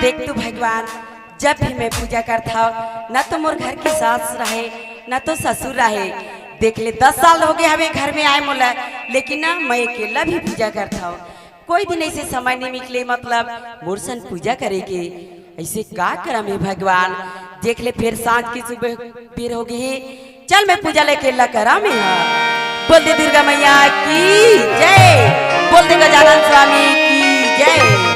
देख तू भगवान, जब भी मैं पूजा करता हूँ न तो मोर घर की सास रहे न तो ससुर रहे। देख ले 10 साल हो गए हमें घर में आए मोला, लेकिन ना मैं अकेला भी पूजा करता हूँ। कोई दिन ऐसे समय नहीं निकले मतलब मोरसन पूजा करे के। ऐसे का करा मैं भगवान, देख ले फिर सांझ की सुबह फिर हो गई। चल मैं पूजा लेके अल्लाह करा में। बोल दे दुर्गा मैया की जय, बोल दे गजानन स्वामी की जय।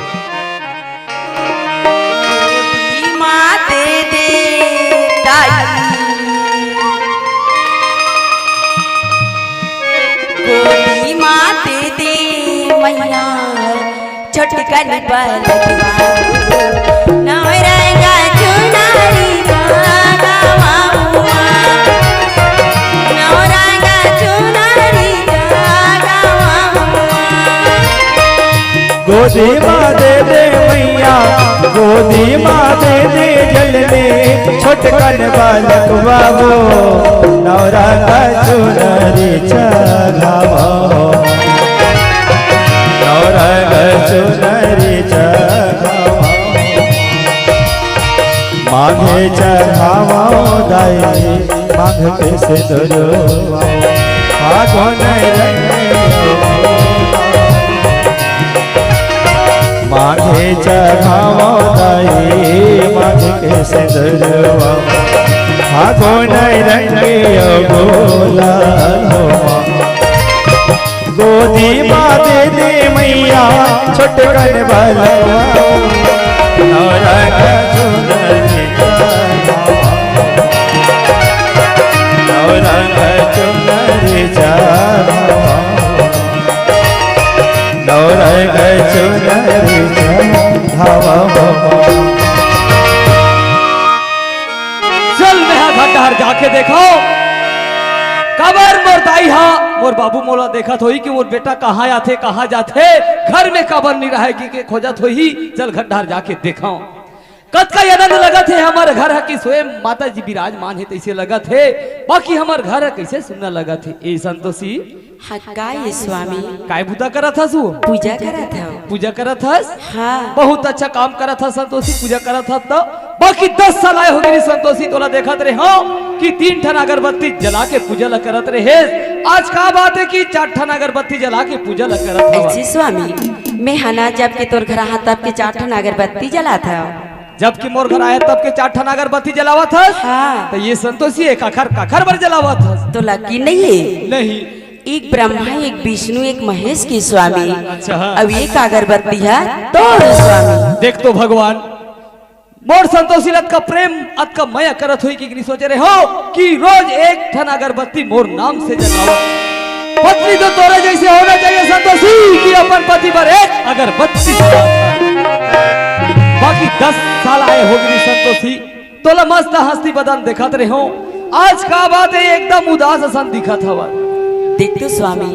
गोदी माँ दे दे मैया छोटकन बलवा नवरंगा चुनारी गावा नवरंगा चुनारी गावा। गोदी माँ दे दे मैया, गोदी माँ दे दे जल में छोटकन बालक बाबो नवरंगा चुनरी चढ़ावो नवरंगा चुनरी चढ़ावो मांगे चढ़ावो दाई मांग के सिंदूरवा फागुन मांगे चढ़ावो दाई मांग के सिंदूरवा फागुन रंगे गुलालो। गोदी माँ दे दे मैया छोटकन बलवा नवरंगा चुनरी चढ़ावो नवरंगा चुनरी चढ़ावो नवरंगा चुनरी चढ़ावो। जाके देखो कबर मोर दाई हा मोर बाबू मोला देखा थोई कि मोर बेटा कहाँ आथे कहाँ जाथे, घर में कबर नहीं रहेगी के खोजत होई। चल घाट जाके देखो कत का आनंद लगत है। हमार घर है कि स्वयं माता जी विराजमान है तैसे लगत है, बाकी हमार घर है कैसे सुनना लगत है। ए संतोषी हाँ काय स्वामी, काय बुदा करत हस? पूजा करत हूँ। पूजा करत हस? हाँ बहुत अच्छा काम करत हस संतोषी, पूजा करत हस। तो बाकी 10 साल आए हो गई संतोषी तोला देखत रहे हो कि 3 ठन अगरबत्ती जला के पूजा ला करत रहे। आज का बात है कि 4 ठन अगरबत्ती जला के पूजा ला करत हो। ऐसे स्वामी मैं हना जब के तोर घर हाँ तब के 4 ठन अगरबत्ती जला था। जबकि मोर घर आया तब के 4 ठन अगरबत्ती जलावा था। हाँ तो ये संतोषी एक अखर भर जलावा था। तो लकी नहीं है? नहीं, एक ब्रह्मा एक विष्णु एक महेश की स्वामी। अच्छा हाँ। अब एक अगरबत्ती है तो स्वामी। देख तो भगवान मोर संतोषी लत का प्रेम अत का मया करत हुई कि सोचे रहे हो कि रोज 1 ठन अगरबत्ती मोर नाम से जलाओ। पत्नी तो तोरे जैसे होना चाहिए संतोषी कि अपन पति पर एक अगरबत्ती बाकी 10 साल आए हो गई संतोषी तोला मस्त हस्ती बदन दिखत रहे हो। आज का बात है एकदम उदास सन दिखत हवा। देख तो स्वामी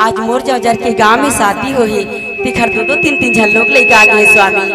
आज मोर जौजर के गांव में शादी हो है, तिखर तो 3-3 झन लोग लेके आ गए स्वामी।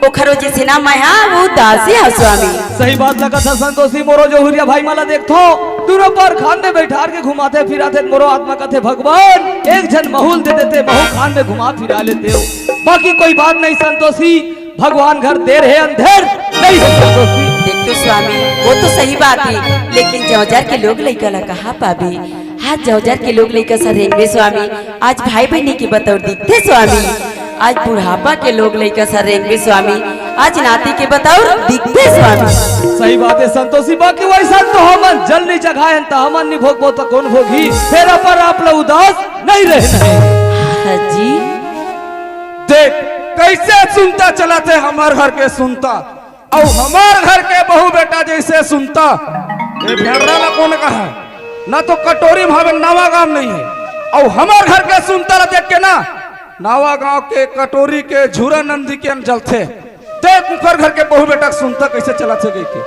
ओखरो जैसे ना मैं हाँ वो दासी है स्वामी। सही बात लगा था संतोषी। मोरो जोहुरिया भाई माला देखो दूरों पर खान में बैठा के घुमाते फिराते मोरो आत्मा कहते भगवान एक जन महूल दे देते, महू खान में घुमा फिरा लेते हो। बाकी कोई बात नहीं संतोषी, भगवान घर देर है अंधेर नहीं है संतोषी। देख तो स्वामी वो तो सही बात है, लेकिन जौजर के लोग लइका ला कहा पाबी। आज जौजर के लोग लइका सरेंगे स्वामी, आज भाई बहनी की बतौर दिखते स्वामी। आज बुढ़ापा के लोग लइका सरेंगे स्वामी, आज नाती के बतौर दिखते स्वामी। सही बात है संतोषी। बाकी वैसा तो हमन जल नहीं जगाए तो हमन नहीं भोगबो तो कौन भोगी। तेरा पर आप लोग उदास नहीं रहे। हाँ जी देख कैसे सुनता चला थे हमार घर के सुनता और हमार घर के बहू बेटा जैसे सुनता। ये भेड़रा ला कौन कहा ना तो कटोरी भावे नवा गांव नहीं है और हमार घर के सुनता ला देख के ना नावा गांव के कटोरी के झूरा नंदी के जलते। देख मुखर घर के बहू बेटा सुनता कैसे चला थे गई के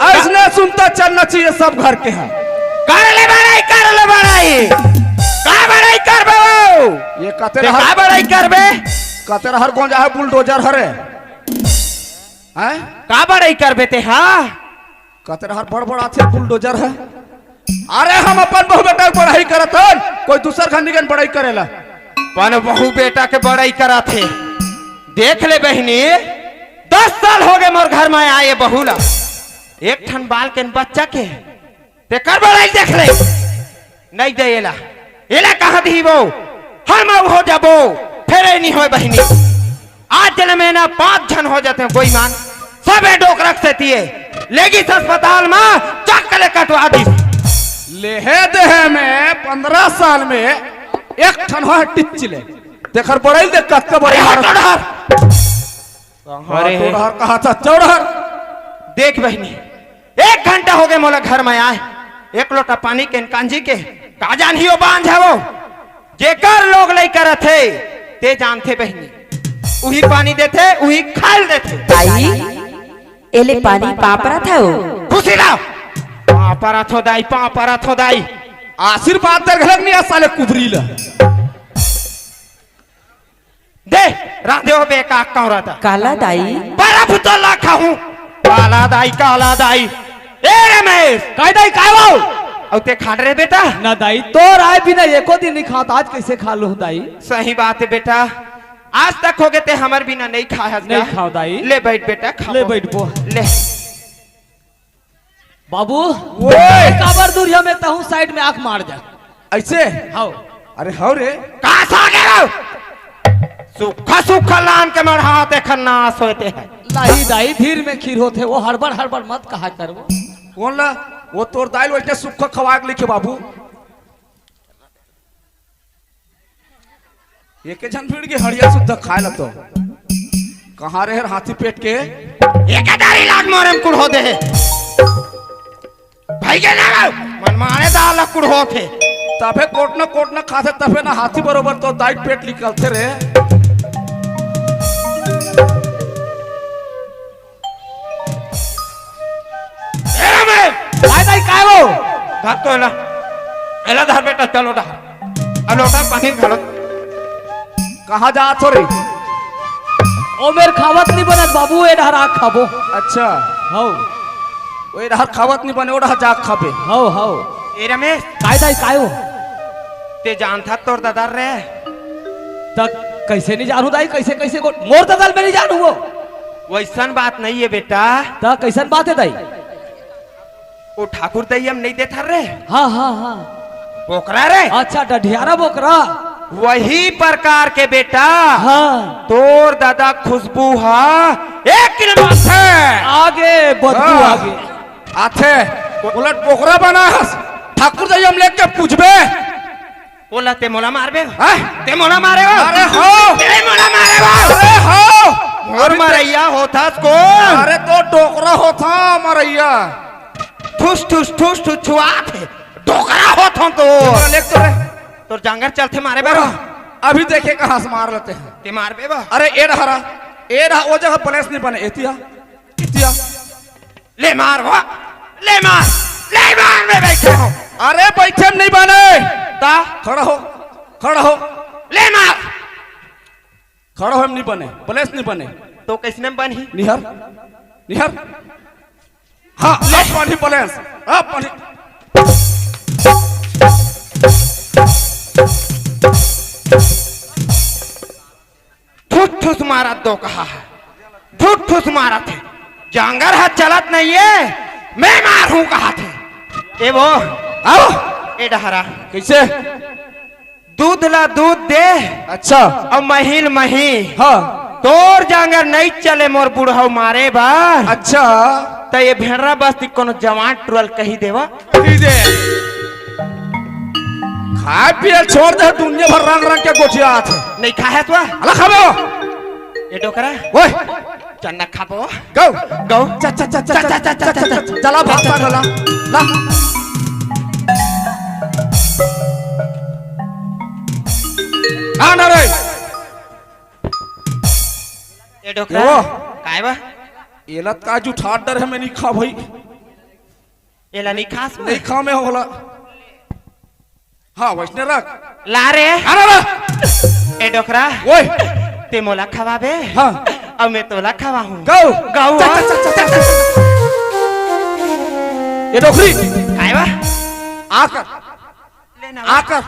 ऐसने सुनता चलना चाहिए सब घर के हैं। कर ले बड़ाई कर बे ये कते का बड़ाई करबे कते हर कौन जा है बुलडोजर हरे हैं का बड़ाई करबे ते हाँ कते हर बड़ बड़ आथे बुलडोजर है। अरे हम अपन बहू बेटा के पढ़ाई करत हन, कोई दूसर खंडी के पढ़ाई करेला। पन बहू बेटा के बड़ाई करा थे। देख ले बहनी 10 साल हो गए मोर घर में आए बहुला एक ठन बाल के बच्चा के ते कर बड़ाई देख ले नहीं दे एला कहा दी वो हम हो जाबो फिर नहीं हो बहनी आज जल में ना 5 जन हो जाते हैं कोई मान सबे डोक रख देती है लेगी अस्पताल में चक्कर कटवा दी लेहे देहे में 15 साल में एक ठन हो टिचले देखर बड़ाई देख कत्का बड़े हार कहा था चौड़हर देख बहनी 1 घंटा हो गए मोला घर में आए एक लोटा पानी के कांजी के का जान ही बांझ है वो जेकर लोग लई करत है ते जानते बहनी उही पानी देते उही खाल देते दाई एले पानी पापरा था वो खुशी लाओ पापरा थो दाई आशीर्वाद दे घलक नहीं साले कुबरी ला दे राधे हो बेका कौरा था काला दाई बड़ा फुतला खाऊं काला दाई ए रमेश काय दाई काय वो और ते खा रहे बेटा ना दाई तो आए बिना एको दिन नहीं खाता आज कैसे खा लो दाई सही बात है बेटा आज तक हो गए ते हमार बिना नहीं खाया नहीं खाओ दाई ले बैठ बेटा खा ले बैठ पो ले बाबू ओए काबर दूरिया में तहु साइड में आंख मार जा ऐसे हाओ अरे हाउ रे कहां से आ गए सूखा लान के मढ़ाते खन्नास होते हैं लाही दाई धीर में खीर होते वो हड़बड़ मत कहा करबो कौन ला वो तोर दाल वैसे सुखा खवा के लिखे बाबू एक जन भीड़ के हड़िया शुद्ध खाए ला तो कहाँ रहे हाथी पेट के एक दारी लाग मोरे में कुड़ होते हैं भाई के ना मन माने दाल कुड़ होते तबे कोट न खाते तबे ना हाथी बरोबर तो दाई पेट निकलते रे काय दाई काय वो भाग तो एला धार बेटा चलो धार लोटा पानी घालो कहाँ जा थो रे ओ मेर खावत नहीं बनत बाबू ए डहर आग खाबो अच्छा हाओ ओए रहा खावत नहीं बने ओड़ा जाग खाबे हाओ ए रमेश काय दाई काय वो ते जान था तोर दादार रे तक कैसे नहीं जानू दाई कैसे को मोर ददल में नहीं जानू वो वैसन बात नहीं है बेटा तक कैसन बात है दाई वो ठाकुर दयम नहीं देता रे हाँ बोकरा रे अच्छा डढियारा बोकरा वही प्रकार के बेटा हाँ तोर दादा खुशबू हा 1 किलो से आगे बदबू हाँ। आगे आथे उलट पोखरा बना ठाकुर दयम लेके पूछबे बोला ते मोला मारबे हैं? ते मोला मारेगा अरे हो ते मोला मारेगा अरे हो और मारैया होता को अरे तो डोकरा होता मरैया ठुस छुआ थे डोकरा होता तो लेक तो रे तोर जांगर चलते मारे बे अभी देखे कहाँ से मार लेते हैं ते मारबे बा अरे ए रहा वो जगह प्लेस नहीं बने इतिया ले मार में बैठे हो अरे बैठे नहीं बने ता खड़ा हो ले मार खड़ा हो नहीं बने प्लेस नहीं बने तो किसने बनी निहर हाँ लग पानी प्लेस हाँ पानी ठुस मारा दो कहा है ठुस मारा थे जांगर हाथ चलत नहीं है मैं मारूं कहा थे ए वो आओ ए डहरा कैसे दूध ला दूध दे अच्छा और महिल मही हाँ तोर जांगर नहीं चले मोर बुढ़ाऊ मारे बार अच्छा तो ये भेड़रा बस कोनो जवान टुरल कही देवा दे खाए पिए छोड़ दे दुनिया भर रंग के गोठिया थे नहीं खाए तो अला खाबो ये डोकरा ओए चन्ना खाबो गो गौ चला भाषा ढला ला आना रे ये डोकरा यो। काय बा एलत का जू ठाट डर है मैं नहीं खा भाई एला नहीं खास नहीं खा में होला हाँ वैष्णव रख ला रे आना रे ए डोकरा ओए ते मोला खवाबे हाँ और मैं तोला खवाऊं गो गौ ये डोकरी काय बा आकर लेना आकर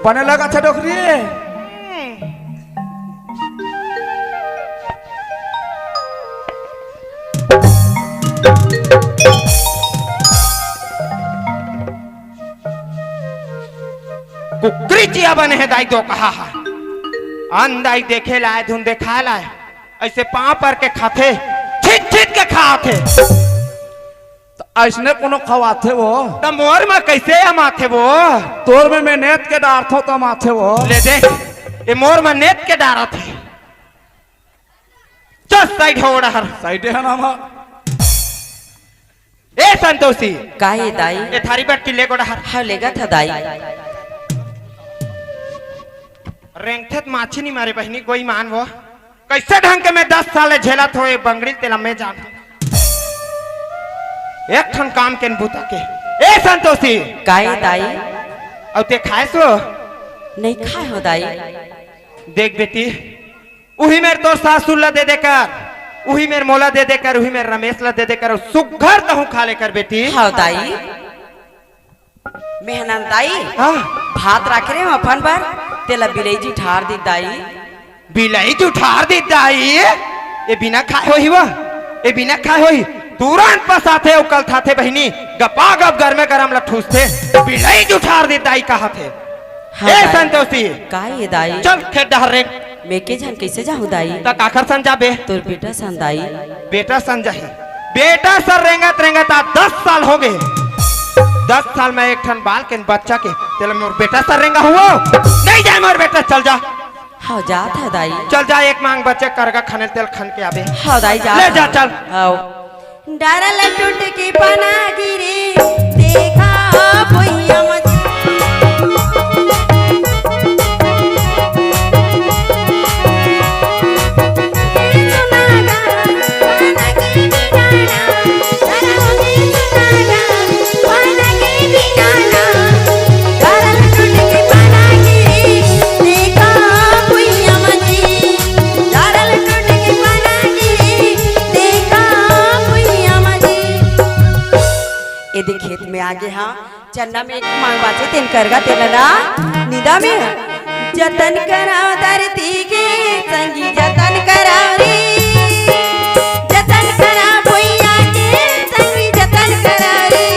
बने लगा था डोकरी कुकरी चिया बने है दाई दो कहा है अंदाई देखे लाए धुन देखा लाए ऐसे पाँव पर के खाते छिट छिट के खाते तो ऐसने कोनो खवाथे वो तो मोर में कैसे माथे वो तोर में मैं नेत के डार थो तो माथे वो ले देख ये मोर में नेत के डारा थे चल साइड हो रहा साइड है ना हम ए संतोषी का ये दाई ये थारी बैठ की ले को रहा हाँ लेगा था दाई रेंगथे माछी नहीं मारे बहनी कोई मान वो कैसे ढंग के मैं 10 साल झेला थो ये बंगड़ी तेला में जान एक ठन काम के बूता के ए संतोषी का ये दाई और ते खाए सो नहीं खाए हो दाई देख बेटी उही मेरे तो सासुर ला दे देकर उही मेरे मोला दे देकर उही मेरे रमेश ला दे देकर सुघर तहु खा लेकर बेटी हाँ दाई मेहनत दाई हाँ भात रख रहे हो अपन पर तेला बिलेजी ठार दी दाई बिलाई तू ठार दी दाई ये बिना खाए होई वो ये बिना खाए होई तुरंत पसाथे उकल थाथे बहनी गपा गप घर में गरम लठूसथे बिलाई तू ठार दी दाई कहा थे हाँ ए दाई। संतोषी का ये दाई चल खेत डहर रे मैं के जान कैसे जाऊँ दाई तक आखर सन जाबे तोर बेटा सन दाई बेटा सन जाही बेटा सर रेंगत रेंगत 10 साल हो गए 10 साल में एक ठन बाल के बच्चा के तेल मोर बेटा सर रेंगा हुआ नहीं जाए मोर बेटा चल जा हाँ जात है दाई चल जा एक मांग बच्चे करगा खाने तेल खन के आबे हाँ दाई जा ले जा चल आओ डरल टूट के पना गिरे देखा भैया मजी यदि खेत में आगे हाँ चन्ना में एक मांग बाचे तेन करगा तेलना निदा में जतन कराओ धरती के संगी जतन कराओ रे जतन कराओ भैया के संगी जतन कराओ रे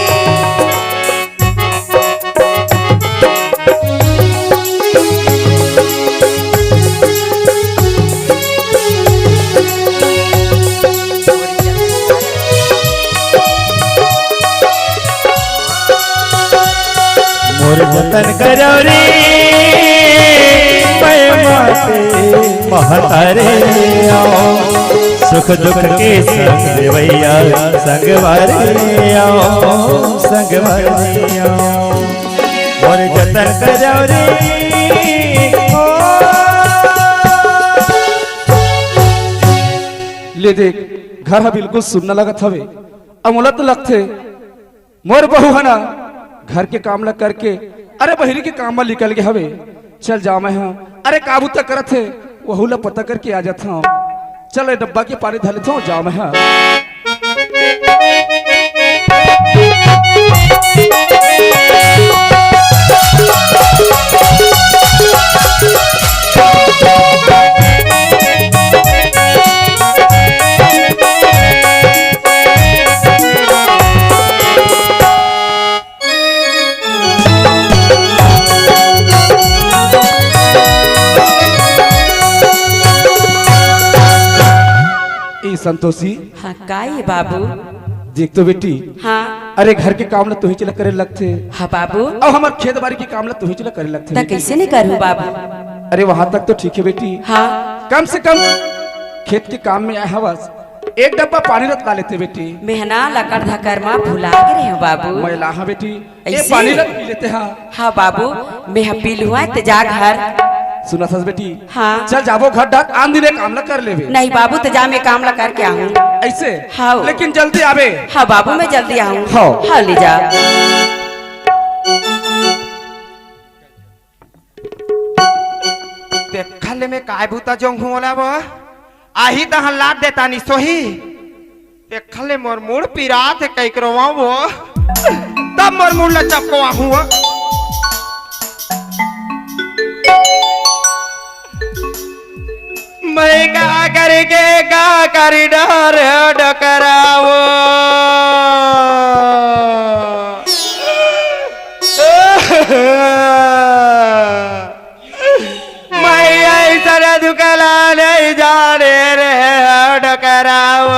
मोर जतन करो रे माते महतारे आओ सुख दुख के संग देवैया संग वारे आओ संग वारे आओ मोर जतन करो रे ले देख घर हा बिल्कुल सुनना लगत हवे अमोलत लगथे मोर बहू है ना घर के काम लग करके अरे बहिरी के काम में निकल गए हवे चल जा मैं हाँ अरे काबू तक करत है वहू ला पता करके आ जाता हूँ चल ए डब्बा के पानी धर लेता हूँ जा मैं हाँ संतोषी हाँ का ये बाबू देख तो बेटी हाँ अरे घर के काम ला तू ही चला करे लगथे हाँ बाबू और हमार खेत बाड़ी के काम ला तू ही चला करे लगथे तो कैसे नहीं करूँ बाबू अरे वहां तक तो ठीक है बेटी हाँ कम से कम खेत के काम में आया हवस एक डब्बा पानी रख ला लेते बेटी मेहना लकड़ धकर माँ भुला के रहे हो बाबू मैं लाहा बेटी ये ऐसे? पानी रख पी लेते हाँ हाँ बाबू मैं पी लुआ तो जा घर सुना था बेटी हाँ चल जाबो घर डाक आन दिन काम ला कर लेवे नहीं बाबू तो जा मैं काम ला करके आऊँ ऐसे हाँ। लेकिन जल्दी आवे हाँ बाबू मैं जल्दी आऊँ हाँ। हाँ ले जा देखले में काय बूता जोंग हुला वो आही तह लाद देता नि सोही देखले मोर मुड़ पिरा थे कई करवा वो तब मोर मुड़ ला चपको हुआ मैं का करके का कॉरिडोर डकराओ मैं ऐसा दुकला नहीं जाने रे डकराओ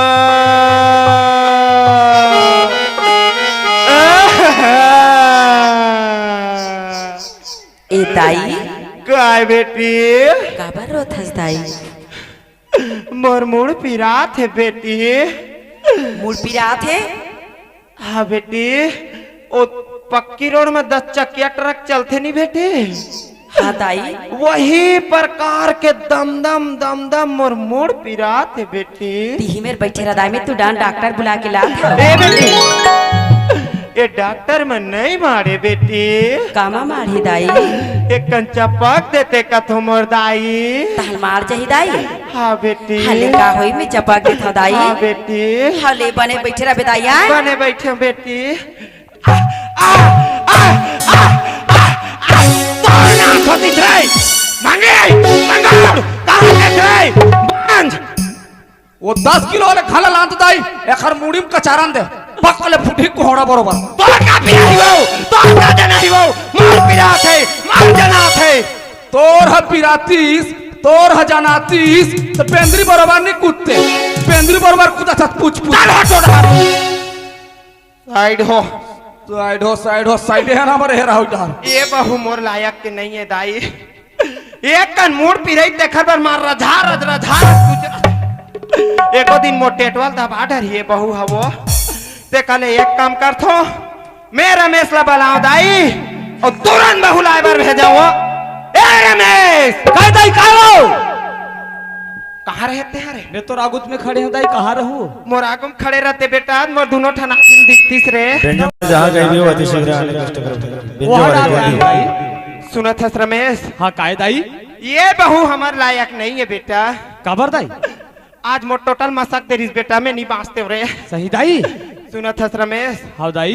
ए दाई काय बेटी काबर रोथस दाई मोर मुड़ पिरात है बेटी मूड पिरात है। हाँ बेटी ओ पक्की रोड में 10 चक्किया ट्रक चलते नहीं बेटे हाँ दाई वही प्रकार के दम दम दम दम मोर मुड़ पिरात है बेटी तीही में बैठे रदाई में तू डांट डॉक्टर बुला के ला ए बेटी ये डॉक्टर में नहीं मारे बेटी कामा मारी दाई एक कंचा पक देते कथो मोर दाई तहल मार जही दाई हाँ बेटी हले का होई में चपक देता दाई हाँ बेटी हले बने बैठे रह बेदाइया बने बैठे बेटी वो 10 किलो वाले खाला लांत दाई एखर मुड़ी में कचारन दे पकले फुटी कोहड़ा बरोबर तो का पिराई वो तो का जनाई वो मार पिरात है मार जनात है तोर ह पिरातीस तोर ह जनातीस तो पेंद्री बरोबर नहीं कूदते पेंद्री बरोबर कूदा था पूछ पूछ चल हटो साइड हो साइड हो साइड है ना मरे रहा उधर ये बहु मोर लायक के नहीं है दाई एक कन मूड पिराई देखर पर मार रझार रझार एको दिन मोटेटवाल दबा डरिए बहु हवो ते कले एक काम कर थो मैं रमेश ला बुलाऊं दाई और तुरंत बहु लाए बार भेजाओ ए रमेश काय दाई काय हो कहाँ रहते हैं रे मैं तो रागुत में खड़े हूँ दाई कहाँ रहूँ मोर आगम खड़े रहते बेटा मोर दोनों ठनाकिन दिखतीस रे जहाँ गई भी वो अतिशीघ्र आने कष्ट करते वो हटा रहा है दाई सुनत हस रमेश हाँ काय दाई ये बहु हमार लायक नहीं है बेटा काबर दाई आज मोर टोटल मसक तेरी बेटा में नहीं बाँचते हो रे सही दाई सुनत हस रमेश हाँ दाई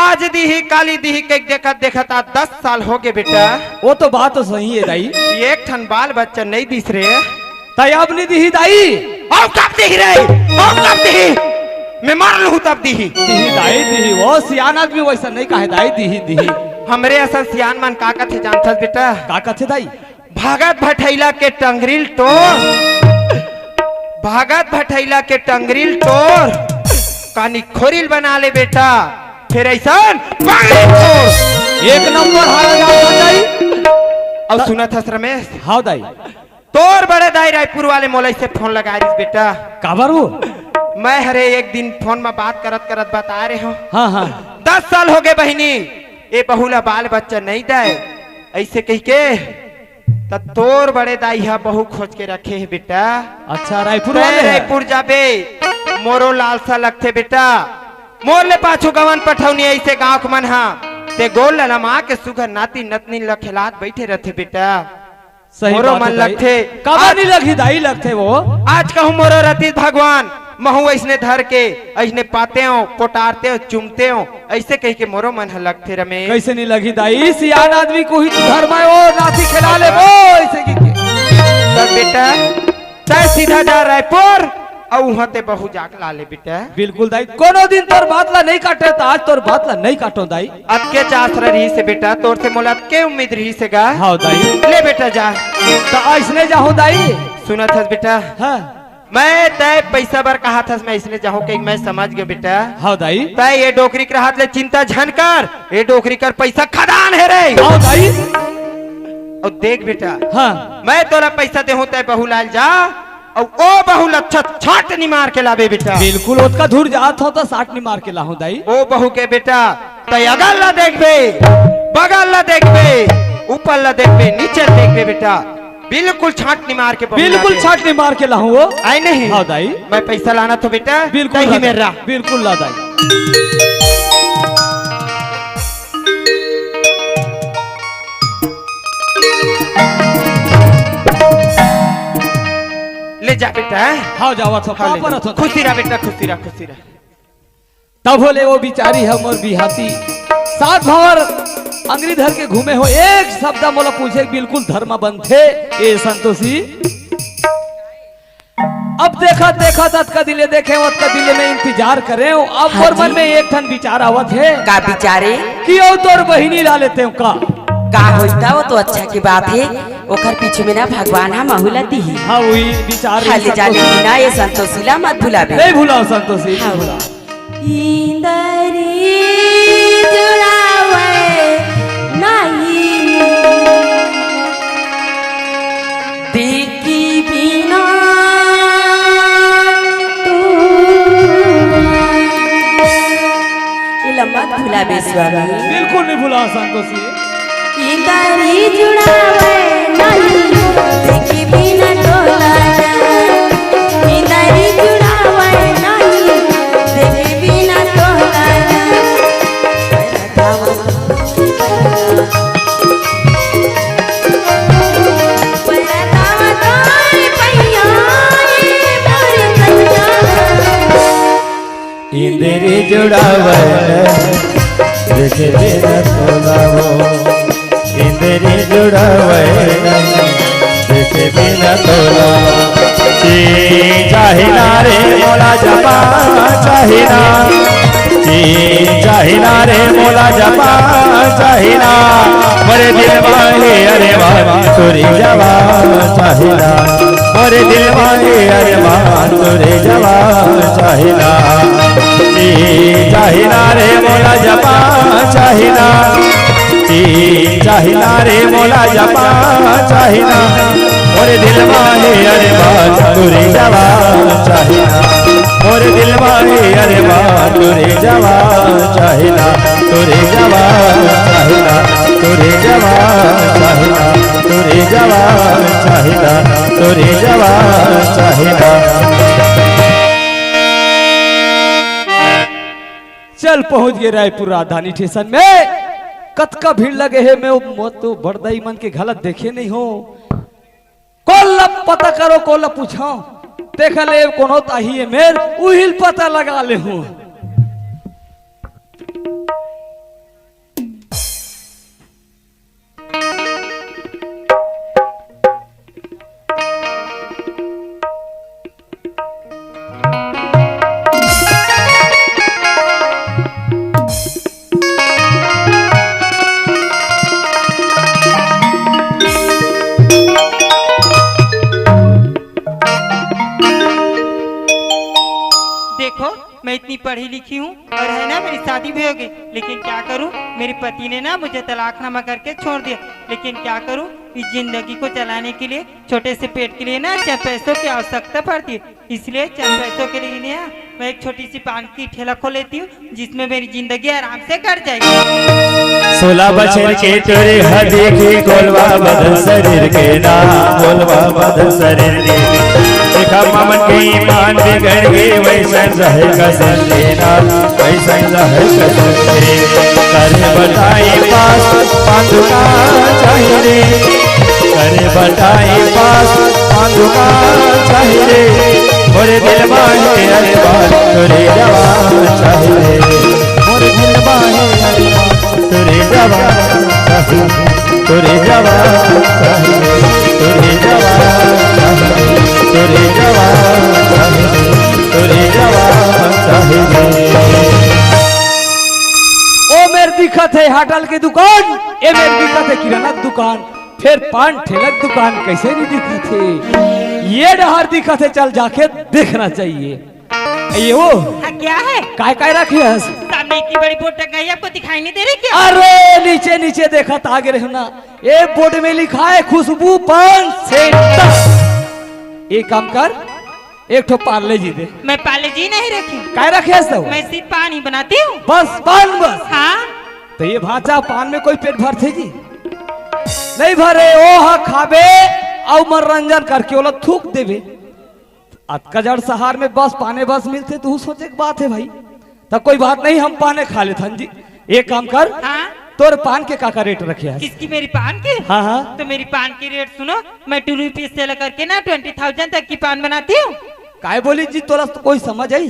आज दीही काली दीही के देखत देखत आज 10 साल हो गए बेटा वो तो बात तो सही है दाई एक ठन बाल बच्चा नहीं दिस रे ताई अब नहीं दी दाई और कब दिही रे और कब दिही मैं मर लूँ तब दिही दी दाई दी वो सियान आदमी वैसा नहीं कहे दाई दी हमरे असल सियान मन का थे जानथस बेटा का कथे दाई भागत भठैला के टंगरील भागत भठैला के टंगरील तोर कानी खोरिल बना ले बेटा फिर ऐसा एक नंबर हारा जाओ दाई और सुना था रमेश हाँ दाई तोर बड़े दाई रायपुर वाले मोलाई से फोन लगा रही बेटा काबर हो मैं हरे एक दिन फोन में बात करत करत बता रहे हो हाँ हाँ 10 साल हो गए बहनी ये बहुला बाल बच्चा नहीं दे ऐसे कह के तब तोर बड़े दाई हा बहु खोज के रखे है बेटा अच्छा रायपुर वाले हैं। रायपुर जाबे मोरो लालसा लगते बेटा मोर ले पाछू गवन पठौनी ऐसे गांव के मन हा ते गोल लमा के सुगर नाती नतनी लखेलात बैठे रहते बेटा सही मोरो बात मन है दाई। लगते काबर नहीं लगी दाई लगते वो आज कहूँ मोरो रतीत भगवान महू ऐसने धर के ऐसने पाते हो पोटारते हो चुमते हो ऐसे कह के मोरो मन हा लगते रमेश कैसे नहीं लगी दाई सियान आदमी को ही तू घर में वो नाती खिला ले वो ऐसे की तब बेटा तय सीधा जा रायपुर और वहाँ ते बहु जाक ला ले बेटा बिल्कुल दाई कोनो दिन तोर बातला नहीं काटे तो आज तोर बातला नहीं काटो दाई अब के चास रही से बेटा तोर से मोला के उम्मीद रही से गा हाँ दाई ले बेटा जा तो ऐसने जाओ दाई सुना था बेटा हाँ मैं तय पैसा बर कहा था मैं इसलिए जाऊँ कि मैं समझ गया बेटा हाँ दाई तय ये डोकरी कर हाथ ले चिंता झन कर ये डोकरी कर पैसा खदान है रे हाँ दाई और देख बेटा हाँ मैं तोरा पैसा दे हूँ तय बहु लाल जा और ओ बहु लच्छा छाट नहीं मार के लाबे बेटा बिल्कुल उसका धूर जात हो तो 60 नहीं मार के लाहू दाई ओ बहु के बेटा तय अगल ला देख बे बगल ला देख बे ऊपर ला देख बे नीचे देख बे बेटा बिल्कुल छाट नहीं मार के बिल्कुल छाट नहीं मार के लाहू वो आई नहीं हाँ दाई मैं पैसा लाना तो बेटा बिल्कुल ही ला मेरा दाई, बिल्कुल ला दाई ले जा बेटा हाँ जावा तो हाँ, ले पर जा। खुशी रहा बेटा खुशी रहा खुशी रहा तब बोले वो बिचारी है मोर बिहाती सात भवर अंग्री धर के घूमे हो एक शब्द मोला पूछे बिल्कुल धर्म बंधे ए संतोषी अब देखा देखा तत का दिले देखे वत का दिले में इंतजार करे अब हाँ मोर मन जी। में एक ठन विचार आवत है का बिचारे कि ओ तोर बहिनी ला लेते हो का होता वो तो अच्छा की बात है ओकर पीछे में ना भगवान हम अहुला दी हाँ वही विचार खाली जाने की ना ये संतोषीला मत भुलाबे नहीं भूला संतोषी हाँ। नहीं भूला इंदरी जुड़ावे नहीं देखी बिना ये लम्बा भुलाबे स्वामी बिल्कुल नहीं भूला संतोषी इंदरी जुड़ावे नहीं देखी बिना डोला इंदरी जुड़ावे नहीं देखी बिना डोला इंद्री जुड़ावे देखे बिना तोलावो इंद्री जुड़ावे देखे बिना तोलावो चाहिना रे मोला जपा चाहिना चाहिना रे मोला जपा चाहिना मरे दिल वाले अरे वाह तुरी जवा चाहिना मरे दिल वाले अरे वाह तुरी जवा चाहिना चाहिना रे मोला जपा चाहिना चाहिना रे मोला जपा चाहिना मोरे दिल वाले अरे बात तुरे जवा चाहिना मोरे दिल वाले अरे बात तुरे जवा चाहिना तुरे जवा चाहिना तुरे जवा चाहिना तुरे जवा चाहिना तुरे जवा चाहिना चल पहुंच गए रायपुर राजधानी स्टेशन में कतका भीड़ लगे है मैं तो बड़दाई मन के गलत देखे नहीं हो कोल्ला पता करो कोल्ला पूछो देख ले कोनो ताही है मेर उहिल पता लगा ले हूं देखो मैं इतनी पढ़ी लिखी हूँ और है ना मेरी शादी भी होगी लेकिन क्या करूँ मेरे पति ने ना मुझे तलाकनामा करके छोड़ दिया लेकिन क्या करूँ इस जिंदगी को चलाने के लिए छोटे से पेट के लिए ना चंद पैसों की आवश्यकता पड़ती है इसलिए चंद पैसों के लिए ना मैं एक छोटी सी पान की ठेला खोल लेती हूँ जिसमें मेरी जिंदगी आराम से कट जाएगी 16 बछर के तोरे हदी की कोलवा बदन शरीर के ना कोलवा बदन शरीर के देखा मामन के ईमान बिगड़ गए वैसन रहेगा संदेना वैसन रहेगा संदेना करे बताई पास पांडुका चाहिए रे करे बताई पास पांडुका चाहिए रे मोरे दिल बाहे अरे बात तोरे जवान चाहिए मोरे दिल बाहे अरे बात तोरे जवान चाहिए तोरे जवान चाहिए तोरे जवान चाहिए तोरे जवान चाहिए तोरे जवान चाहिए ओ मेर दिखत है होटल की दुकान ए मेर दिखत है किराना की दुकान फिर पान ठेलक दुकान कैसे नहीं दिखत है ये डहर दिखत है चल जाके देखना चाहिए ये वो हाँ, क्या है काय रखी है सामने इतनी बड़ी बोर्ड टंगाई आपको दिखाई नहीं दे रही क्या अरे नीचे नीचे देखा था आगे रहना ये बोर्ड में लिखा है खुशबू पान सेंटर एक काम कर एक ठो पार्ले जी दे मैं पाले जी नहीं रखी काय रखे है सब मैं सिर्फ पानी बनाती हूँ बस पान बस हाँ तो ये भाचा पान में कोई पेट भरते जी नहीं भरे ओ हा खाबे और मनोरंजन करके वो लोग थूक देवे अतकजड़ सहार में बस पाने बस मिलते तो सोचे की बात है भाई तब कोई बात नहीं हम पाने खा लेते हन जी एक काम कर हाँ तोर पान के काका रेट रखे है किसकी मेरी पान की हाँ हाँ तो मेरी पान की रेट सुनो मैं 2 रुपीज से लेकर के ना 20,000 तक की पान बनाती हूँ काय बोली जी तोरा तो कोई समझ आई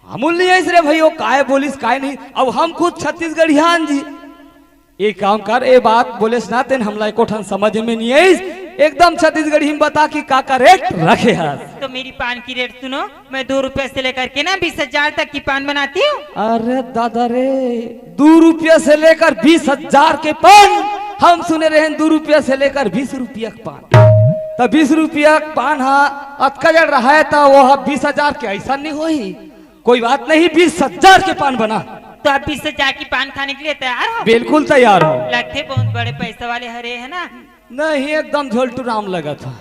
हमूल नहीं आई रे भाई वो काय बोलिस काय नहीं अब हम खुद छत्तीसगढ़ियान जी एक काम कर ए बात बोले ना तेन हमला एको ठन समझ में नहीं आई एकदम छत्तीसगढ़ी में बता कि का रेट रखे है। तो मेरी पान की रेट सुनो, मैं 2 रुपए से लेकर के ना 20,000 तक की पान बनाती हूँ। अरे दादा रे, 2 रुपये से लेकर 20,000 के पान? हम सुने रहे 2 रुपये से लेकर 20 रुपया के पान। तो 20 रुपया के पान हाँ अतका जड़ रहा है तो वो 20,000 के ऐसा नहीं होई। कोई बात नहीं, 20,000 के पान बना। तो आप 20,000 की पान खाने के लिए तैयार हो? बिल्कुल तैयार हो। लगते बहुत बड़े पैसे वाले हरे है ना? नहीं, एकदम झोलटू राम लगा था।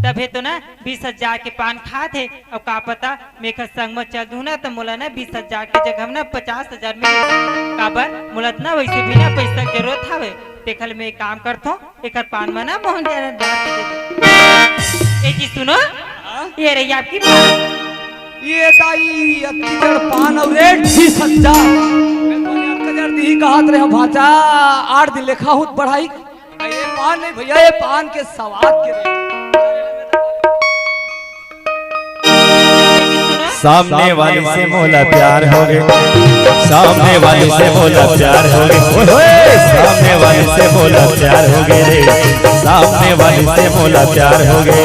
तभी तो ना 20,000 के पान खा थे। अब का पता मेरे संग में चल दूं ना तो मोला ना 20,000 के जगह ना 50,000 मिले। काबर मोला ना वैसे भी ना पैसा की जरूरत हवे। देखल मैं एक काम करता हूँ, एक पान में ना मोहन ए जी सुनो, ये रही आपकी पान। ये दाई अक्कीजड़ पान और रेट 20,000। मैं तो अक्कीजड़ दी कहत रहे भाचा 8 दिन लिखा हूँ पढ़ाई। ये पान नहीं भैया, ये पान के स्वाद के रेट। सामने वाली से मोला प्यार हो गए, सामने वाली से मोला प्यार हो गए, सामने वाली से मोला प्यार हो गए रे, सामने वाली से मोला प्यार हो गए।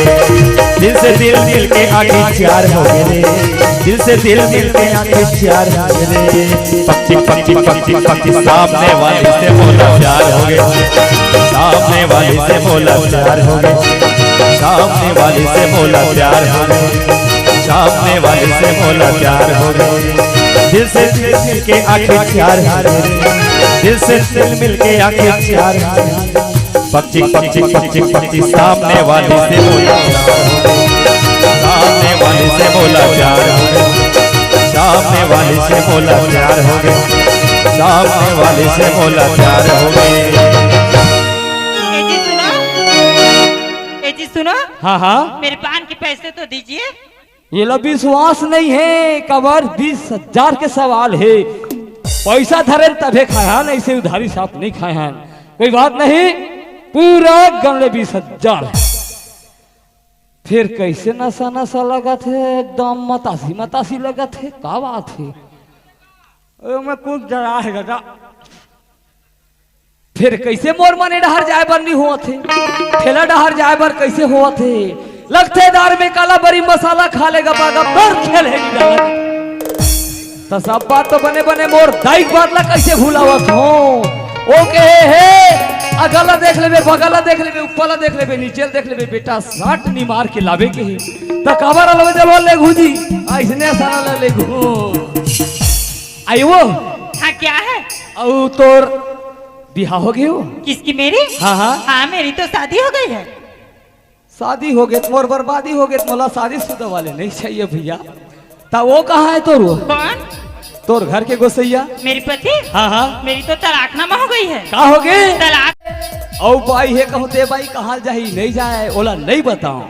दिल से दिल मिल के आखिर प्यार हो गए रे, दिल से दिल मिल के आखिर प्यार हो गए रे। पक्षी पक्षी पक्षी पक्षी सामने वाली से मोला प्यार हो गए, सामने वाली से मोला प्यार हो गए, सामने वाली से मोला प्यार हो गए, सामने वाले से मोला प्यार हो गए। दिल से दिल मिल के आखिर प्यार हो गए, दिल से दिल मिल के आखिर प्यार हो गए। पक्षी पक्षी पक्षी पक्षी सामने वाले से मोला प्यार हो गए, सामने वाले से मोला प्यार हो गए, सामने वाले से मोला प्यार हो गए, सामने वाले से मोला प्यार हो गए। जी सुनो, हाँ हाँ, मेरे पान के पैसे तो दीजिए। ये लो विश्वास नहीं है कबर, 20,000 के सवाल है। पैसा धरे तबे खाए हैं, ऐसे उधारी साफ नहीं खाए हैं। कोई बात नहीं, पूरा गमले 20,000 है। फिर कैसे नशा नशा लगा थे, एकदम मतासी मतासी लगा थे। क्या बात है, मैं कुछ डरा है गजा। फिर कैसे मोर मने डहर जाए बर नहीं हुआ थे, ठेला डहर जाए बर कैसे हुआ थे। लगते दार में काला बरी मसाला खा लेगा बागा पर खेलेगी डालत। तो सब बात तो बने बने मोर दाइक बात ला कैसे भूलावत हो। ओ के है अगला देख लेबे, बगला देख लेबे, ऊपरला देख लेबे, नीचे देख लेबे, बेटा साट नी मार के लावे के है। तो काबर अलवे जब ले घुजी ऐसने सारा ले घू आई वो। हाँ क्या है? औ तोर बिहा हो गई हो? किसकी? मेरी? हाँ हाँ हाँ मेरी तो शादी हो गई है। शादी हो गई, मोर बर्बादी हो गई। मोला शादीशुदा वाले नहीं चाहिए भैया। ता वो कहाँ है तोर? कौन? तोर घर के गोसैया? मेरी पति? हाँ हाँ। मेरी तो तलाकनामा हो गई है। का हो गई? तलाक। औ बाई है कहूँ ते बाई कहाँ जाही नहीं जाए ओला नहीं बताऊं।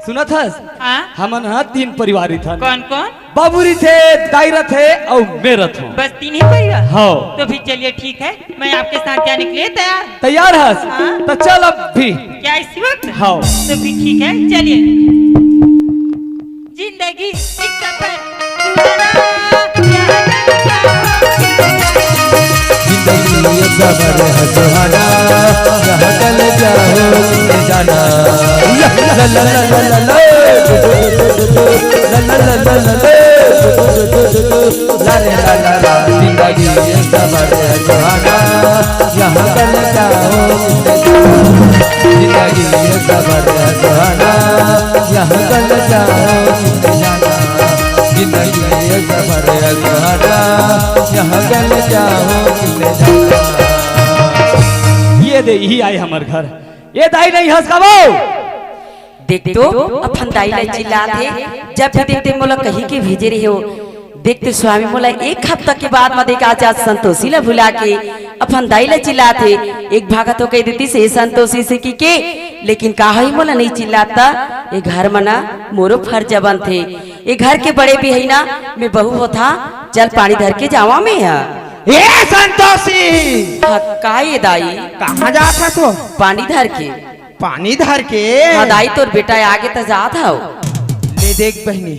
सुनत हस? हाँ? हमन हाँ 3 परिवारी था। कौन कौन? बाबूरी थे, दायरा थे और मेरा था। बस 3 ही परिवार? हाँ। तो फिर चलिए ठीक है, मैं आपके साथ जाने के लिए तैयार। तैयार हस? हाँ। तो चल अब भी। क्या इसी वक्त? हाँ। तो फिर ठीक है चलिए। जिंदगी एक सफर सबर है सुहाना, यहाँ कल जाओ किसने जाना। ला ला ला ला ला ला ला ला ला ला ला। जिंदगी ये सबर है सुहाना, यहाँ कल जाओ किसने जाना। जिंदगी ये सबर है सुहाना, यहाँ कल जाओ किसने जाना। जिंदगी ये सफर है सुहाना, यहाँ कल जाओ किसने जाना। ये दे ही आए हमार घर। ये दाई नहीं हंस का वो। देख तो अपन दाई ला चिल्ला थे, जब भी देखते मोला कहीं के भेजे रहे हो। देखते स्वामी मोला 1 हफ्ता के बाद में देखा आज संतोषी ला भुला के अपन दाई ला चिल्ला थे। एक भागा तो कह देती से संतोषी से की लेकिन कहा ही मोला नहीं चिल्लाता। ये घर मना मोरो फर्ज बन थे। ये घर के बड़े भी है ना, मैं बहू होता चल पानी धर के जावा में है। ये संतोषी का ये दाई कहाँ जाता तो? पानी धर के। पानी धर के? हाँ दाई तोर बेटा आगे तो जात हो। ले देख बहनी,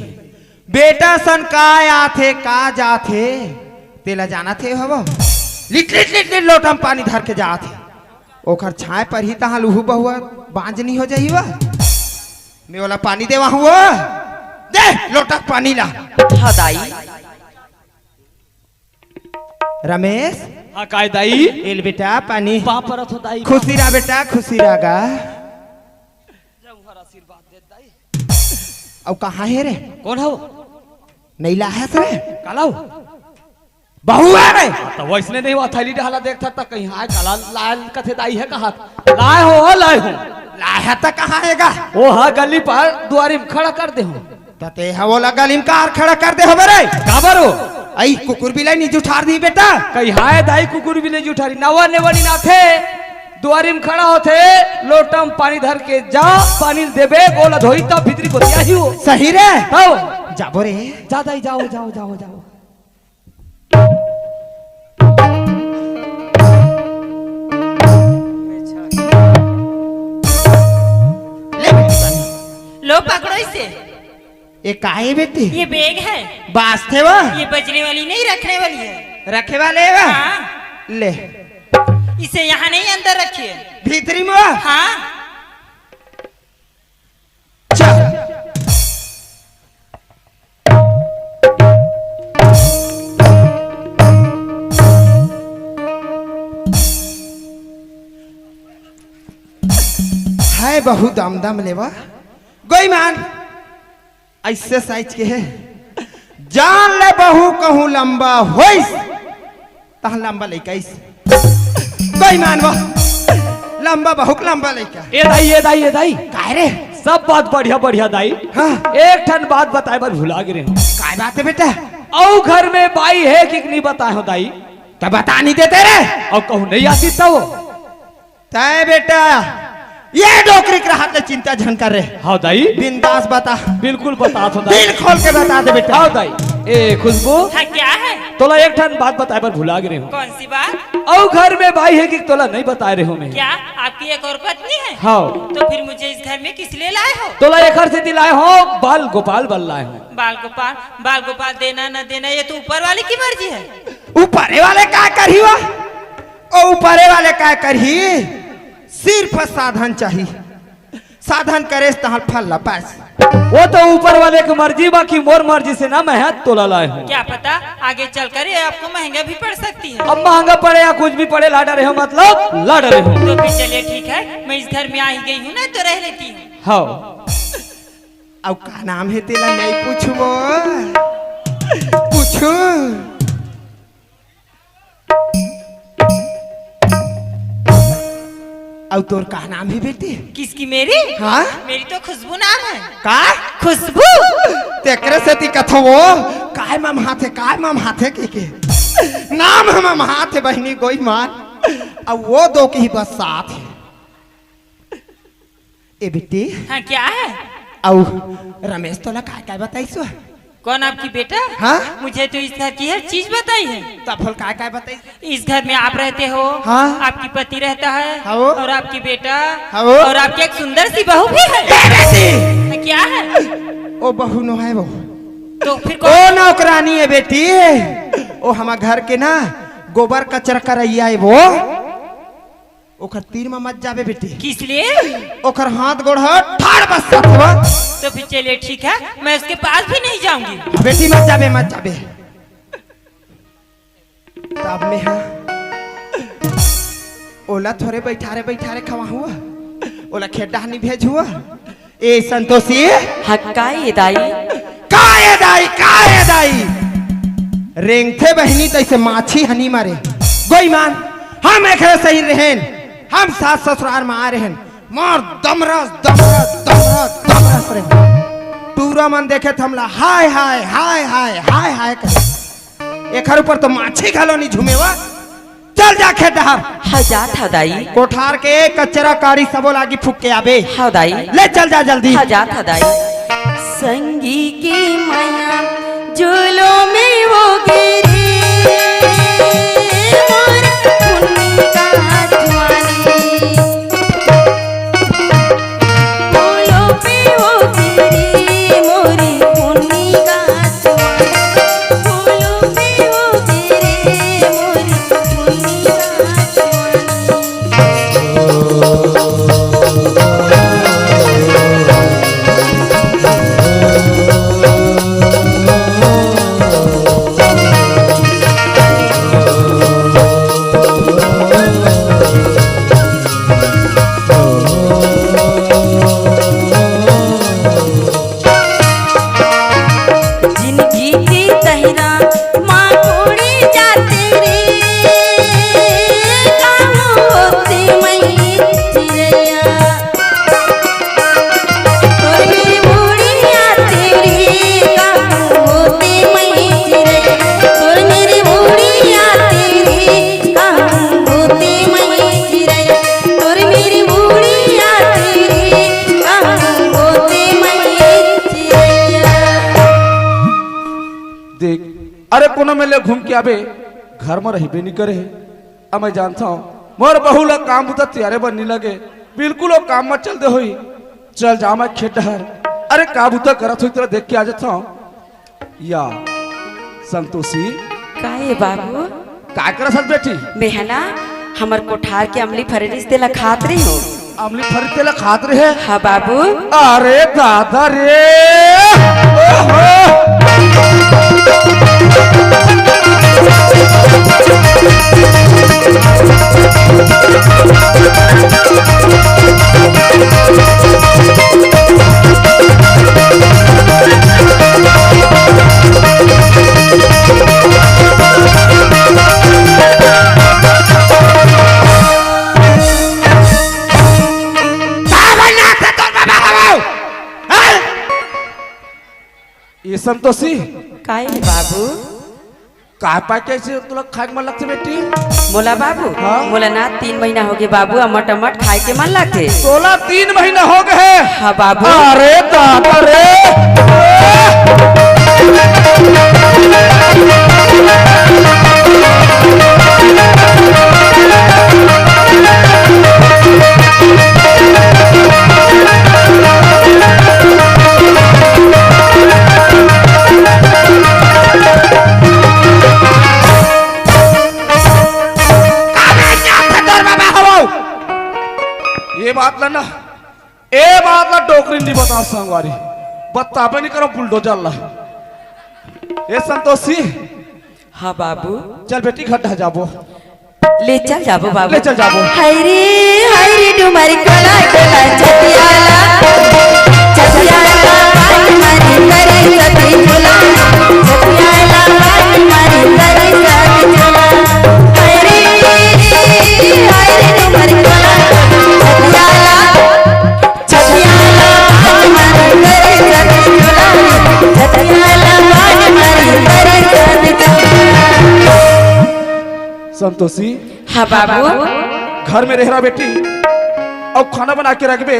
बेटा सन का आथे का जाथे तेला जाना थे हवा। लिट लिट लिट लिट लोटम पानी धर के जाथे। ओखर छाए पर ही तहाँ लूहू बहुआ बांझ नहीं हो जाई वह मैं वाला पानी देवा हुआ दे लोटा पानी ला हाँ दाई। रमेश हाँ काय दाई एल बेटा पानी पा परत हो दाई खुशी रहा बेटा खुशी रहा अब कहाँ है रे कौन हो नहीं ला है रे कालाओ बहू है रे तो वैसने नहीं हुआ थैली ढाला देखता था कहीं हाय काला लाल कथे दाई है कहा लाए हो लाए हो लाया तो कहाँ हैगा ओ हाँ गली पर द्वारी में खड़ा कर दे हो तते हवोला गलीम कार खड़ा कर दे हो बरे काबर हो आई कुकुर बिलाई नी जुठार दी बेटा कहीं हाय दाई कुकुर भी नहीं जुठारी नवा नेवनी ना थे द्वारी में खड़ा होते लोटम पानी धर के जा पानी देबे गोला धोई तब भीतरी को दिया ही हो सही रे आओ जाबो रे जा दाई जाओ जाओ जाओ जाओ ले बेटी लो पकड़ो इसे। ये काहे बेटी ये बैग है, बास थे वह ये बजने वाली नहीं रखने वाली है। रखे वाले वह हाँ ले इसे यहाँ नहीं अंदर रखिए। भीतरी में वह हाँ चल है बहुत दम दम लेवा गोई मान ऐसे साइज के है जान ले बहू कहूँ लंबा होइस तह लंबा लइकाइस गोई मान वो लंबा बहुत लंबा लइका ये दाई काहे रे सब बात बढ़िया बढ़िया दाई हाँ एक ठन बात बताए बार भुला गिरे हो काय बात है बेटा औ घर में बाई है कि नहीं बताए हो दाई तो बता नहीं देते रे और कहूँ नहीं आती तब तय बेटा ये डोकरी के हाथ में चिंता झन कर रहे हाँ दाई बिंदास बता बिल्कुल बता तो दाई दिल खोल के बता दे बेटा हाँ दाई ए खुशबू हाँ क्या है, तोला एक ठन बात बताए बार भुला गिरे हो कौन सी बात? औ घर में बाई है कि तोला नहीं बताए रहे हो मैं क्या आपकी एक और पत्नी है? हाँ तो फिर मुझे इस घर में किस लिए लाए हो? तोला एक घर से दिलाए हो बाल गोपाल बल लाए हो बाल गोपाल देना न देना ये तो ऊपर वाले की मर्जी है। ऊपरे वाले क्या करही वा ओ ऊपरे वाले क्या करही सिर्फ साधन चाहिए साधन करे तहल फल लपास वो तो ऊपर वाले की मर्जी बाकी मोर मर्जी से ना मैं तोला लाए हूँ क्या पता आगे चलकर ये आपको महंगा भी पड़ सकती है। अब महंगा पड़े या कुछ भी पड़े लाडा रहे हो मतलब लाडा रहे हो तो फिर चलिए ठीक है, मैं इस घर में आ ही गई हूँ ना तो रह लेती हूँ। हाँ अब का नाम है तेरा नहीं पूछबो पूछू अब तोर का नाम है बेटी किसकी? मेरी? हाँ मेरी तो खुशबू नाम है। का खुशबू तेकरे से ती कथो वो काय मम हाथे के नाम हम हाथे बहनी गोई मान अब वो दो की ही बस साथ है ए बेटी हाँ क्या है? अब रमेश तोला काय काय बताइसो कौन आपकी बेटा? हाँ मुझे तो इस घर की हर चीज बताई है। तब फल काय काय बताइस इस घर में आप रहते हो, हाँ। आपकी पति रहता है, हाँ। और आपकी बेटा, हाँ। और आपकी एक सुंदर सी बहू भी है। बेटी क्या है? ओ बहू नो है वो तो फिर ओ कौन? नौकरानी है बेटी ओ हमार घर के ना गोबर कचरा करैया है वो ओकर तीर में मत जाबे बेटी किस लिए? ओकर हाथ गोड़ ठाड़ बस सतवा तो फिर चलिए ठीक है, मैं उसके पास भी नहीं जाऊंगी। बेटी मत जाबे तब में हाँ ओला थोड़े बैठारे खवा हुआ ओला खेड्डा नहीं भेज हुआ ए संतोषी हाँ का ये दाई। काय दाई रेंगथे बहनी तैसे माछी हनी मारे गोई मान हम एक सही रहेन हम सास ससुराल में आ रहेन मार दमरस रे टूरा मन देखे थमला हाय करे एक ऊपर तो माछी घालो नहीं झुमेवा चल जा खेडहार हाँ जात हाँ दाई। कोठार के कचरा काड़ी सबो लागी फूक के आबे हाँ दाई। ले चल जा जल्दी हाँ जात हाँ दाई। संगी की माया झूलो में वो गिरी मोर पुन्नी का जवानी बोलो पे वो गिरी मोरी पुन्नी का जवानी बोलो पे वो गिरी मोरी पुन्नी का जवानी कोनो में ले घूम के आवे घर में रही नहीं करे। अब मैं जानता हूँ मोर बहू ला काम बुता तैयारे बनने लगे, बिल्कुल वो काम में चल दे हुई। चल जा मैं खेत डहर, अरे का बुता करत हुई तेरा देख के आ जाता हूँ। या संतोषी काहे बाबू? का करत हस बेटी? मैं है ना हमर कोठार के अमली फरिस देला खात रही हूँ। अमली फरी तेला खात रहे? हाँ बाबू। अरे दादा रे, ये संतोषी काहे बाबू? का पा कैसे तुला खाए मन लगते बेटी? मोला बाबू हाँ? मोला ना 3 महीना हो गए बाबू, अमट अमट खाए के मन लगते। 3 महीना हो गए? हाँ बाबू। अरे दादा रे, ये बात ला ना, ए बात ला डोकरी नहीं बता संगवारी, बताबे नहीं करो बुलडोजर ला। ए संतोषी, हाँ बाबू। चल बेटी खड्डा जाबो, ले चल जाबो बाबू। ले चल जाबो। हायरी डुमारी कोला कोला छतियाला छतियाला मारी करे सती झूला छतियाला मारी करे सती झूला हायरी डुमारी कोला छतियाला छतियाला मारी करे सती झूला छतियाला मारी करे सती झूला। संतोषी, हाँ बाबू। घर में रह रहा बेटी और खाना बना के रखबे।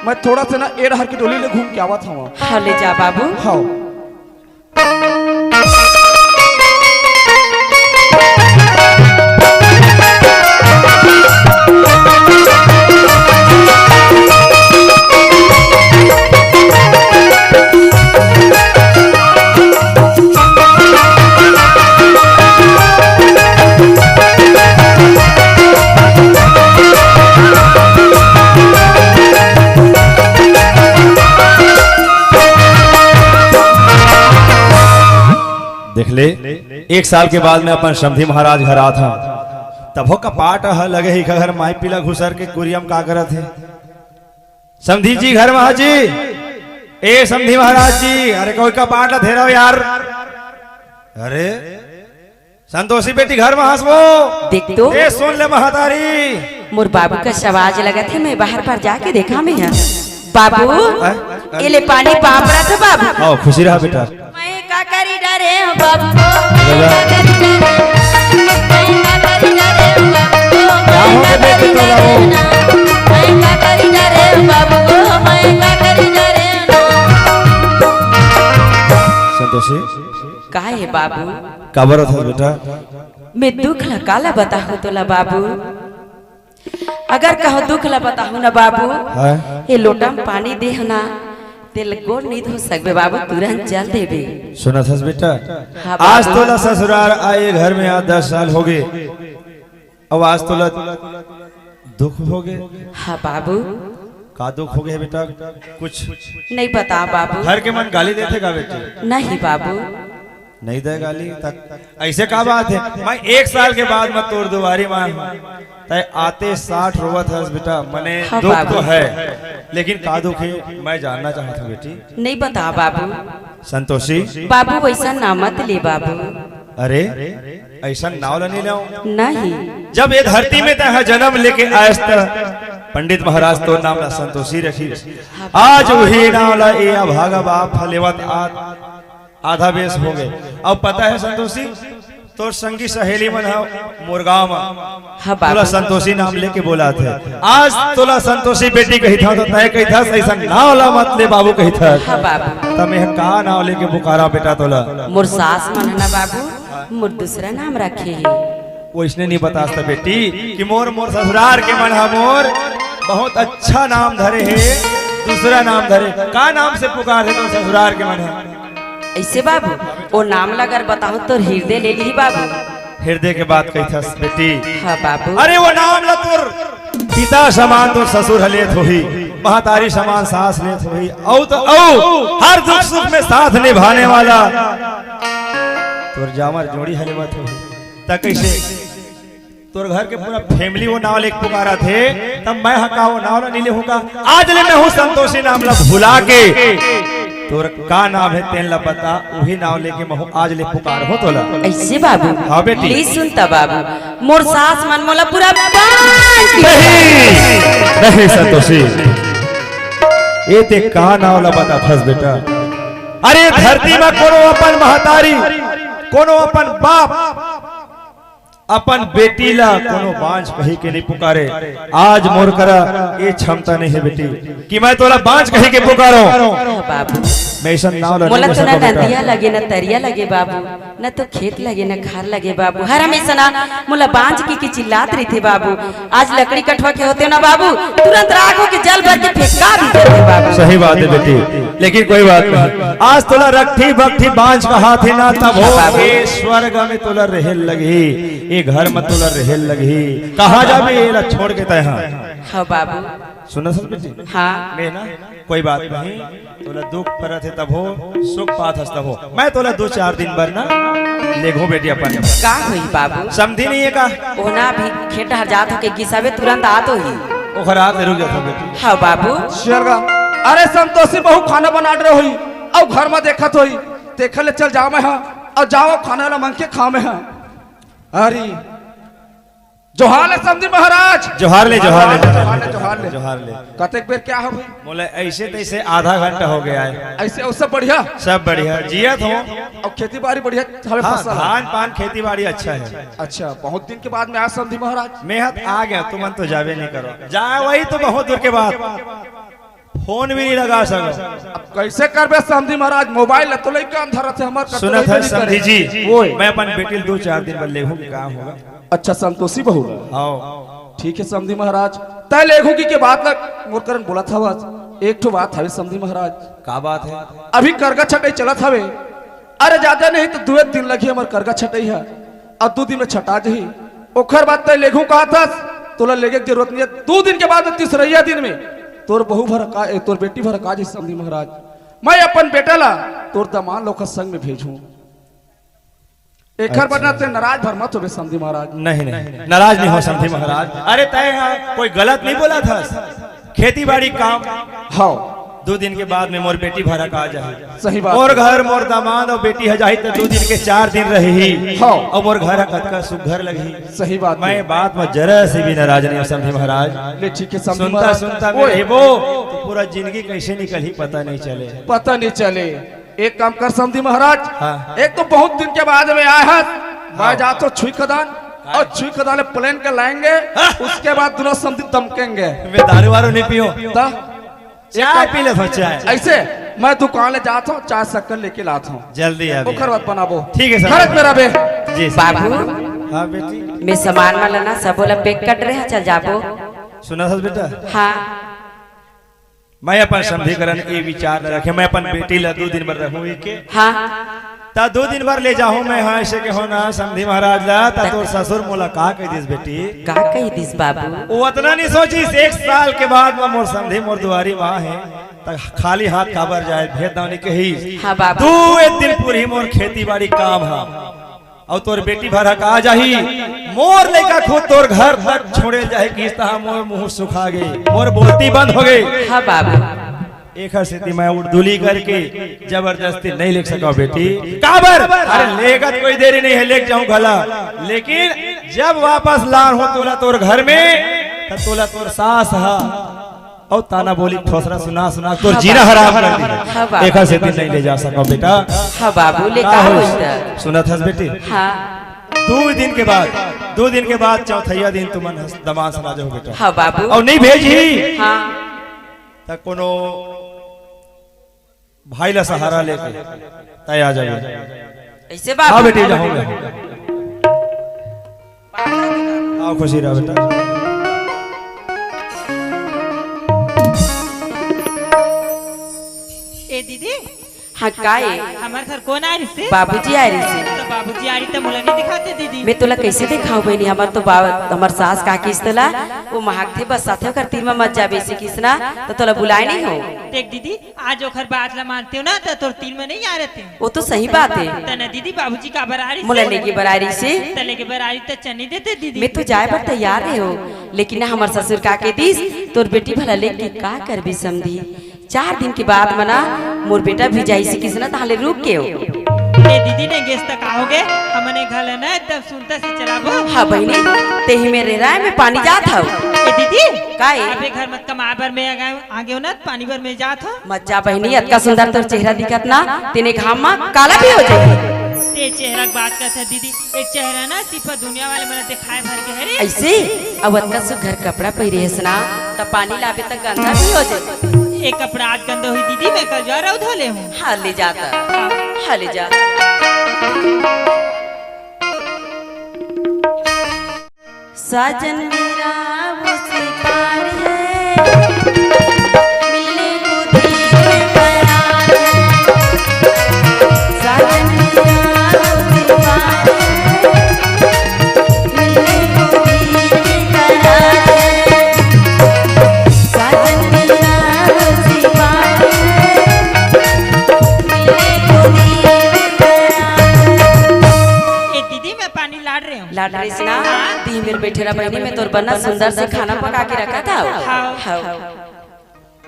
मैं थोड़ा सा ना एड़ हर की डोली ले घूम के आवा था वहाँ। हाँ ले जा बाबू। हाँ देख ले, 1 साल के बाद मैं अपन समधी महाराज घर आ था, तब हो कपाट लगे ही घर माई पीला घुसर के कुरियम का करत है। समधी जी घर महा जी, ए समधी महाराज जी, अरे कोई कपाट ला धेरो यार। अरे संतोषी बेटी घर में हंसबो देख तो ए सुन ले महतारी। मोर बाबू का सवाज लगा थे, मैं बाहर पर जाके देखा मैं यहाँ बाबू ये ले पानी पाप रहा था बाबू। आओ खुशी रहा बेटा। मैं का करी डरे हो बाबू, संतोषी का है बाबू? काबर था बेटा? मैं दुख ला काला बताहू तोला बाबू, अगर कहो दुख ला बताहू ना बाबू, ये लोटा में पानी दे ना तेल गोड़ नहीं धो सकबे बाबू, तुरंत जल देबे। सुना था बेटा, हाँ आज बाबू। तोला ससुराल आए घर में आज 10 साल हो गए, अब आज तोला दुख हो गए। हाँ बाबू। का दुख हो गया बेटा? कुछ नहीं बता बाबू। घर के मन गाली देते का बेटे? नहीं बाबू। नहीं दे गाली तक ऐसे का बात है? मैं 1 साल के बाद मैं तोड़ दुबारी मान तय आते 60 रोवत है बेटा, मने हाँ दुख बाबू। तो है, लेकिन का दुख है मैं जानना चाहता हूँ बेटी। नहीं बता बाबू। संतोषी बाबू वैसा ना मत ले बाबू। अरे ऐसा नाव नहीं लाऊं। नहीं जब ये धरती में तह जन्म लेके आयस पंडित महाराज तो नाम ला संतोषी रखी, आज वही नाम ला ए अभागा बाप फलेवत आधा बेस हो गए। अब पता है संतोषी तोर संगी सहेली मन हा मोरगांव में हाँ तोला बाबू संतोषी नाम लेके बोला थे आज तोला संतोषी बेटी कही था तो तय कही था ऐसा नाव ला मत ले बाबू कही था हाँ बाबू तब यह का नाव लेके पुकारा बेटा तोला मोर सास मन है ना बाबू मोर दूसरा नाम रखे है वो इसने नहीं बता था बेटी कि मोर मोर ससुराल के मन हा मोर बहुत अच्छा नाम धरे है दूसरा नाम धरे का नाम से पुकार है तो ससुराल के मन हा ऐसे बाबू वो नाम लगर बताऊं तो हृदय ले ली बाबू हृदय के बात कही था बेटी हाँ बाबू अरे वो नाम ला तोर पिता समान तो ससुर हलेत होही महतारी समान सास लेत होही हर दुख सुख में साथ निभाने वाला तोर जामर जोड़ी हलेवत होही त कैसे तोर घर के पूरा फैमिली वो नाव लेके पुकारा थे तब मैं हका वो नाव नहीं ले होगा आज ले मैं हूँ संतोषी नाम ला भुला के तोर का नाम है तेन ला बता वही नाव लेके मैं हूँ आज ले पुकार हो तोला ऐसे बाबू हाँ बेटी। प्लीज सुनता बाबू मोर सास मन मोला पूरा नहीं संतोषी ये ते का नाव ला बता फस बेटा अरे धरती में कोनो अपन महतारी कोनो अपन बाप अपन बेटी ला कोनो बांझ कही के नहीं पुकारे आज मोर करा ये क्षमता नहीं है बेटी कि मैं तोला बांझ कही के पुकारो बाबू मैं ऐसा नाव ला मोला नहीं तो ले ना सकता बेटा। नदिया लगे ना तरिया लगे बाबू न तो खेत लगे न खार लगे बाबू हर हमेशा ना मोला बांझ की चिल्लात रही थे बाबू आज लकड़ी कटवा के होते ना बाबू तुरंत राख हो के जल भर के फेंका भी देते बाबू सही बात है बेटी लेकिन कोई बात नहीं आज तोला रखी बखी बांझ कहा थे ना तब हो ये स्वर्ग में तोला रहेल लगी ये घर में तोला रहेल लगी कहा जाबे ये ला छोड़ के तय हाँ बाबू सुना सब बेटी हाँ मैं ना कोई बात नहीं तोला दुख परत है तब हो सुख पात हस तब हो मैं तोला 2-4 दिन भर ना लेघो बेटी अपन का हुई बाबू समझी नहीं है का ओना भी खेत हर जात हो के गिसावे तुरंत आतो ही ओखर रात रुक जाता बेटी हाँ बाबू शेरगा अरे संतोषी बहू खाना बना रहे हुई और घर में देखत हुई देखे ले चल जाओ मैं हाँ और जाओ खाना ला मंग के खा में हाँ अरे जोहार ले समझी महाराज जोहार ले जोहार ले जोहार ले जोहार ले कतेक बेर क्या हो भाई बोले ऐसे तैसे आधा घंटा हो गया है ऐसे और सब बढ़िया सब बढ़िया जियत हो और खेती बाड़ी बढ़िया हमें हाँ, फसल है। धान पान खेती बाड़ी अच्छा है अच्छा बहुत दिन के बाद में आया समझी महाराज मेहत आ गया तुम तो जावे नहीं करो जाए वही तो बहुत दूर के बाद फोन भी नहीं लगा सको अब कैसे करबे समझी महाराज मोबाइल तो लेके अंधर थे हमार सुना था समझी जी मैं अपन बेटी 2-4 दिन बाद लेहूं काम होगा अच्छा संतोषी बहू आओ ठीक है समझी महाराज तय लेखोगी के बाद लग मोरकरन बोला था आज एक ठो बात हवे समझी महाराज का बात है अभी करगा छटाई चलत हवे अरे ज्यादा नहीं तो 2 दिन लगी हमार करगा छटाई है अब 2 दिन में छटा जही ओखर बात तय लेखू कहा था तोला लेगे की जरूरत नहीं है 2 दिन के बाद में तीसरा दिन में तोर बहू भर का तोर बेटी भर काज समझी महाराज मैं अपन बेटा ला तोर दमान लोग संग में भेजूं एक बना ते नाराज भर मत हो समझी महाराज नहीं नहीं नाराज नहीं हो समझी महाराज अरे तय कोई गलत नहीं बोला था खेती बाड़ी काम हाँ 2 दिन के बाद में मोर बेटी भरा का जाए सही बात मोर घर मोर दामाद और बेटी है जाही तो 2 दिन के 4 दिन रही हाँ। और मोर घर कतका सुघर लगी सही बात मैं बात में जरा से भी नाराज नहीं समझी महाराज ले ठीक है समझी सुनता महाराज सुनता ओए, मेरे वो तो पूरा जिंदगी कैसे निकली पता नहीं चले पता नहीं चले एक काम कर समझी महाराज हाँ। एक तो बहुत दिन के बाद में आया है मैं जा तो छुई खदान और छुई खदान प्लेन के लाएंगे उसके बाद दोनों समझी दमकेंगे मैं दारू वारू नहीं पियो ता? चाय पी ले चाय ऐसे मैं दुकान ले जाता हूँ चाय शक्कर लेके लाता हूँ जल्दी अभी ओखर बात बनाबो ठीक है सर। खरच मेरा बे जी सर। बाबू हाँ बेटी मैं सामान वाला ना सब बोला पैक कर रहे चल जाबो सुना था बेटा हाँ मैं अपन समझीकरण ये विचार न रखे मैं अपन बेटी ला 2 दिन भर रहूं के हाँ ता 2 दिन भर ले जाऊं मैं हाँ ऐसे के हो ना समझी महाराज ला ता तोर ससुर मोला का कह दिस बेटी का कही दिस बाबू वो उतना नहीं सोची 1 साल के बाद में मोर समझी मोर दुआरी वहां है ता खाली हाथ काबर जाए भेद दानी कही हाँ बाबू 2 दिन पूरी मोर खेती बाड़ी काम है और तोर बेटी भर का जाही मोर लेका खुद तोर घर तक छोड़े जाए कि इस तरह मोर मुंह सुखा गई मोर बोलती बंद हो गई हाँ बाबू एक स्थिति मैं उर्दुली करके जबरदस्ती नहीं लिख सका बेटी काबर अरे लेगा कोई देरी नहीं है लेके जाऊं भला लेकिन जब वापस लान हो तोला तोर घर में तो तोला तोर सास हा और ताना बोली ठोसरा सुना सुना तोर जीना हराम कर हाँ दी बाबू। एक स्थिति नहीं ले जा सका बेटा हाँ बाबू ले का का हो? होता सुना था बेटी हाँ दो दिन के बाद चौथैया दिन तुम दमाद से राजा हो बेटा। हाँ बाबू। और नहीं भेजी हाँ तक कोनो भाई ला सहारा लेके तय आ जाए। ऐसे हाँ बाबू। बेटी जाऊंगा। आओ खुशी रहो बेटा। ए दीदी हाँ काए हमारे घर कौन आ रही से? बाबूजी आ रही से। तो बाबूजी आ रही तो मुला नहीं दिखाते दीदी। मैं तोला कैसे दिखाऊं बहनी, हमार तो हमार सास का किस्तला वो महक थे बस साथे कर तीन में मत जाबे से किसना तो तोला बुलाए नहीं हो। देख दीदी आज ओखर बात ला मानते हो ना तो तोर तिल में नहीं आ रहे थे। वो तो सही बात है। तना दीदी बाबूजी का बरारी मोला लेके बरारी से तले के बरारी तो चने देते दीदी। मैं तो जाए पर तैयार नहीं हो, लेकिन ना हमार ससुर का के दिस तोर बेटी भला लेके का कर भी समझी। 4 दिन के बाद मना मोर बेटा भी जाई से किसना ताले रुक के हो। ए दीदी ने गेस तक आओगे हमने घर ना एकदम सुनता से चलाबो। हाँ बहनी ते ही मेरे राय में पानी जात हो। ए दीदी काए अबे घर मत कम आबर में आगे हो ना पानी भर में जात हो। मत जा बहनी, अतका सुंदर तोर चेहरा दिखत ना तेने घाम में काला भी हो जाए। ते चेहरा की बात करता दीदी एक चेहरा ना सिर्फ दुनिया वाले मैंने दिखाए भर के है रे। ऐसे अब अतका सु घर कपड़ा पहिरे है ना तब पानी लाबे तक गंदा भी हो जाए। एक कपड़ा आज गंदा हुई दीदी मैं कल जा रहा हूँ धोले हूँ। हाँ ले जाता, हाँ ले जा। साजन मेरा मुझसे पार है, मिलने को दिल करार है। साजन मेरा मुझसे पार है, मिलने को दिल करार है। साजन मेरा मुझसे पार है, मिलने को दिल करार है। ए दीदी मैं पानी लाड़ रही हूँ। लाड रही ना दी मेरे बैठे रहा बहनी में तोर बना सुंदर से खाना पका के रखा था। हाँ। हाँ।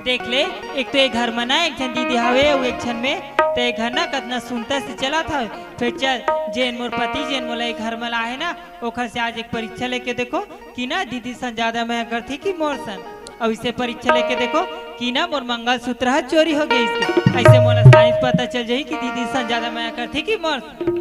देख ले एक तो एक घर मना एक छन दीदी हवे वो एक छन में तो एक घर ना कितना सुनता से चला था। फिर चल जेन मोर पति जेन मोला एक घर मला है ना ओखर से आज एक परीक्षा लेके देखो कि ना दीदी सन ज्यादा मैं कर थी कि मोर सन। अब इसे परीक्षा लेके देखो कि ना मोर मंगलसूत्र है चोरी हो गई इसके। ऐसे मोला साइंस पता चल जाये कि दीदी सन ज्यादा मैं कर थी कि मोर सन।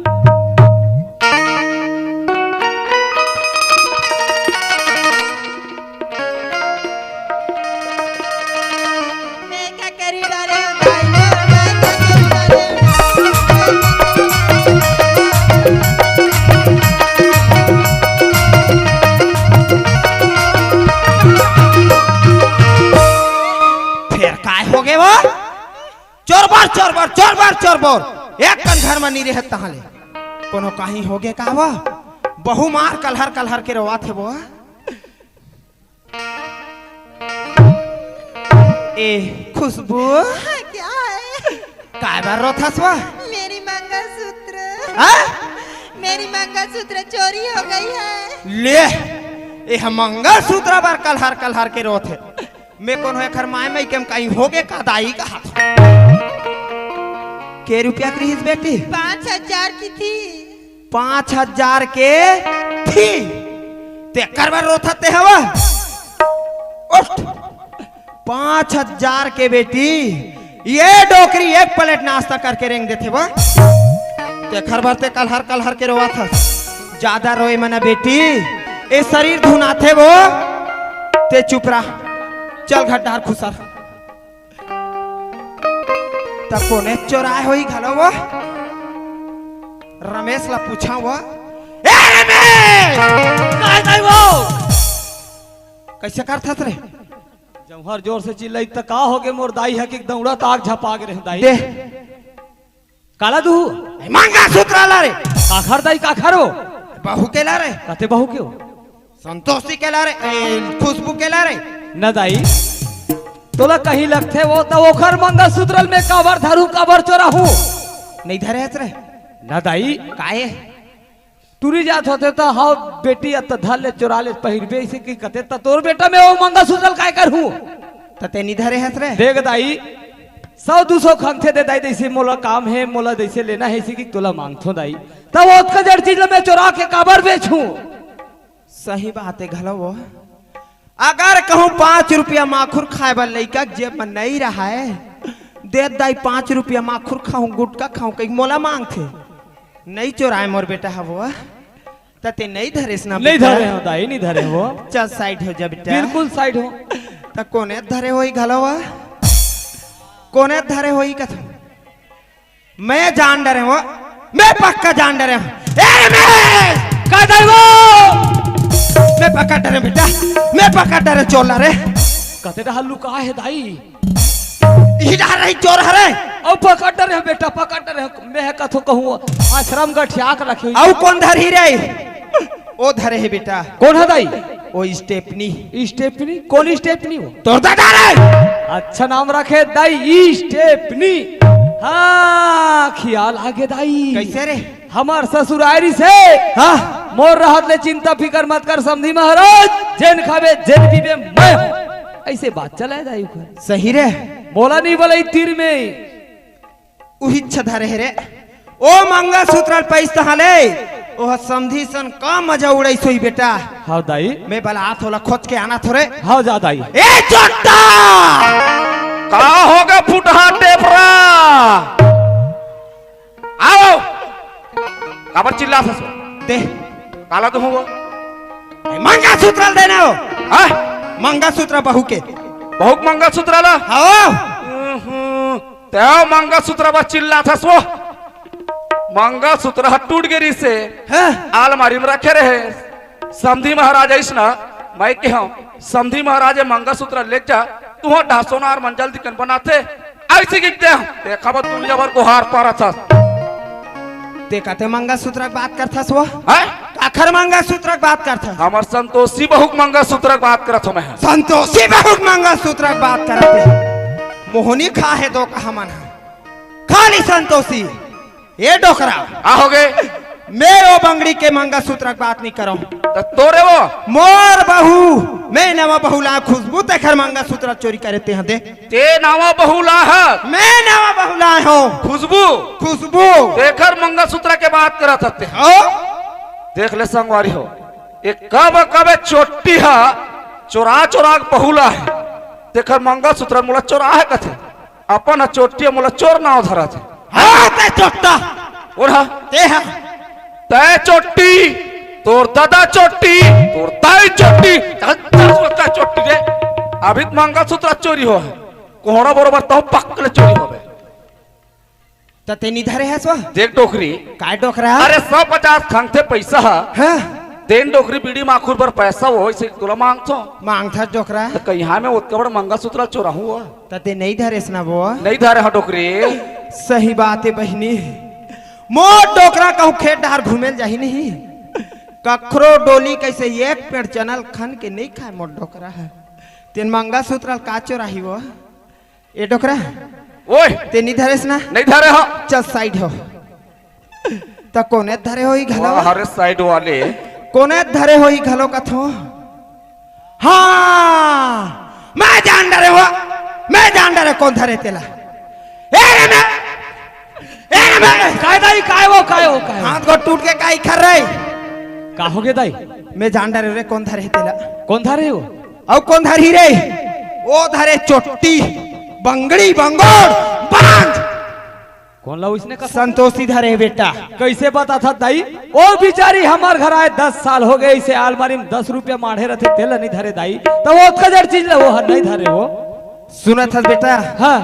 चोर एक कन घर में नहीं रह तहाले कोनो कहीं हो गए का वा बहु मार कलहर कलहर के रोवा थे वो। ए खुशबू क्या है? काय बार रोथस वा? मेरी मंगलसूत्र हाँ? मेरी मंगलसूत्र चोरी हो गई है। ले ए मंगलसूत्र बार कलहर कलहर के रोथे मैं कौन है घर माय में केम कहीं हो गए का दाई का हाथ के रुपया की बेटी 5000 की थी। 5000 के थी ते करवर रोथते हवा उठ 5000 के बेटी ये डोकरी एक प्लेट नाश्ता करके रेंग देते वो ते घर भरते कल हर के रोवा था ज्यादा रोए मना बेटी ए शरीर धुनाथे वो ते चुप रहा चल घटार खुसर तब कोने चोराए होई घलो वो रमेश ला पूछा वो ए रमेश काय काय वो कैसे करथा रे जमहर जोर से चिल्लाई त का हो के मोर दाई है कि दौड़ा ताक झपा के रह दाई दे काला दू मांगा सूत्र ला रे काखर दाई काखर हो बहू के ला रे कते बहू के हो संतोषी के ला रे खुशबू के ला रे न दाई तोला कहीं लगथे वो तो ओखर मंगलसूत्र में काबर धरू काबर चोरा हूँ नहीं धरे रे न दाई काहे टूरी जात होते तो हाँ बेटी अत धर ले चोरा ले पहिरबे इसे की कते त तोर बेटा में वो मंगलसूत्र काय कर हूँ तते नहीं धरे हस रे देख दाई 100-200 खंगथे दे दाई जैसे मोला काम है मोला जैसे लेना है इसी की तोला मांगथो दाई तब वो का जड़ चीज मैं चोरा के काबर बेचूं। सही बात है घलो वो अगर कहूँ 5 रुपया माखुर खाए वाला लड़का जेब में नहीं रहा है दे दाई 5 रुपया माखुर खाऊं गुटका खाऊं कहीं मोला मांग थे नहीं चोराए मोर बेटा है वो तते नहीं धरेस ना नहीं धरे हो दाई, नहीं धरे हो। चल साइड हो जा बेटा। बिल्कुल साइड हो। त कोने धरे होई घलवा, कोने धरे होई कथ मैं जान डरे हो, मैं पक्का जान डरे हूं। ए मैं का दाई वो मैं पक्का डरे बेटा, मैं पक्का डरे चोला रे। कते दा हल्लू का है दाई? ही डर रही चोर हरे। ओ पकड़ रहे बेटा, पकड़ रहे। मैं कथो कहूं आश्रम का ठियाक रखे। औ कौन धरी रे? ओ धरे है बेटा। कौन है दाई? ओ स्टेपनी। स्टेपनी? कौन स्टेपनी हो? तोर दादा रे। अच्छा नाम रखे दाई स्टेपनी। हाँ ख्याल आगे दाई। कैसे रे? हमार ससुरारी से हाँ मोर रहत ले चिंता फिकर मत कर समझी महाराज। जेन खावे जेन पीवे मैं हूं। ऐसे बात चला दाई को। सही रे। बोला नहीं बोला तीर में उही धरे है रे। ओ मंगा सूत्र पैसा हले ओह समधी सन का मजा उड़ै सोई बेटा। हाँ दाई। मैं बला हाथ होला खोज के आना थोरे। हाँ जा दाई। ए चोट्टा का होगा फुटहा टेपरा? आओ काबर चिल्ला ससो दे काला तो हो मंगा सूत्र देना हो। हां मंगा सूत्र बहू के बहुत मंगल सूत्र ला। आओ ते मंगल सूत्र बा चिल्ला था सो मंगल सूत्र टूट गिरी से हाँ आलमारी में रखे रहे। समधी महाराज ऐसा मैं के हूँ समधी महाराज मंगल सूत्र ले जा तू ढा सोनार मंजल दिकन बनाते ऐसे गिरते हैं देखा बा दुनिया भर को हार पारा था। देखा ते मंगल सूत्र की बात करता सो है आखिर मंगल सूत्र की बात करता। हमार संतोषी बहु मंगल सूत्र की बात करत हूँ मैं। संतोषी बहुत मंगल सूत्र की बात करते। मोहनी खा है दो कहा मन खाली संतोषी ये डोकरा आ हो गए मैं वो बंगड़ी के मंगल सूत्र की बात नहीं करूं। तो तोरे वो मोर बहू मैं नवा बहुला खुशबू तेखर मंगल सूत्र चोरी करते हैं दे। ते नावा बहुला है मैं नवा बहुला हूँ खुशबू खुशबू देखकर मंगल सूत्र के बात करत हते। ओ देख ले संगवारी हो एक कब कब चोटी है चोरा चोरा बहुला है देखकर मंगल सूत्र मोला चोरा है कथे अपन चोटी मोला चोर ना धरा थे। हाँ ते चोट्टा और हाँ ते हाँ तय चोटी तोर दादा चोटी तोर ताई चोटी चोटी रे अभी मंगल सूत्र चोरी हो है कोहड़ा बरोबर तो पक्कल चोरी हो गए। तते निधरे है सो देख डोकरी काय डोकरा अरे 150 खंग थे पैसा हाँ देन डोकरी बीड़ी माखुर पर पैसा हो इसे तुला मांगतो मांग था डोकरा तो कहीं में उत्कबड़ मंगल सूत्र चोरा हुआ तते नहीं धरे ना वो नहीं धरे हाँ डोकरी। सही बात है बहनी मोट डोकरा कहूँ खेत डहार घूमे जाही नहीं कखरो डोली कैसे एक पेड़ चनल खन के नहीं खाए मोट डोकरा है तेन मंगल सूत्र का चोराही वो ए डोकरा ओए ते नहीं धरेस ना नहीं धरे हो चल साइड हो तो कोने धरे हो घलो हर साइड वाले कोने धरे हो घलो कथो। हाँ मैं जान डरे हो मैं जान डरे कौन धरे तेला काय दाई काय वो काय वो काय हाथ को टूट के काई खर रहे का हो गए दाई? मैं जान डरे रे कौन धरे तेला कौन था रे वो? और कौन धरी रे ओ धरे चोटी बंगड़ी बंगोड़ बांध कौन ला इसने का संतोषी धरे बेटा। कैसे बता था दाई? ओ बिचारी हमार घर आए 10 साल हो गए इसे आलमारी में 10 रुपया माढ़े रहते तेल नहीं धरे दाई तो वो कजर चीज ला वो नहीं धरे वो। सुना था बेटा हाँ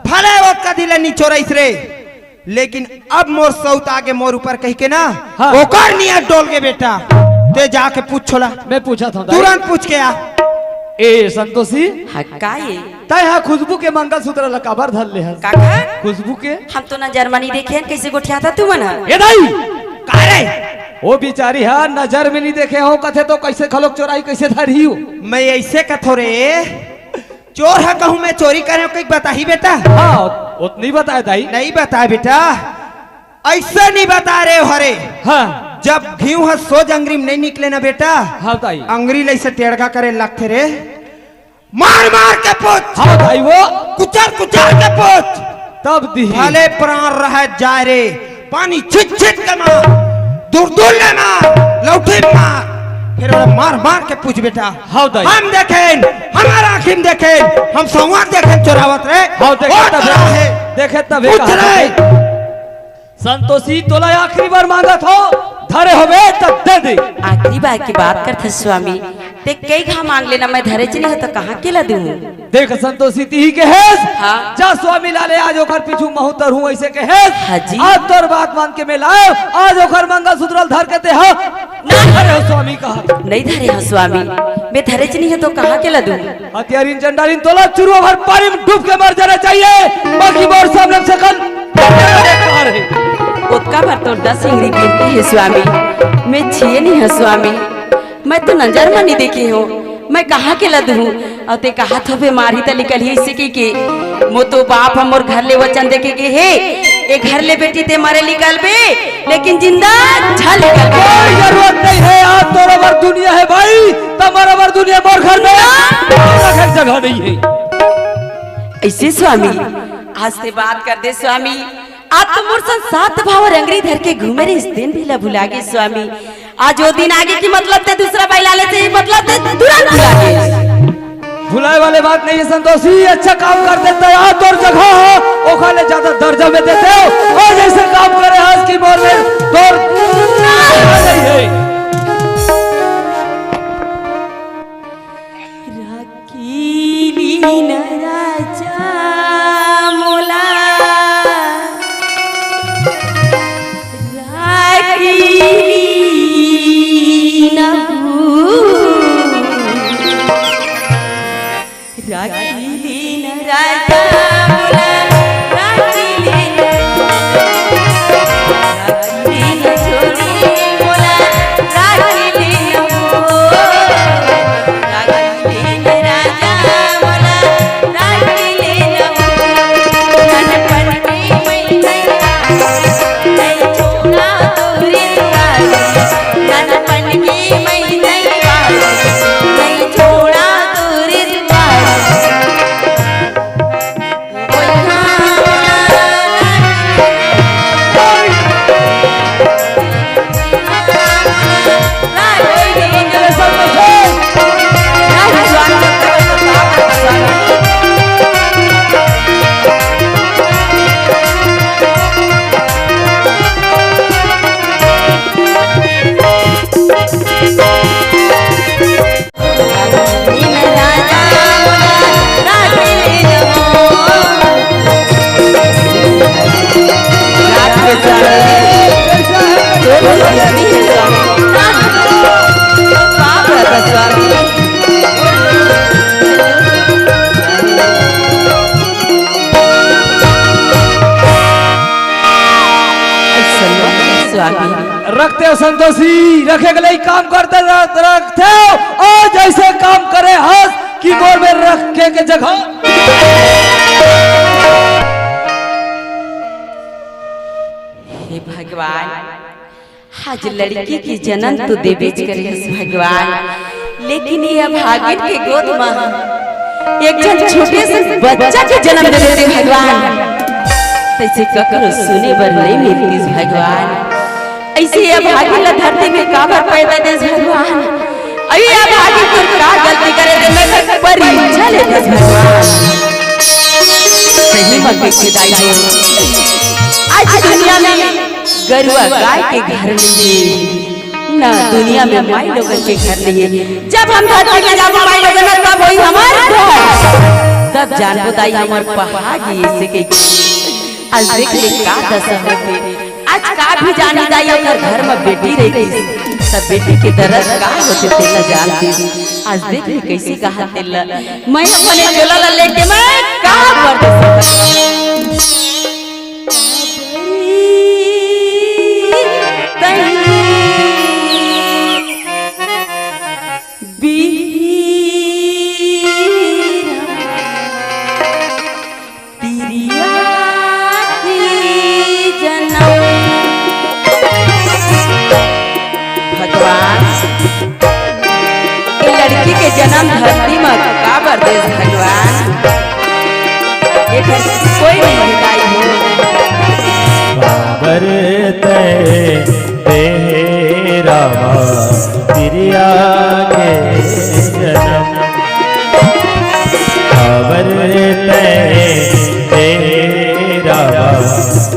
भले वो का दिल नहीं चोराइस रे लेकिन अब मोर सौत आगे मोर ऊपर कह के ना हाँ। ओकर नियत डोल के बेटा ते जाके पूछ छोला मैं पूछा था दाई। तुरंत पूछ के आ ए संतोषी हाँ का ये ताई हाँ खुशबू के मंगल सूत्र ला काबर धर ले हस काका खुशबू के हम तो ना जर्मनी देखे हैं, कैसे गोठिया था तू मना ए दाई का रे वो बिचारी है नजर में नहीं देखे हो कथे तो कैसे खलोक चोराई कैसे धरी हो। मैं ऐसे कथो रे चोर है कहूँ मैं चोरी करे कोई बता ही बेटा। हाँ उतनी बताया दाई। नहीं बता बेटा ऐसे नहीं बता रहे हरे हाँ जब घी है सोज अंगरी में नहीं निकले ना बेटा हाँ दाई अंगरी ऐसे टेढ़ा करे लगते रे मार मार के पूछ हाँ दाई वो कुचर कुचर के पूछ तब दी भले प्राण रह जाए रे पानी छिट छिट के मार दूर दूर ले मार लौटी मार फिर मार मार के पूछ बेटा। हाँ दाई हम देखें हमारा आँखिं देखें हम संवाद देखें चोरावत रे हाँ देखे तब पूछ रे संतोषी तोला आखिरी बार मांगा था धरे होवे तब दे दे। आखिरी बार की बात करते स्वामी, ते कई घा मांग लेना, मैं धरे नहीं हो तो कहाँ के ला दूं? देख संतोषी ती के हेस हाँ। जा स्वामी लाले आज ओकर पीछू महूतर हूँ ऐसे के हेस हाँ जी। आज तोर बात मान के मैं लाओ आज ओकर मंगलसूत्र धर के ते हो ना धरे हो स्वामी कहा नहीं धरे हो स्वामी, मैं धरे नहीं हो तो कहाँ के ला दूं? हथियारिन चंडारिन तोला चुरुआ भर पानी में डूब के मर जाना चाहिए, बाकी मोर सामने से कल बेकार है। उतका भर तो 10 इंगरी गिनती है स्वामी, मैं छिए नहीं है स्वामी, मैं तो नजर में नहीं देखी हूँ, मैं कहाँ के लद हूँ? और ते कहा तो बे मारी तो निकल ही इसी की के मो तो बाप हम और घर ले वचन देखे के हे एक घर ले बेटी ते मारे निकल बे, लेकिन जिंदा झल निकल बे। कोई जरूरत नहीं है, आज तोरा बर दुनिया है भाई, तुम्हारा बर दुनिया मोर घर में रखे जगह नहीं है। ऐसे स्वामी आज से बात कर दे स्वामी, आज तो मोर संग 7 भाव और अंगरी धर के घूमे रे, इस दिन भी ला भुला गए स्वामी। आज वो दिन आगे की मतलब ते दूसरा बैला लेते ही मतलब ते तुरंत भुला गए। भुलाए वाले बात नहीं है संतोषी, अच्छा काम कर देते हो तोर जगह हो ओखाले ज्यादा दर्जा में देते हो और जैसे काम करे आज की मोर में तोर नहीं है। राखीली न राजा मोला, राखीली न राखीली न राजा मोला, राखीली न छोड़ी मोला, राखीली न राखीली न राजा मोला, राखीली न ननपन में मैं नहीं छोड़ा तोरे द्वारे, ननपन में मैं नहीं छोड़ा तोरे द्वारे। रखते हो संतोषी, रखे के लिए काम करते रखते हो और जैसे काम करे हंस की गोर में रखे के जगह। हे भगवान, आज लड़की की जन्म तो दे बेच कर भगवान, लेकिन यह भागिन के गोद में एक जन छोटे से बच्चा के जन्म दे देते भगवान, तैसे ककरो सुने बर नहीं मिलती भगवान। ऐसे ये भागी ला धरती में काबर पैदा दे भगवान, अभी ये भागी को का गलती करे दे मैं परीक्षा ले दे भगवान। कहीं मत बेचदाई हो, आज दुनिया में गरुआ गाय के घर नहीं ना, दुनिया में माई लोगन के घर नहीं है। जब हम धरती में जाबो माई लोगन तब होई हमार घर, तब जान बताई हमर पहागी ऐसे के आज देख ले का दशा होते। आज का भी जानी दाई अगर घर में बेटी रहती सब बेटी के दर्द का होते तेला जानती। आज देख ले कैसे कहा तेला मैं अपने जोला लेके मैं का कर जन्म धरती में काबर देश भगवान, ये कोई नहीं हिदाई हो बाबर तेरा तिरिया के जन्म, बाबर तेरा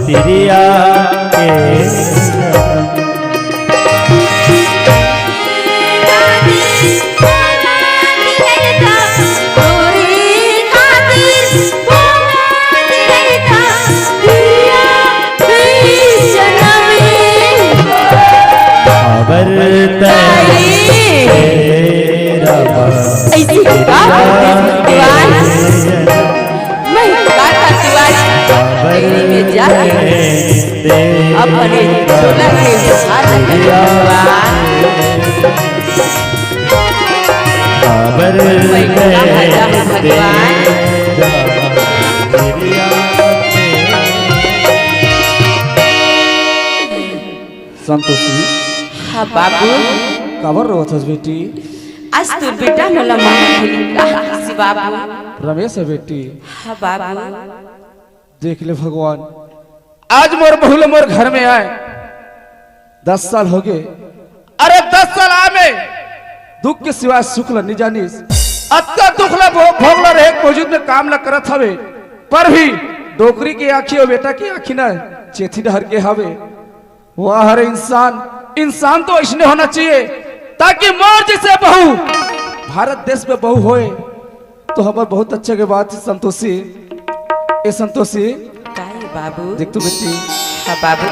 तिरिया के जन्म, बने टोला के हार भगवान खबर मैं कहाँ भजा है भगवान संतोषी हाँ बाबू कबर रोत हस बेटी आज तोर बेटा मोला मां भूली कहा से बाबू रमेश है बेटी हाँ बाबू देख ले भगवान आज मोर बहुल मोर घर में आए 10 साल हो गए। अरे 10 साल आमे दुख के सिवा सुख ल नहीं जानिस अत्ता दुख ल भोग ल रहे मौजूद में काम ल करत हवे पर भी डोकरी की आंखी और बेटा की आंखी न चेथी डहर के हवे वह हर इंसान तो ऐसने होना चाहिए ताकि मोर जैसे बहू भारत देश में बहू होए तो हमार बहुत अच्छे के बात है। संतोषी ए संतोषी काहे बाबू देख तू बेटी हाँ बाबू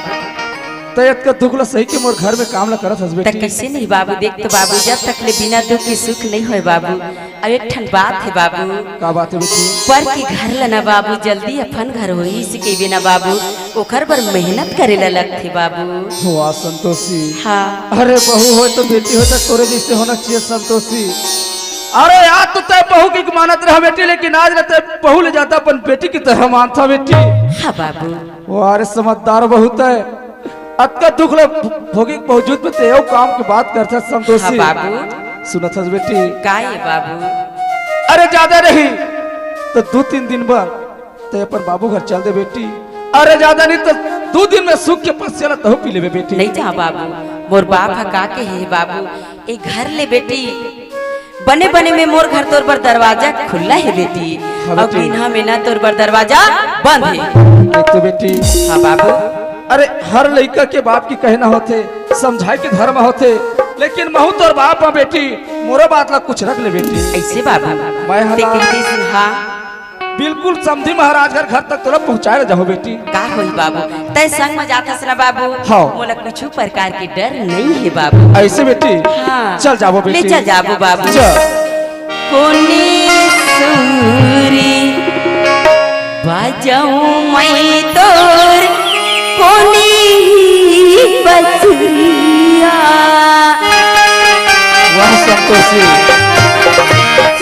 तैयत का दुख ला सही के मोर घर में काम ला करत हस त बेटी कैसे नहीं बाबू देख तो बाबू जब तक ले बिना दुख के सुख नहीं होए बाबू अब एक ठन बात है बाबू का बात है बेटी पर के घर लना बाबू जल्दी अपन घर होई से बिना बाबू ओकर पर मेहनत करेला लगथे बाबू वाह संतोषी हाँ अरे बहू हो तो बेटी हो तो तोरे जैसे होना चाहिए संतोषी। अरे आज तो तय बहू की मानत रहा बेटी लेकिन आज रहते बहू ले जाता अपन बेटी की तरह मानता बेटी हाँ बाबू वो अरे समझदार बहुत है अतका दुख ल भोगी के बावजूद में ते काम की बात करता हाँ संतोषी बाबू सुनत हस बेटी काहे बाबू अरे ज्यादा रही तो 2-3 दिन बाद ते अपन बाबू घर चल दे बेटी अरे ज्यादा नहीं तो 2 दिन में सुख के पास चला तो पी ले बेटी नहीं जा बाबू मोर बाप का के है बाबू एक घर ले बेटी बने बने में मोर घर तोर पर दरवाजा खुला है बेटी हाँ और बेटी। बिना में ना तोर पर दरवाजा बंद है एक तो बेटी हाँ बाबू अरे हर लड़का के बाप की कहना होते समझाए के धर्म होते लेकिन महू तोर बाप है बेटी मोरा बात ला कुछ रख ले बेटी ऐसे बाबू मैं हला- ते कहते सुन हाँ बिल्कुल समझी महाराज घर तक तोरा पहुँचाए जाओ बेटी का होई बाबू तय संग में जाथस ना बाबू हाँ। मोला कुछ प्रकार के डर नहीं है बाबू ऐसे बेटी हाँ चल जाओ बेटी ले चल जाबो बाबू चल कोनी सूरी बजाऊं मैं तोर कोनी बसुरिया वाह संतोषी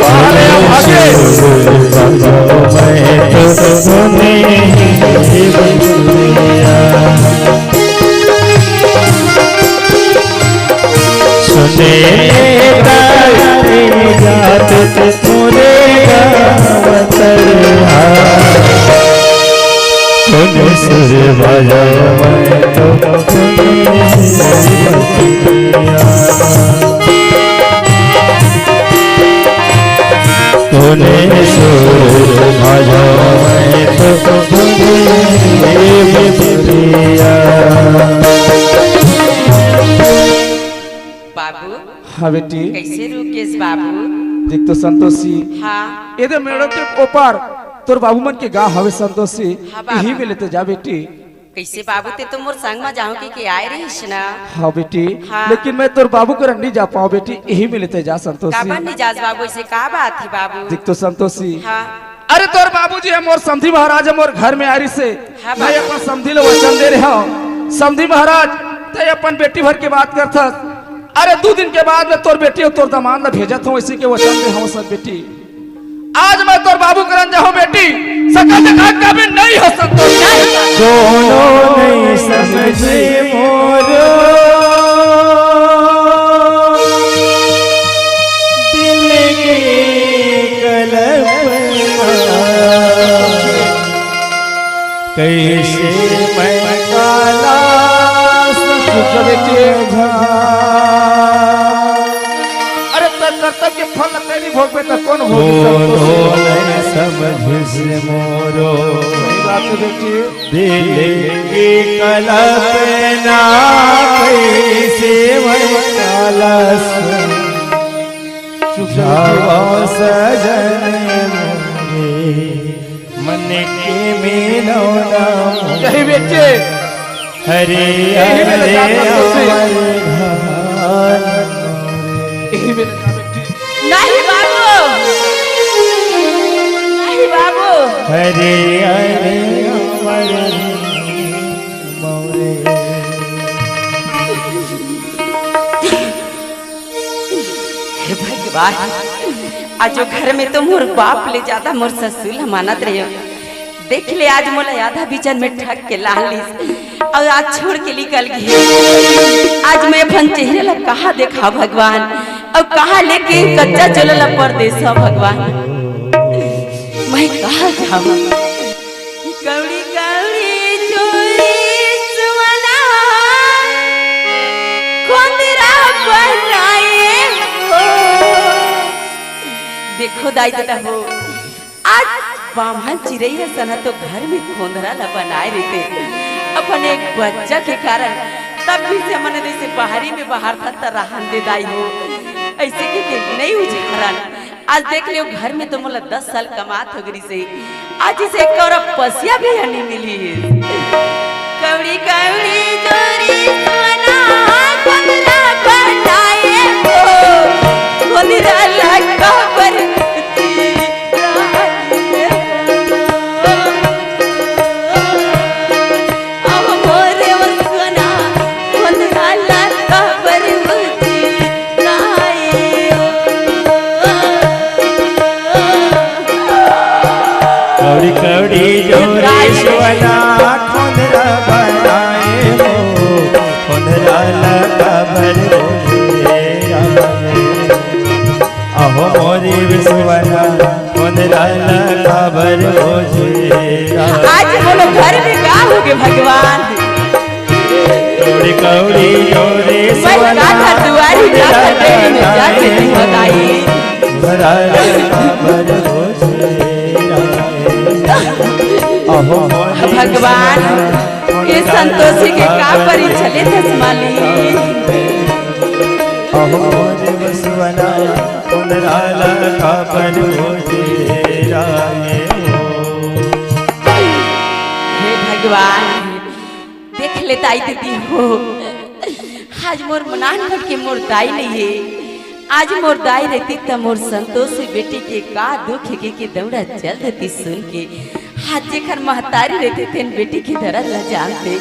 अरे आगे सुने जात मोरे सुर बजा तूने सुर बजा बाबू हाँ बेटी कैसे रुकेश बाबू देख तो संतोषी हाँ ये मेड़ो के ऊपर तोर बाबू मन के गाँव हवे संतोषी हाँ बाबा। यही में लेते जा बेटी कैसे बाबू ते तो मोर संग में जाऊं कि आए रहीस ना हाँ बेटी हाँ। लेकिन मैं तोर बाबू को नहीं जा पाऊँ बेटी यही में लेते जा संतोषी काबर नहीं जास बाबू ऐसे का बात है बाबू देख तो संतोषी हाँ अरे तोर बाबूजी है मोर समधी महाराज है मोर घर में आरी से हाँ मैं बाबा। अपन समधी लो वचन दे रहा हूँ समधी महाराज ते अपन बेटी भर के बात करता अरे 2 दिन के बाद में तोर बेटी और तोर दामाद ला भेजत हूँ इसी के वचन दे हूँ सब बेटी आज मैं तोर बाबू करन जाऊँ बेटी सकल देखा कभी नहीं हो संतोष दोनों नहीं समझे मोरो दिल की कल्पना कैसे मैं काला अरे तर कर्तव्य के फल तेरी भोग पे तो कौन भोग दोनों नहीं समझे मोरो बेटी दिल की कल्पना कैसे मैं काला सुझावा सजन मोरे मन के मिलौना यही बेटी हरे यही मेरे हरे जाता अमर यही मेरे बेटी नहीं बाबू नहीं बाबू हरे हरे अमर मोरे वाह आज जो घर में तो मोर बाप ले ज्यादा मोर ससुर मानत रहे देख ले आज मोला आधा बिचन में ठग के लालिस और आज छोड़ के निकल गई। आज मैं अपन चेहरे ला कहा देखा भगवान और कहा लेके कच्चा चलला परदेसा भगवान मैं कहा जाऊं। कौड़ी कौड़ी चोरी सुवना खोंदरा बनाए हो देखो दाई दादा हो आज बामन चिरैया सना तो घर में खोंदरा ला बनाए रहते अपन एक बच्चा के कारण तब भी से मन जैसे बाहरी में बाहर था तरहन दे दाई हो ऐसे के नहीं उजारन। आज देख लियो घर में तो मोला 10 साल कमात हो गई से आज इसे एक और पसिया भी नहीं मिली है। कौड़ी कौड़ी जोरी सोना खोंदरा बनाए हो खोंदरा लगा पर कौड़ी कौड़ी जोरी सोना खोंदरा बनाए हो खोंदरा लगा भर अहो मोरी विश्वना खोंदरा लगा भर आज बोलो घर में क्या हो गए भगवान। कौड़ी कौड़ी जोरी सोना दुआरी जाकर बेड़ी में जाके बताई खोंदरा लगा भर भगवान ये संतोषी के का परी चले दसमाली अहो मोरे बसवना खोंदरा लगा भर हे भगवान देख लेता आई दीदी हो आज मोर मनान भर के मोर दाई नहीं है आज मोर दाई रहती तब मोर संतोषी बेटी के का दुख के दौड़ा चल देती सुन के आज जेखर महतारी रहते थे बेटी की दर्द ला जानते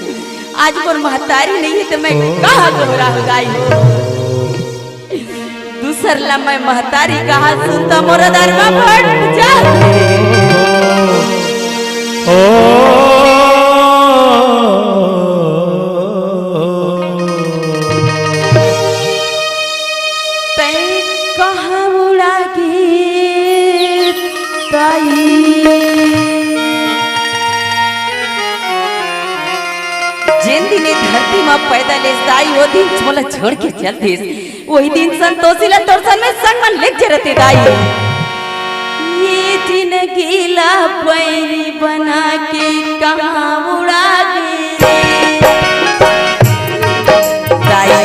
आज मोर महतारी नहीं है तो मैं कहाँ घबरा हो गई हो दूसर ला मैं महतारी कहाँ सुनता मोरा दरवा फट जाते कहाँ उड़ा गे ताई जिन दिन धरती में पैदा ले दाई वो दिन मोला छोड़ के चल देस वही दिन संतोषी ला तोरसन में संग मन लिख जरते दाई ये जिंदगी ला पैरी बना के कहाँ उड़ा गए दाई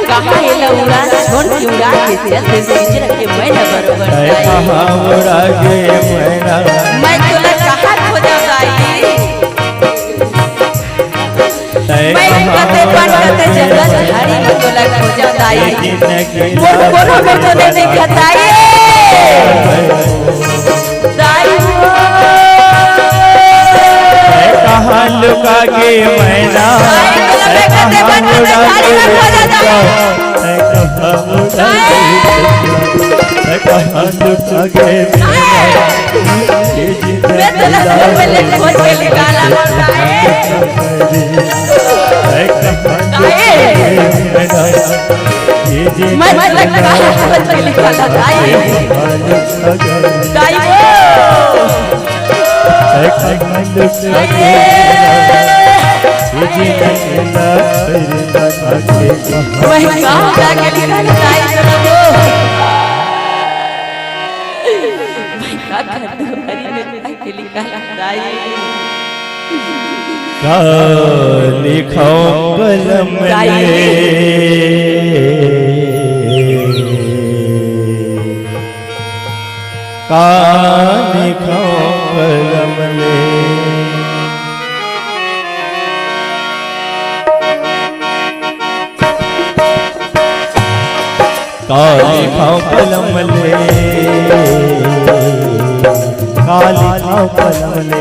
कहाँ ये उड़ा छोड़ के उड़ा के चल देस पिंजरा के मैं न बरोबर कहाँ उड़ा गए मैं तोला कहाँ खोजा मैं कते बन कते जंगल झाड़ी में तोला खोजा दाई कोनो में तो नहीं खताई दाई कहाँ लुका के मैना कते बन कते झाड़ी में खोजा कहाँ लुका के मैं तोला घर में ले खोज के निकाला मैं लगता है खोज के निकाला दाई दाई मैं कहाँ जाके निकाला दाई मैं का कर दूँ हरी में के निकाला दाई का लिखो कलम का लिखो कलम का लिखो कलम का लिखो कलम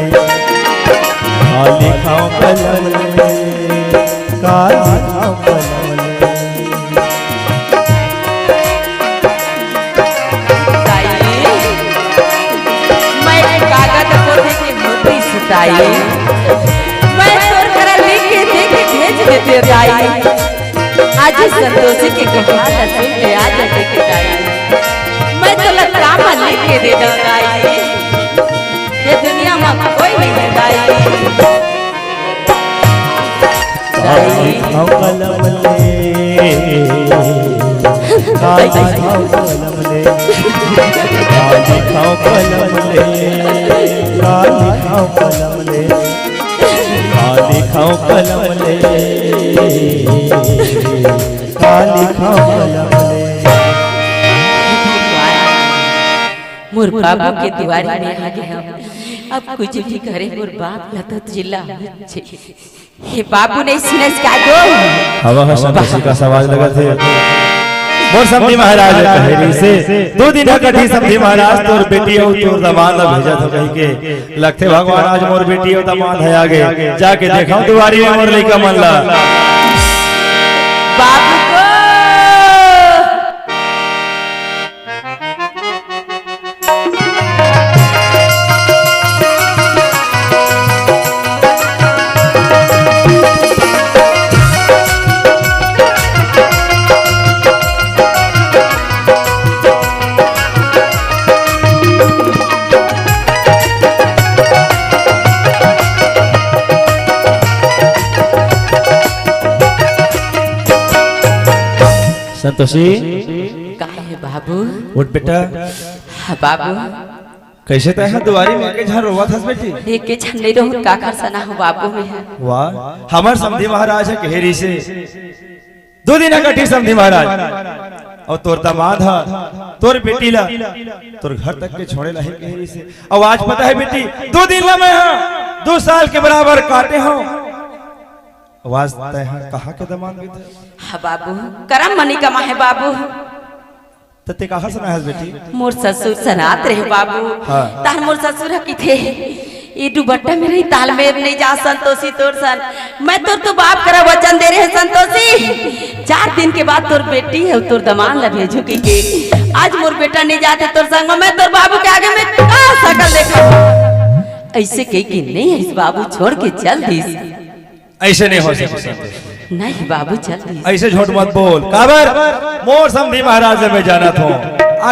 काली खाओ कलम काली खाओ कलम दाई मैं तोर करा लिख के दे के भेज देते दाई आज संतोषी के कहाल सुन के आ जाते के दाई मैं तो काम लिख के दे दो दाई ये दुनिया में कोई नहीं है दाई काली खाओ कलम ले काली खाओ कलम ले काली खाओ कलम ले काली खाओ कलम ले काली खाओ कलम ले काली खाओ कलम ले मोर बाबू के दीवारी में आ गए हम अब कुछ भी करे मोर बाप लता जिला हे बाबू नहीं सुनस का दो हवा हसन किसी का सवाल लगा थे मोर समधी महाराज कहेरी से 2 दिन कठी समधी महाराज तोर बेटी हो तोर दमाद भेजा था कह के लगते भगवान आज मोर बेटी हो दमाद है आगे जाके देखाऊं दुआरी में मोर लइका मन ला बाबू को संतोषी कहाँ है बाबू उठ बेटा हाँ बाबू कैसे तय दुआरी में के झर रोवा थस बेटी देख के छन नहीं रहूं का कर सना हो बाबू में है वाह हमार समधी महाराज है कहेरी से 2 दिन कठी समधी महाराज और तोर दामाद है तोर बेटी ला तोर घर तक के छोड़े ला है कहेरी से और आज पता है बेटी 2 दिन ला मैं हां 2 साल के बराबर काटे हूं आवाज तय है कहां के दामाद भी थे हाँ बाबू करम मनी कमा है बाबू तते कहां सुना है बेटी मोर ससुर सनात रहे बाबू हाँ। तार मोर ससुर की थे ये दुबट्टा में रही तालमेल नहीं जा संतोषी तोर सन मैं तो बाप करा वचन दे रहे संतोषी 4 दिन के बाद तोर बेटी है तोर दमान ला भेजू की के आज मोर बेटा नहीं जाते तोर संग में मैं तोर बाबू के आगे में का शकल देखा ऐसे कही कि नहीं इस बाबू छोड़ के चल दी ऐसे नहीं हो सकता नहीं बाबू चल दी ऐसे झूठ मत बोल काबर मोर समधी महाराज से मैं जाना था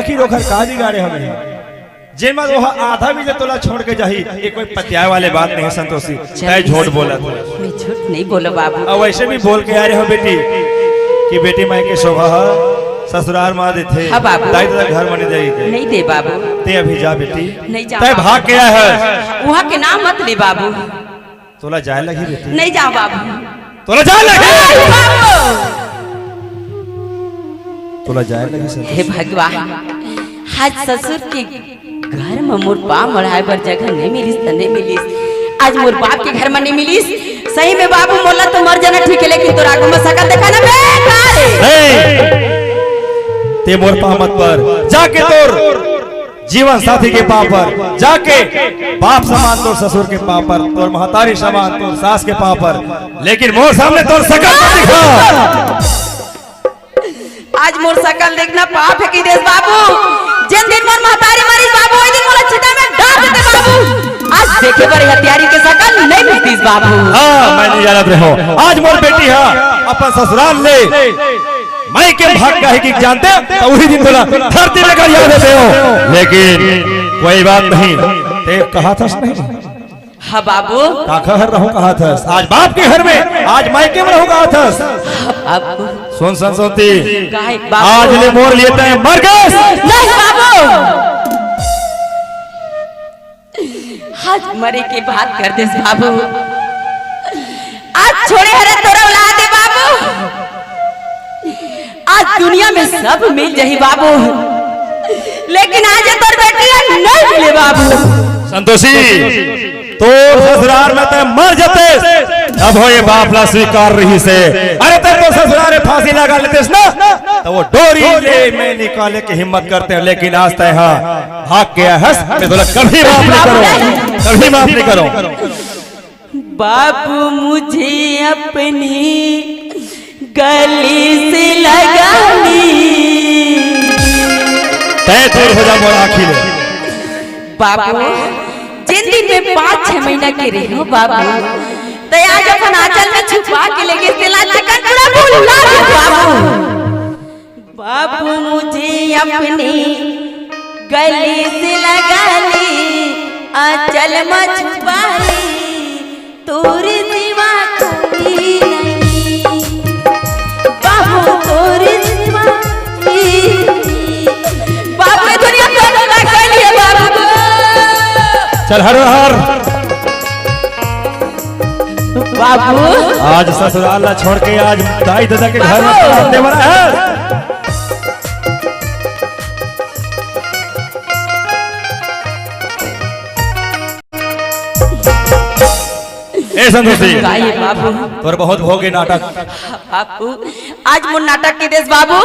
आखिर ओखर का बिगाड़े हमें जेमा वो आधा भी जे तोला छोड़ के जाही ये कोई पतियाए वाले बात नहीं है संतोषी तय झूठ बोला तू मैं झूठ नहीं बोला बाबू अब वैसे भी बोल के आ रहे हो बेटी कि बेटी माई के शोभा ससुराल मार देते हाँ बाबू। ताई तो घर बने जाएगी नहीं दे बाबू ते अभी जा बेटी नहीं जा तय बाबू। भाग गया है वहाँ के नाम मत ले बाबू तोला जाए लगी बेटी नहीं जाओ बाबू तोला जाए लगी नहीं बाबू तोला जाए लगी सर हे भगवान आज ससुर के घर में मोर बाप मढ़ाए पर जगह नहीं मिलीस तो नहीं मिलीस आज मोर बाप के घर में नहीं मिलीस सही में बाबू मोला तो मर जाना ठीक है लेकिन तोर आगू में सकल देखा ना बेकार है ते मोर पामत पर जाके तोर जीवन साथी के पाँव पर जाके बाप समान तोर ससुर के पाँव पर तोर महतारी समान तोर सास के पाँव पर लेकिन मोर सामने तोर सकल मत दिखा आज मोर सकल देखना पाप है कि देश बाबू जिन दिन मोर महतारी मरी बाबू ओई दिन मोला चिता में डाल देते बाबू आज देखे बड़े हथियारी के सकल नहीं मिलती बाबू हाँ मैं नहीं जानत रहो आज मोर बेटी है अपन ससुराल ले मैं के भाग का कि जानते तो वही दिन बोला धरती में कर याद देते हो लेकिन कोई बात नहीं ते कहा था नहीं हाँ बाबू का घर रहूं कहा था आज बाप के घर में आज मायके में रहूं कहा था बाबू सुन संसोती काहे आज ले मोर लेते हैं मर गए नहीं बाबू आज मरे की बात कर दे बाबू आज छोड़े हरे तोरा औलाद है बाबू आज दुनिया में सब मिल जाही बाबू लेकिन आज तोर बेटी नहीं मिले बाबू संतोषी तो ससुराल में ते मर जाते अब हो ये बाप ला स्वीकार रही से अरे ते तो ससुराल में फांसी लगा लेते ना तो वो डोरी ले मैं निकाले की हिम्मत करते हैं लेकिन आज तय हाँ भाग गया है मैं बोला कभी माफ नहीं करो कभी माफ नहीं करो बाबू मुझे अपनी गली से लगानी तय दूर हो जा मोर आखिर बाबू जिन दिन में 5-6 महीना के रही हो बाबू, तो आज अपन आंचल में छुपा के लेके तेला चिकन पूरा भूला बाबू। बाबू मुझे अपनी गली से लगा ली, आंचल में छुपा ली, तोरे सिवा कोई नहीं बाबू, तोरे सिवा बाबू दुनिया कर लिए बाबू। चल हर हर बाबू आज ससुराल छोड़ के आज दाई दादा के घर में रहने वाला है। ए संतोषी बाबू तोर बहुत भोगे नाटक। बाबू आज मोर नाटक के देश बाबू,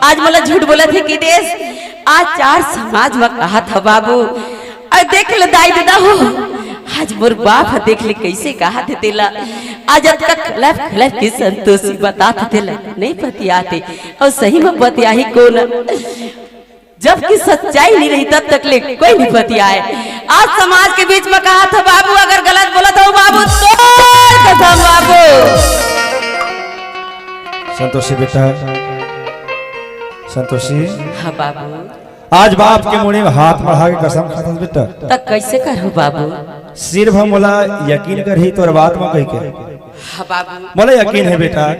आज मोला झूठ बोला थे कि देश आज 4 समाज में कहा था बाबू। और देख ले दाई दादा हो, आज मोर बाप देख ले कैसे कहा थे तेला, आज तक खलफ खलफ की संतोषी बता थे तेला नहीं पतियाते, और सही में पतिया ही कौन, जबकि सच्चाई नहीं रही तब तक ले कोई नहीं पतियाए। आज समाज के बीच में कहा था बाबू, अगर गलत बोला था बाबू तो कसम बाबू। संतोषी बेटा, संतोषी हाँ बाबू, आज बाप के मुड़ी में हाथ बढ़ा के कसम खाता बेटा, तक कैसे करूं बाबू? सिर्फ हम मोला यकीन कर ही तोर बात में कह के। हाँ बाबू, मोला यकीन है बेटा,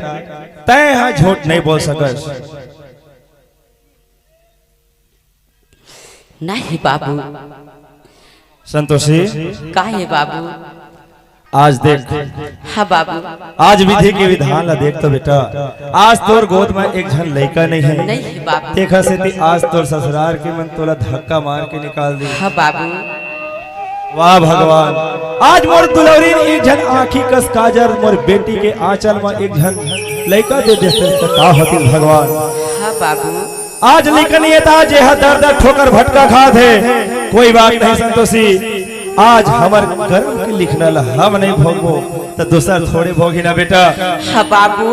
तय हाँ झूठ नहीं बोल सकस। नहीं बाबू। संतोषी काहे बाबू? आज देख, हाँ बाबू, आज विधि के विधान ला देख तो बेटा, आज तोर गोद में एक झन लड़का नहीं है। नहीं बाबू। देखा से थी आज तोर ससुराल के मन तोला धक्का मार के निकाल दी। हाँ बाबू। वाह भगवान, आज मोर दुलौरी एक झन आँखी कस काजर मोर बेटी के आंचल में एक झन लड़का दे देते तो का होती भगवान। हाँ बाबू, आज लेकिन ये था जे दर दर ठोकर भटका खा थे, कोई बात नहीं संतोषी, आज हमार गर्व के लिखना ला हम नहीं भोगो तो दूसरा थोड़े भोगी ना बेटा। हाँ बाबू,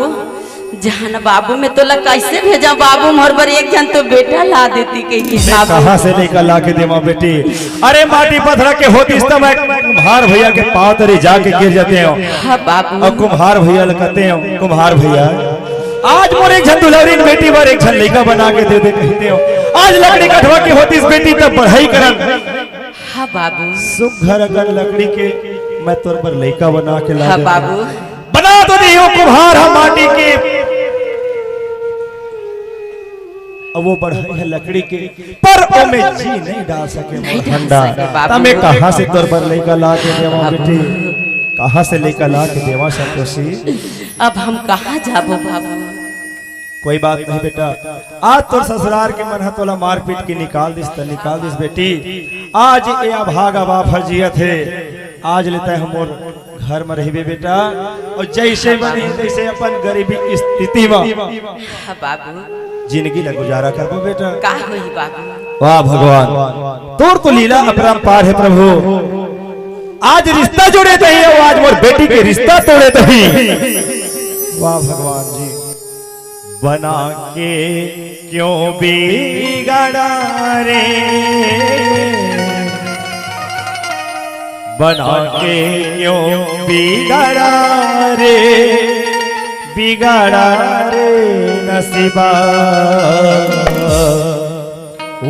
जहां बाबू में तो ला कैसे भेजा बाबू, मोर पर एक जन तो बेटा ला देती कहीं बाबू। कहाँ से लेकर ला के देवा बेटी? अरे माटी पत्थर के होती मैं कुम्हार भैया के पाँव तरी जाके गिर जाते हो। हाँ बाबू। और कुम्हार भैया कहते हो, कुम्हार भैया आज मोर एक झन दुलौरी बेटी पर एक झन लड़का बना के दे दे कहते हो। आज लकड़ी कटवा की होती बेटी तब बढ़ाई करन। हाँ बाबू, सुख घर अगर लकड़ी के मैं तोर पर लड़का बना के ला हाँ बाबू, बना तो दी हो कुम्हार हम माटी के, अब वो बढ़ाई है लकड़ी के पर ओ में जी नहीं डाल सके ठंडा। तब कहाँ से तोर पर लड़का ला के देवा बेटी, कहाँ से लड़का ला के देवा संतोषी? अब हम कहाँ जाबो बाबू? कोई बात नहीं बेटा, आज तोर ससुराल के मन तोला मार पीट के निकाल दिस तो निकाल दिस बेटी। आज ये अभागा बाप जियत है, आज लेता है हम घर में रहिबे बेटा, और जैसे बनी जैसे अपन गरीबी स्थिति में हाँ बाबू, जिंदगी ला गुजारा करबो बेटा। का होई बाबू? वाह भगवान, तोर तो लीला अपरंपार है प्रभु। आज रिश्ता जोड़े तो ही, आज मोर बेटी के रिश्ता तोड़े तो ही। वाह भगवान जी, बना के क्यों बिगड़ा रे, बना के क्यों बिगड़ा रे, बिगड़ा रे नसीबा,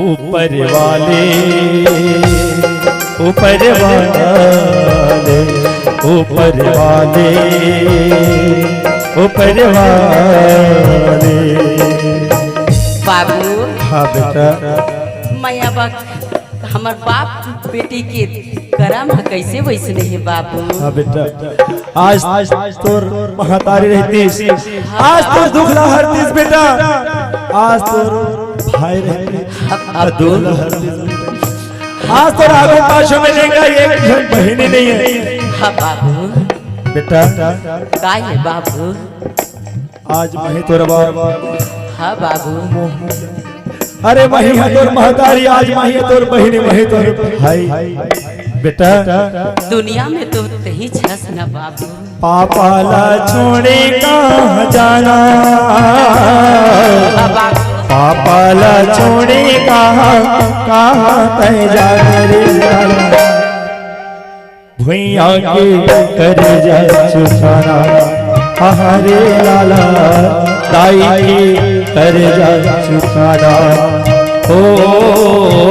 ऊपर वाले ऊपर वाले ऊपर वाले ऊपर वाले। बाबू, हाँ बेटा, मैं अब हमार बाप बेटी के करम कैसे वैसने है बाबू? हाँ बेटा, आज तोर महतारी रहती, आज तोर दुखला हरतीस बेटा, आज तोर भाई रहते दुखला हरतीस, आज तोर आगे पाछो में लेगा एक जन बहनी नहीं है। हाँ बाबू, बेटा का है बाबू? आज मही तोर बाप, हाँ बाबू, अरे मही है तोर महतारी, आज मही है तोर बहनी, मही तोर भाई। बेटा दुनिया में तो कहीं छस ना बाबू। पापा ला छोड़े कहाँ जाना, हाँ बाबू, पापा ला छोड़े कहाँ कहाँ तय जाना रे जाना। भुइया के कर जा चुकाना हरे लाला ताई के कर जा चुकाना ओ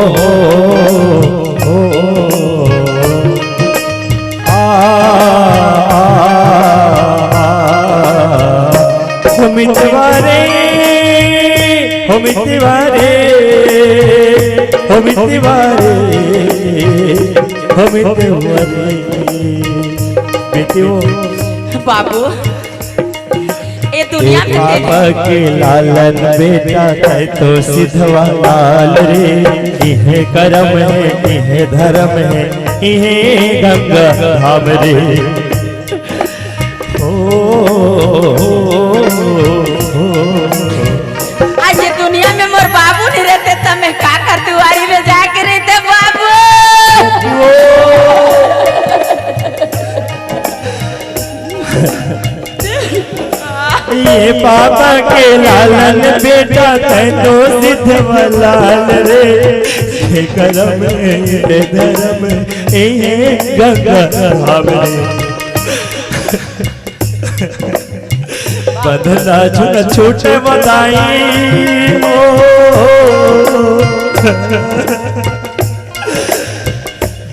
मितवारे हो मितवारे हो मितवारे हो मितवारे मितवो बाबू ये दुनिया में पापा के लालन बेटा है तो सिद्धवा लाल रे इहे करम है इहे धर्म है इहे गंगा धाम रे आज ये दुनिया में मोर बाबू नहीं रहते तब मैं का कर दुआरी में जाके रहते बाबू। ये पापा के लालन बेटा है तो सिद्धवा लाल रे ये करम है ये धर्म है ये गंगा धाम रे बंधना छुट छूटे बताई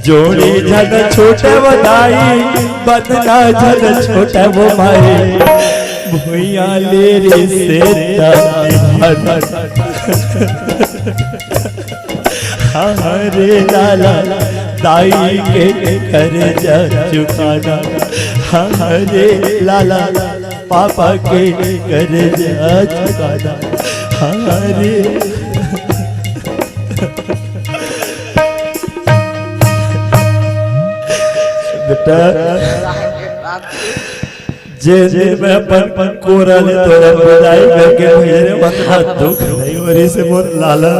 जोड़ी झन छोटे बताई बंधना झन छोटे वो मारे भुइया ले रे से हरे लाला दाई के कर जा चुकाना हरे लाला पापा के कर जा चुकाना हरे बेटा जे मैं अपन कोरल तोरा बधाई करके मेरे मन का दुख नहीं और इसे मोर लाला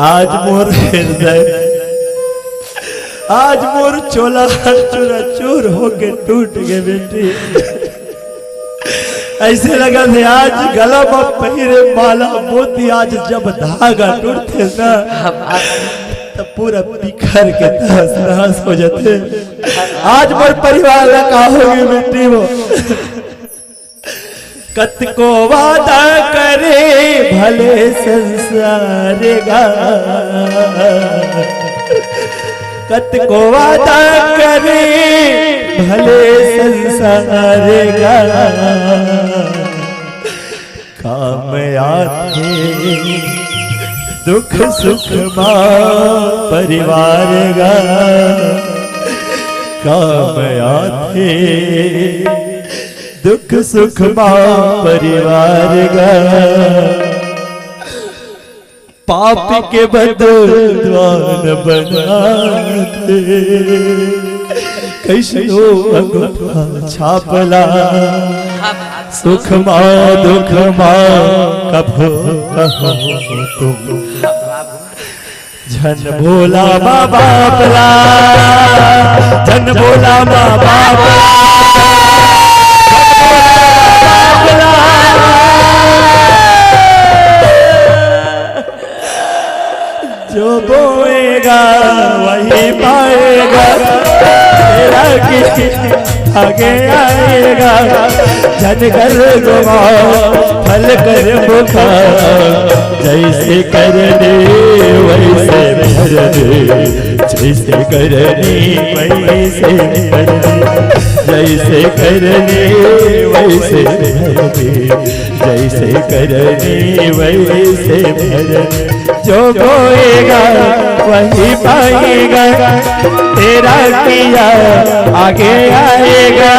आज मोर हृदय आज मोर चोला चूरा चूर होके टूट गए बेटी ऐसे लगा थे आज गला में पहिरे माला मोती आज जब धागा टूटते ना तब पूरा बिखर के तहस नहस हो जाते आज मोर परिवार का होगी बेटी वो कत को वादा करे भले संसार गा कत को वादा करे भले संसार गा काम आते दुख सुख माँ परिवार गा काम आते दुख सुख माँ परिवार गा पाप के बदलवान बनाते कैसो अंगूठा छापला सुख माँ दुख माँ कभो कहो तुम झन भोला माँ बापला झन भोला माँ बापला जो बोएगा वही पाएगा तेरा किसी आगे आएगा जन कर गुमा फल कर मुखा जैसे करने वैसे भरने जैसे करने वैसे भरने जैसे करने वैसे भरने जैसे करने वैसे भरने जो बोएगा वही पाएगा तेरा किया आगे आएगा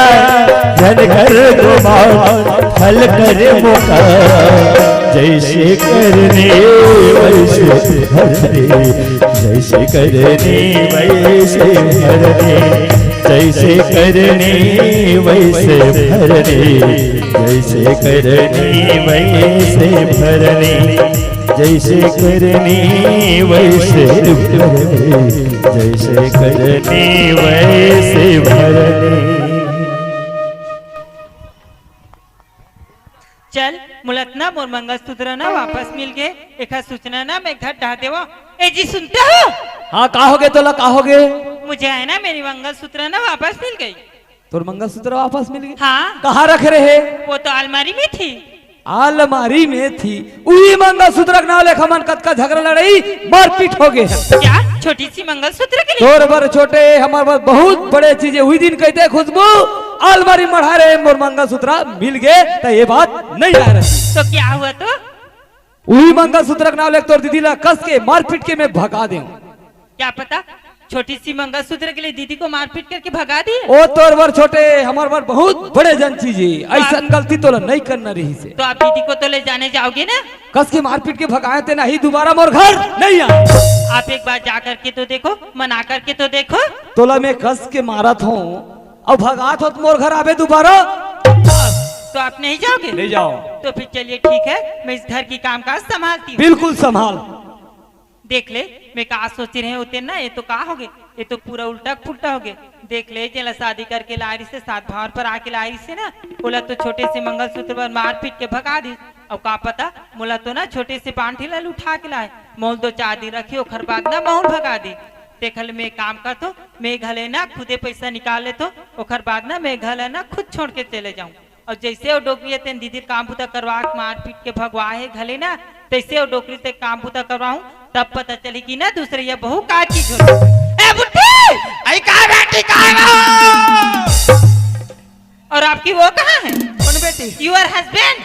धन कर घुमाओ फल कर मुका जैसे करने वैसे भरने जैसे करने वैसे भरने जैसे करने वैसे भरने जैसे करने वैसे भरने जैसे करने वैसे भरने जैसे करने वैसे भरने। चल मुलतना मोर मंगलसूत्र ना वापस मिल गए एक सूचना ना मैं घर ढा देवा ए जी सुनते हो हाँ का होगे तोला का होगे मुझे है ना मेरी मंगलसूत्र ना वापस मिल गई। तो मंगलसूत्र वापस मिल गई? हाँ, कहाँ रख रहे? वो तो अलमारी में थी। अलमारी में थी? वही मंगलसूत्र नाव लेखा मन कद का झगड़ा लड़ाई मारपीट हो गए। क्या छोटी सी मंगलसूत्र के लिए? तोर बर छोटे हमारे पास बहुत बड़े चीजें हुई दिन कहते खुशबू अलमारी मढ़ा रहे मोर मंगलसूत्र मिल गए तो ये बात नहीं आ रही। तो क्या हुआ? तो वही मंगलसूत्र नाव लेख तोर दीदी ला कस के मारपीट के मैं भगा दे। क्या पता छोटी सी मंगलसूत्र के लिए दीदी को मारपीट करके भगा दिए। ओ तोर बर छोटे हमारे बर बहुत बड़े जन चीज ऐसा गलती तो नहीं करना रही से। तो आप दीदी को तो ले जाने जाओगे ना? कस के मारपीट के भगाए थे नहीं दोबारा मोर घर नहीं आ। आप एक बार जा करके तो देखो, मना करके तो देखो। तोला में कस के मारत हूँ और भगात हो मोर घर आवे दोबारा तो आप नहीं जाओगे? नहीं जाओ। तो फिर चलिए ठीक है, मैं इस घर की कामकाज संभालती हूँ। बिल्कुल संभाल। देख ले मैं कहा सोच रहे होते ना, ये तो कहा हो गए, ये तो पूरा उल्टा पुल्टा हो गए। देख ले जला शादी करके लारी से सात भावर पर आके लारी से ना बोला तो छोटे से मंगलसूत्र पर मार पीट के भगा दी। अब का पता मोला तो ना छोटे से पांठी लाल उठा के लाए, मोल दो 4 दिन रखी ओखर बाद ना मोल भगा दी। देखल मैं काम कर तो मैं घले ना खुदे पैसा निकाल ले तो ओखर बाद ना मैं घले ना खुद छोड़ के चले जाऊं। और जैसे वो डोकरी तेन दीदी काम बुता करवा मार पीट के भगवा है घले ना, तैसे वो डोकरी से काम बुता करवाऊं तब पता चले कि ना दूसरे ये बहु का चीज हो। ए बुट्टी आई का बेटी का और आपकी वो कहाँ है? कौन बेटी? Your husband.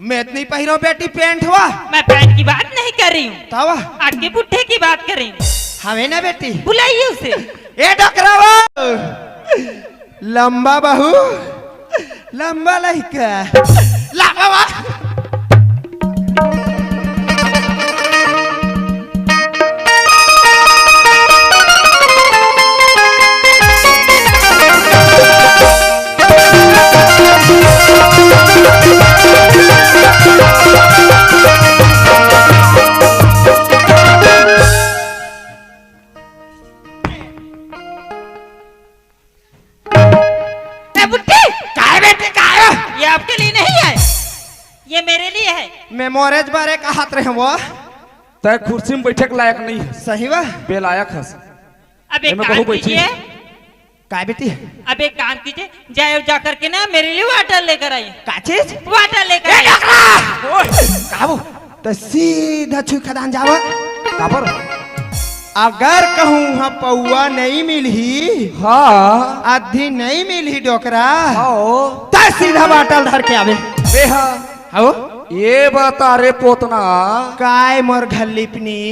मैं इतनी पहिरो बेटी पेंट हुआ। मैं पैंट की बात नहीं कर रही हूँ, तावा आपके बुट्ठे की बात कर रही हूँ। हमें ना बेटी बुलाइए उसे। ए डकरावा लंबा बहू लंबा लड़का लावा मेमोरेज बारे का हाथ रहे वो तय कुर्सी में बैठे के लायक नहीं है। सही बा बेलायक है। अब एक काम कीजिए। काय बेटी? अब एक काम कीजिए, जाए जा करके ना मेरे लिए वाटर लेकर आइए। का चीज? वाटर लेकर आइए। काबू तो सीधा छुई खदान जावा। काबर अगर कहूँ हाँ पौआ नहीं मिली, हाँ आधी नहीं मिली डोकरा, आओ तो सीधा बाटल धर के आवे। बेहा आओ ये बता रे पोतना काय मोर घल्लिपनी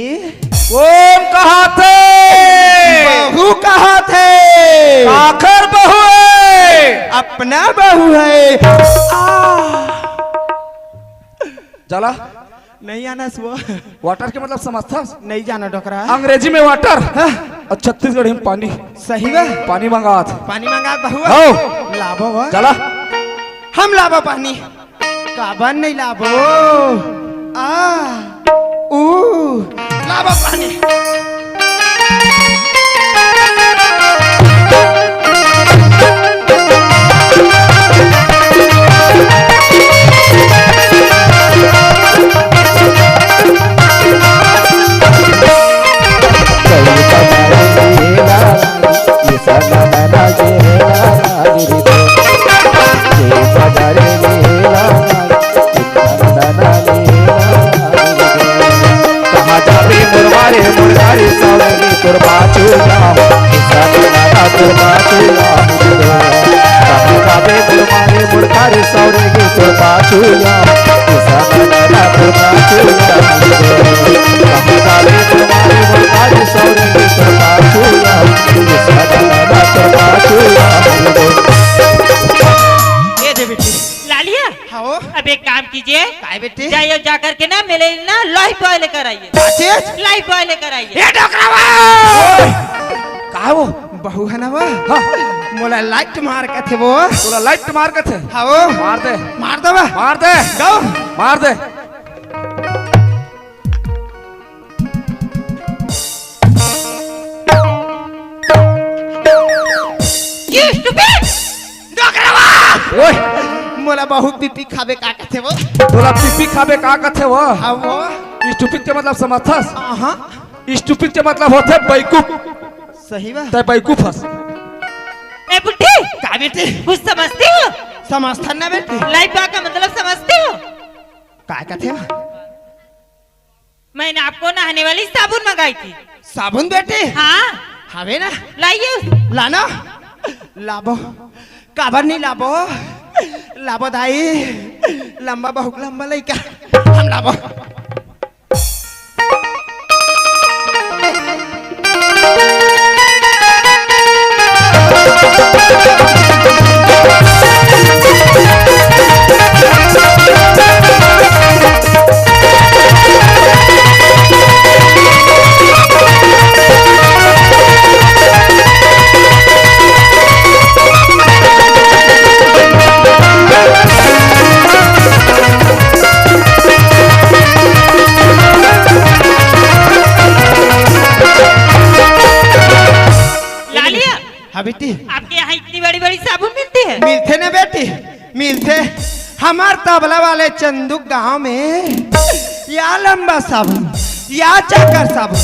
कौन कहा थे? बहू कहा थे? आखिर बहू है, अपना बहू है। चला नहीं आना सुबह। वाटर के मतलब समझता? नहीं जाना डोकरा। अंग्रेजी में वाटर और छत्तीसगढ़ी में पानी। सही बा। पानी मंगा थे। पानी मंगा बहू हो लाभो बा। चला हम लाभो पानी काबन नहीं लाभो लाभो पानी। अब एक काम कीजिए, काय बेटी? जाइए जा करके ना मेरे लिए ना लाइफ बॉय लेकर आइए। लाइफ बॉय लेकर आइए। का वो बहू है ना वो? मोला लाइट मार के थे वो। तोला लाइट मार के थे? हाँ मार दे मार दो मार दे गो मार दे। ओए मोला बहु पीपी खाबे का कहते वो? तोला पीपी खाबे का कहते वो? हाँ वो स्टूपिड के मतलब समझथस? हाँ स्टूपिड के मतलब होते बेवकूफ। सही बा तय बैकूफ हस। ए बुढ़ी का बेटी कुछ समझती हो? समझता ना बेटी लाइफ का मतलब समझती हो? का कहते हैं मैंने आपको नहाने वाली साबुन मंगाई थी। साबुन बेटी हाँ हवे ना लाइए। लाना लाबो काबर नहीं लाबो लाबो दाई लंबा बहुत लंबा लइका हम लाबो हाँ बेटी आपके यहाँ इतनी बड़ी बड़ी साबुन मिलती है? मिलते ना बेटी मिलते हमार तबला वाले चंदू गांव में या लंबा साबुन या चक्कर साबुन।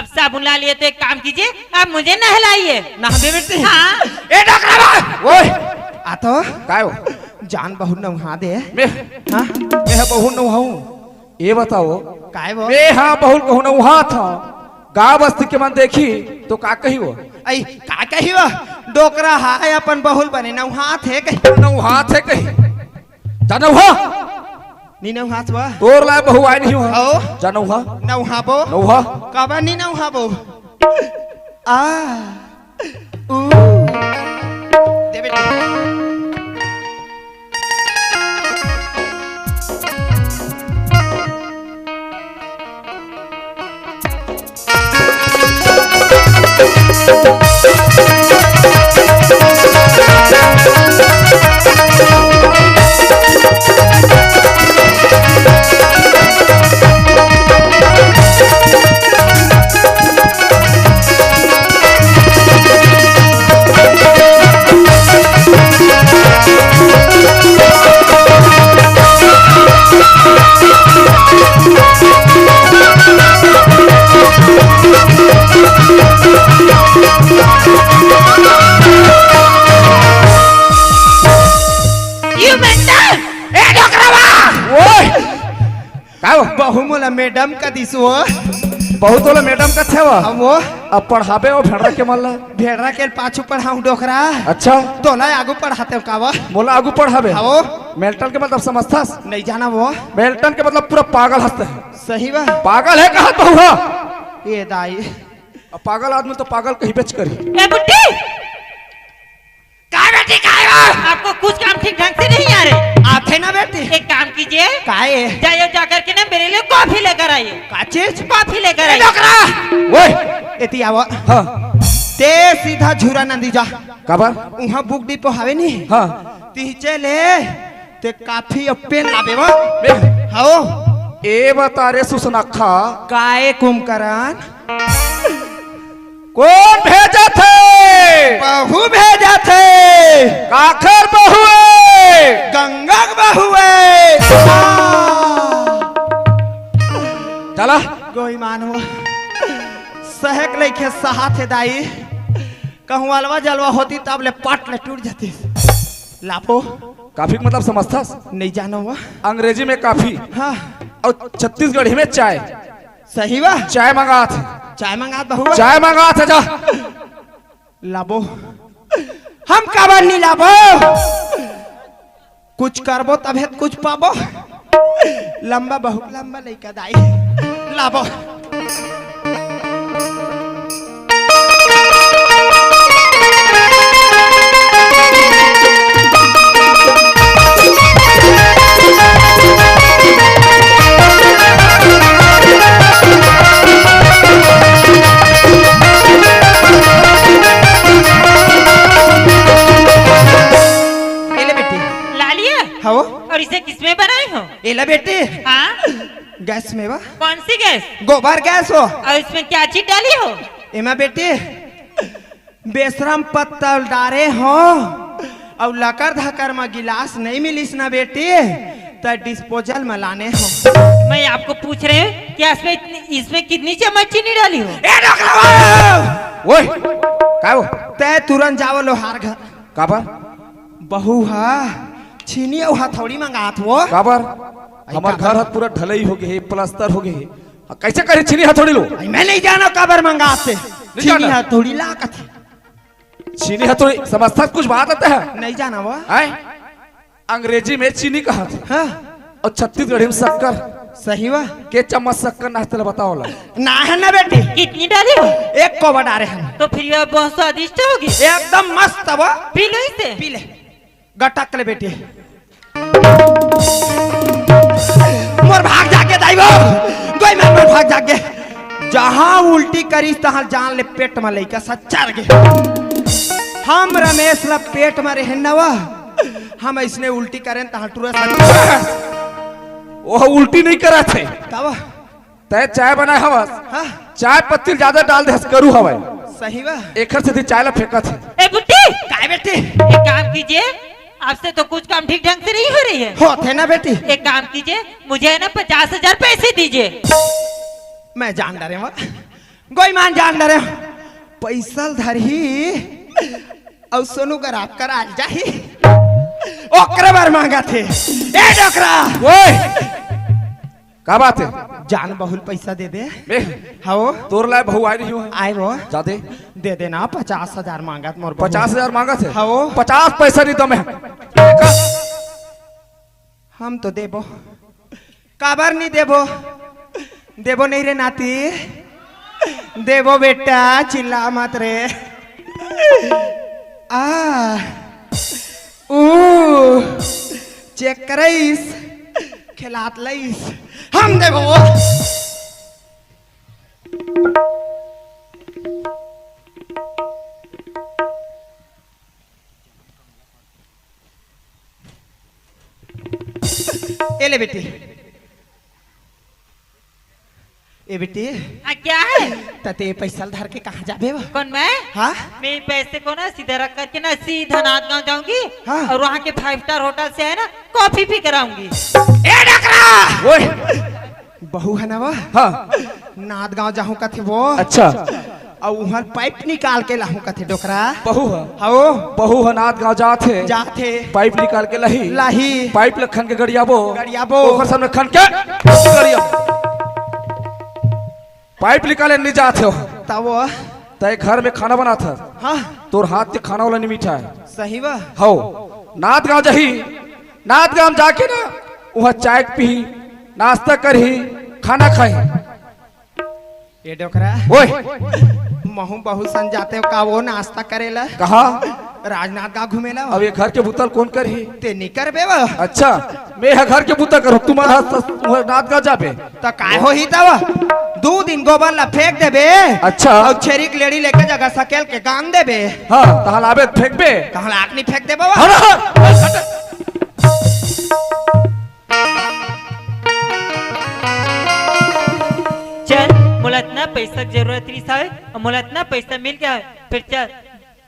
अब साबुन ला लिए तो एक काम कीजिए आप मुझे नहलाइए। नहाबे बेटी हाँ ए डकरा ओए आ तो काय हो जान बहुत नहा दे मैं हाँ मैं बहुत नहाऊं ये बताओ काय वो मैं हाँ बहुत कहूँ नहा था गाँव बस्ती के मन देखी तो का कही वो आई का कही वो डोकरा हाय अपन बहुल बने नहा थे कही नहा थे कही जानवा नी नहा वा तोर लाए बहु आई नहीं हुआ आओ जानवा नहा बो नहा काबा नी नहा बो आ ऊ दे बेटी बहु मोला मैडम का दिसो बहुत वाला मैडम का थे वो हम वो अब पढ़ाबे वो भेड़ा के मल्ला भेड़रा के पाछू पढ़ाऊं डोकरा अच्छा तोला आगू पढ़ाते हो कावा मोला आगू पढ़ाबे हाओ मेल्टन के मतलब समझतास नहीं जाना वो मेल्टन के मतलब पूरा पागल हंसते हैं सही बा पागल है कहा बहुआ ये दाई अब पागल आदमी तो पागल कहीं बेच करी ए बुड्ढी काय बेटी काय आपको कुछ काम ठीक ढंग से नहीं आ रहे आते ना बेटी एक काम कीजिए काहे जाइए जाकर के ना मेरे लिए कॉफी लेकर आइए। का चीज कॉफी लेकर ए आइए। डोकरा ओए एती आवा हाँ ते सीधा झूरा नंदी जा काबर उहाँ बुक डिपो हवे नी हाँ ती चले ते काफी और पेन लाबे वो बे, हाओ ए बता रे सुसनखा काहे कुमकरण कौन भेजा थे बहू भेजा थे काखर बहू गंगा बहू चला गोई मानो सहक लेके सहा थे दाई कहूँ अलवा जलवा होती तब ले पट ले टूट जाती लापो काफी का मतलब समझतास नहीं जानो वो अंग्रेजी में काफी हाँ और छत्तीसगढ़ी में चाय सही बा चाय मंगा थे चाय मंगा बहू चाय मंगा थे जा लाबो हम काबर नहीं लाबो कुछ करबो तबे कुछ पाबो लंबा बहुत लंबा लइका दाई लाबो हो और इसे किसमें बनाई हो? एला बेटी हाँ गैस में बा कौन सी गैस? गोबर गैस हो और इसमें क्या चीज डाली हो? एमा बेटी बेशरम पत्तल डारे हो और लकर धकर में गिलास नहीं मिलिस ना बेटी तो डिस्पोजल में लाने हो। मैं आपको पूछ रहे हूँ कि इसमें कितनी चम्मच चीनी डाली हो? ए ओए का हो तय तुरंत जावो लोहार घर काबर बहू हा छीनी और हथौड़ी मंगात वो काबर हमार घर हाथ पूरा ढलई हो गए प्लास्टर हो गए कैसे करे छीनी हथौड़ी लो मैं नहीं जाना काबर मंगात से छीनी जाना? हथौड़ी ला कथी चीनी हथौड़ी समझता कुछ बात आता है नहीं जाना वो आए अंग्रेजी में चीनी कहा था हाँ और छत्तीसगढ़ी में शक्कर सही वा के चम्मच शक्कर नाश्ते बताओ ला ना है ना बेटी कितनी डाली हो एक कोबा डाले हम तो फिर यह बहुत स्वादिष्ट होगी। एकदम मस्त वो पी लो इसे। पी ले गटक ले बेटी मोर भाग जाके दाइबो गोई मोर भाग जाके जहां उल्टी करी तहां जान ले पेट में लइका सच्चर गे हम रमेश ला पेट में रहे नवा हम इसने उल्टी करें तहां टूरा सच्चर वो उल्टी नहीं करा थे तब तय चाय बनाए हवस हाँ चाय पत्ती ज्यादा डाल दे करू हवे सही बा एकर से चाय ला फेंका थे ए बुट्टी काय बेटी एक काम कीजिए, आपसे तो कुछ काम ठीक ढंग से नहीं हो रही है। होते ना बेटी एक काम कीजिए, मुझे है ना 50,000 पैसे दीजिए। मैं जान डरे गोई मान जान डरे पैसा धरी और सोनू कर आप कर आज जाही ओकरे बार मांगा थे ए डोकरा ओए का बात है जान बहुल पैसा दे दे बे हाओ तोर लाए बहु आई नहीं हो आए वो जादे दे देना 50,000 मांगा मोर बहू। 50,000 मांगा थे हाँ वो। 50 पैसा नहीं दम है हम तो देबो काबर नहीं देबो देबो नहीं रे नाती देबो बेटा चिल्ला मत रे आ चेक करईस खिलात लईस हम देबो ले बेटी ए बेटी क्या है? तते पैसा धर के कहाँ जाबे बा? कौन मैं? हाँ मैं पैसे को ना सीधा रख करके ना सीधा नाथगांव जाऊंगी। हाँ। और वहाँ के 5 स्टार होटल से है ना कॉफी पी कराऊंगी। ए डकरा ओए बहू है ना वो हाँ नाथगांव जाहूं का थे वो अच्छा और वहाँ पाइप निकाल के लाहूं का थे डोकरा बहु है हाओ बहु है नाथ गाँव जाते जाते पाइप निकाल के लही लाही पाइप लखन के गड़ियाबो गड़ियाबो। ओकर सामने खन के गड़िया पाइप निकाले नहीं जाते हो तब वो तय घर में खाना बना था हाँ तोर हाथ के खाना वाला नहीं मीठा है सही बा हो नाथ गाँव जही नाथ गाँव जाके ना वहाँ चाय पी नाश्ता करही खाना खाई ये डोकरा ओए महू बहु सन जाते हो का वो नाश्ता करेला कहा राजनाथ गाँव घूमेला अब ये घर के बुतल कौन करही ते नहीं करबे बा अच्छा मैं है घर के बुतल करो तुम्हारा नाथ गाँव जाबे तो काय हो ही तब 2 दिन गोबर ला फेंक देबे अच्छा और छेरिक लेडी लेके जगह सकेल के गांग देबे हाँ तहल आबे फेंक बे कहाँ लाकनी फेंक दे बाबा हर हर चल मोला इतना पैसा की जरूरत रही है और मोला इतना पैसा मिल गया है, फिर चल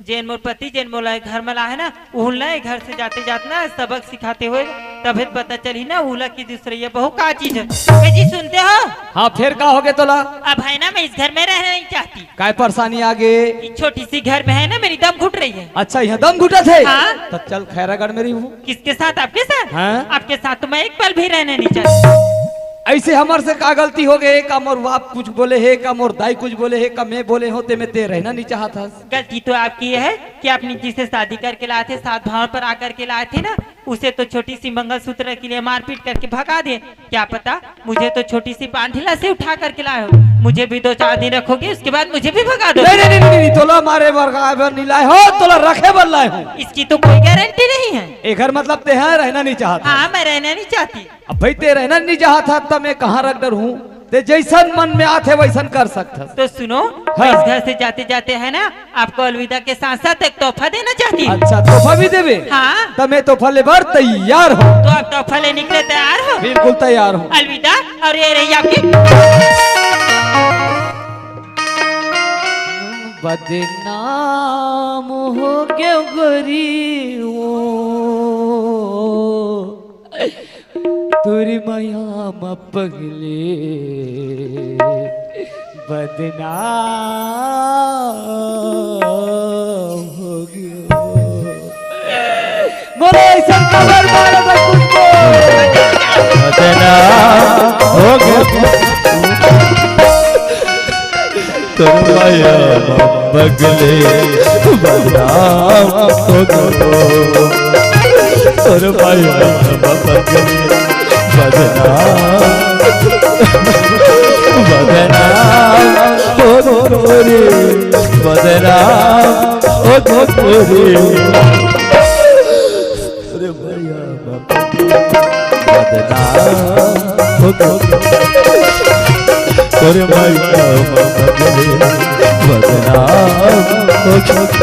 जैन मोर पति जैन मोला घर में ला है ना उहला घर से जाते जाते ना सबक सिखाते हुए तभी पता चली ना उहला की दूसरी बहु का चीज है। ए जी सुनते हो? हाँ फिर का हो गया तोला अब है ना मैं इस घर में रहना नहीं चाहती। काय परेशानी आगे इस छोटी सी घर में है ना मेरी दम घुट रही है। अच्छा यहाँ दम घुटा थे हाँ। तो चल खैरागढ़ में रही हूँ किसके साथ? आपके साथ? हाँ। आपके साथ तो मैं एक पल भी रहना नहीं चाहती। ऐसे हमार से का गलती हो गए का मोर बाप कुछ बोले है का मोर दाई कुछ बोले है का मैं बोले होते मैं ते रहना नहीं चाहता। गलती तो आपकी ये है कि आपने जिसे शादी करके लाए थे साथ भाव पर आकर के लाए थे ना उसे तो छोटी सी मंगलसूत्र के लिए मारपीट करके भगा दिए। क्या पता मुझे तो छोटी सी पांठिला से उठा करके लाए हो। मुझे भी 2-4 दिन रखोगे उसके बाद मुझे भी भगा दो। नहीं तोला मारे बर नहीं लाए हो तोला रखे बल लाए हो। इसकी तो कोई गारंटी नहीं है। एक घर मतलब ते हैं रहना नहीं चाहता। हाँ मैं रहना नहीं चाहती। अब भाई ते रहना नहीं चाहता तब मैं कहाँ रख डर हूँ ते जैसन मन में आते वैसन कर सकता। तो सुनो हाँ। इस घर से जाते जाते है ना आपको अलविदा के साथ साथ एक तोहफा देना चाहती हूँ। अच्छा तोहफा भी देवे? हाँ। तब मैं तोहफा ले बार तैयार हो। तो आप तोहफा लेने के लिए तैयार हो? बिल्कुल तैयार हूँ। अलविदा। और ये रही आपकी बदनाम हो क्यों गोरी तुरी माया पगले बदनाम हो गया। बोलो ऐसा कबर मारो तो कुछ बदनाम हो गया तुम्हारा बगले बदनाम हो गया और भाया बगले बदनाम बदनाम हो गोरे बदनाम हो गोरे अरे भैया बदनाम हो गोरे अरे भैया बदनाम हो गोरे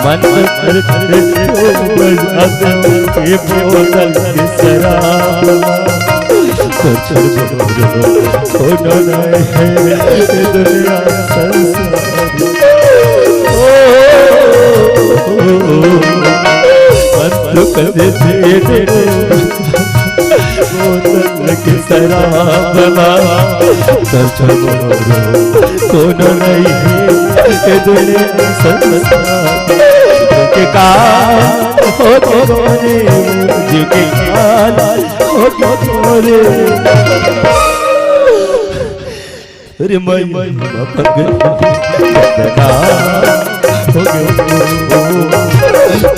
मन कर ये बोतल की शराब होना है दुनिया संसार बोतल की शराब होना नहीं है दुनिया संसार के काल हो गोरे जिनके काल हो गोरे अरे मैं पगल बदना हो गया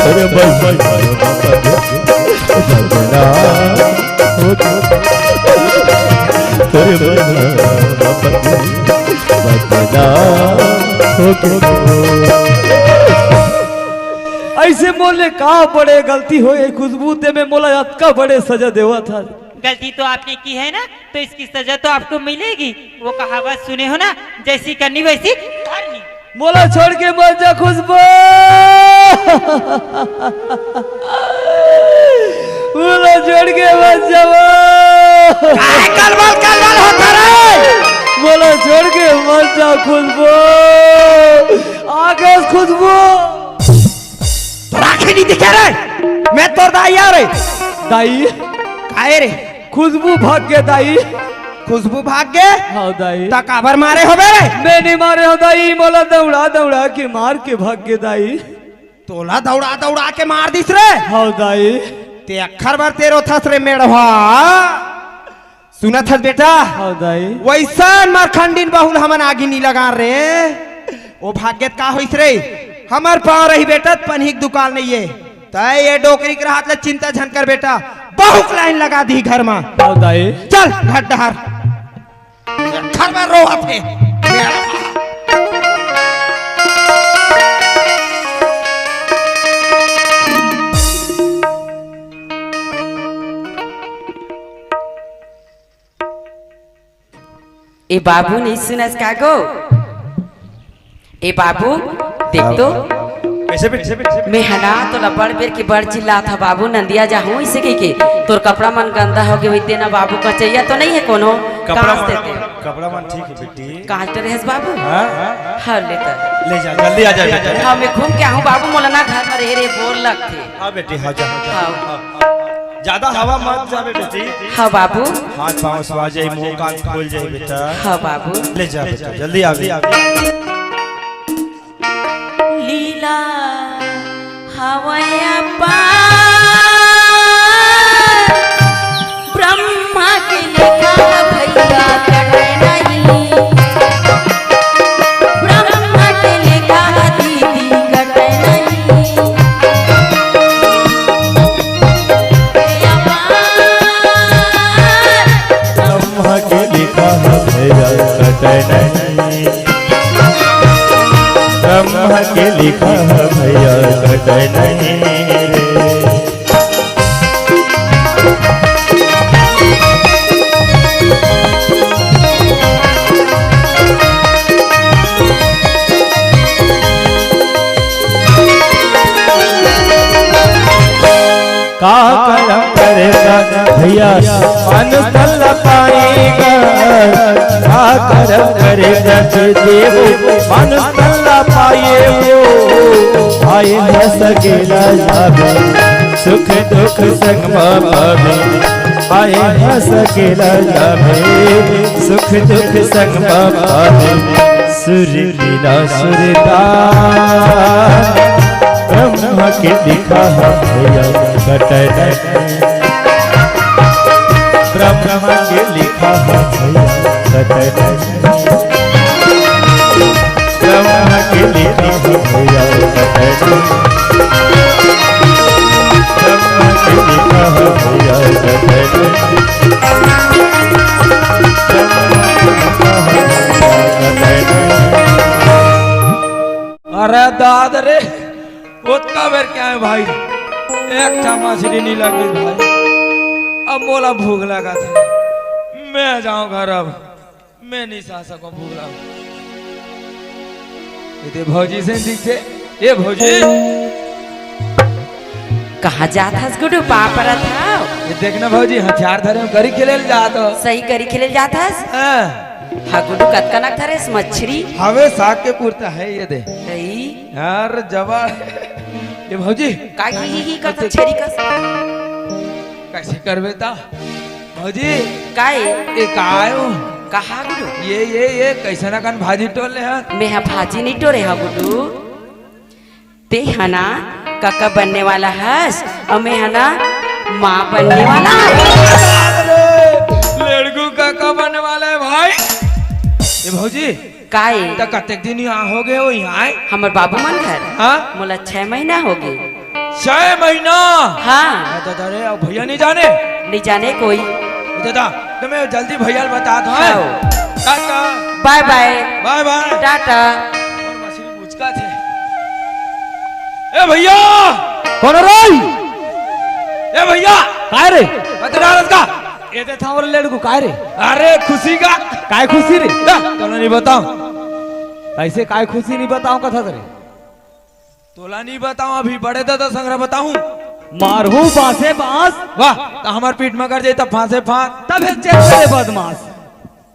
अरे मैं पगल बदना हो गया अरे मैं पगल बदना हो गया। ऐसे मोले का बड़े गलती हो खुशबू ते में मोला अतका बड़े सजा देवा था। गलती तो आपने की है ना, तो इसकी सजा तो आपको मिलेगी। वो कहावत सुने हो ना, जैसी करनी वैसी करनी। मोला छोड़ के मत जा खुशबू मोला छोड़ के मत जा कलवल कलवल होता रहे मोला छोड़ के मत जा खुशबू आगे खुशबू तो राखी नहीं दिखे रे मैं तो दाई आ रे दाई काहे रे खुशबू भाग गए दाई खुशबू भाग गए हाँ दाई तकाबर मारे हो बे मैं नहीं मारे हो दाई मोला दौड़ा दौड़ा के मार के भाग गए दाई तोला दौड़ा दौड़ा के मार दिस रे हाँ दाई ते अखर बार तेरो थस रे मेढ़वा सुना था बेटा हाँ दाई वैसा मरखंडिन बहुल हमन आगी नहीं लगा रे वो भाग्यत का होइस रे हमार पाँव रही बेटा पन्ही की दुकान नहीं है तय ये डोकरी के हाथ ले चिंता झनकर बेटा बहुत लाइन लगा दी घर में हाँ दाई चल घर डहर घर में रो थे ए बाबू नहीं सुनस का गो ए बाबू देख तो कैसे मैं हना तो लबड़ बेर की बड़ चिल्ला था बाबू नंदिया जाहूं इसे के तोर कपड़ा मन गंदा हो गए वैते ना बाबू का चाहिए तो नहीं है कोनो कपड़ा देते कपड़ा मन ठीक है बेटी कहाँ तो रहस बाबू हाँ लेता ले जा जल्दी आ जा बेटा हाँ मैं घूम के आऊँ बाबू मोलाना घर में रह रे बोर लगते हाँ बेटी हाँ जा हाँ ज्यादा हवा मत जावे बेटी हाँ बाबू हाथ पाँव सवा जाए मुंह कान खोल जाए बेटा हाँ बाबू ले जा बेटा जल्दी आ लीला हवया पार ब्रह्मा के लिखा भैया कटे नहीं ब्रह्मा के लिखा दीदी कटे नहीं ब्रह्मा के लिखा भैया कटे नहीं ब्रह्मा के लिखा भैया कटे नहीं का करम करेगा भैया मन तल पाएगा का करम करे जग देव मानुष तल्ला पाए हो आए न सकेला जावे सुख दुख संग पावे आए न सकेला जावे सुख दुख संग पावे सुर लीला सुरदान ब्रह्म के दिखा भैया कटन ब्रह्म के लिखा भैया कटन ब्रह्म के लिखा भैया कटन ब्रह्म के लिखा भैया कटन अरे दाद रे उतना बेर क्या है भाई एक ठा मछली नहीं लगी भाई अब मोला भूख लगा था मैं जाऊं घर अब मैं नहीं सह सकूं भूख लगा ये भौजी से दिखे ये भौजी कहाँ जाथस गुडू पापरा था ये देखना भौजी हथियार धरे में करी खेले जात सही करी खेले जाथस हाँ गुडू कतका नक धरेस मछरी हवे साग के पुरता है ये दे सही यार जवान ये भौजी का ही का छेरी का कैसे करबे ता भौजी काय ए कायो कहा गुडू ये कैसे ना कन भाजी टोले हैं मैं हा भाजी नहीं टोरे हा गुडू ते हना काका बनने वाला हस और मैं हना माँ बनने वाला लड़कू काका बनने वाला है भाई ये भौजी काय तो कतेक दिन यहाँ हो गए हो यहाँ हमर बाबू मन घर हाँ मोला 6 महीना हो गए 6 महीना हाँ दादा अरे अब भैया नहीं जाने नहीं जाने कोई दादा तो मैं जल्दी भैया बता दो काका bye bye bye bye tata और मछली मुझका थे ए भैया कौन रे ए भैया काय रे बता का ये दे था और लड़को काय रे अरे खुशी का काय खुशी रे तोला नहीं बताऊं कैसे काय खुशी नहीं बताऊं कथा करे तोला नहीं बताऊं अभी बड़े दादा संग्रह बताऊं मारहू बासे बांस वाह तो हमार पीठ में कर जाए तब फांसे फांस तब है चेक करे बदमाश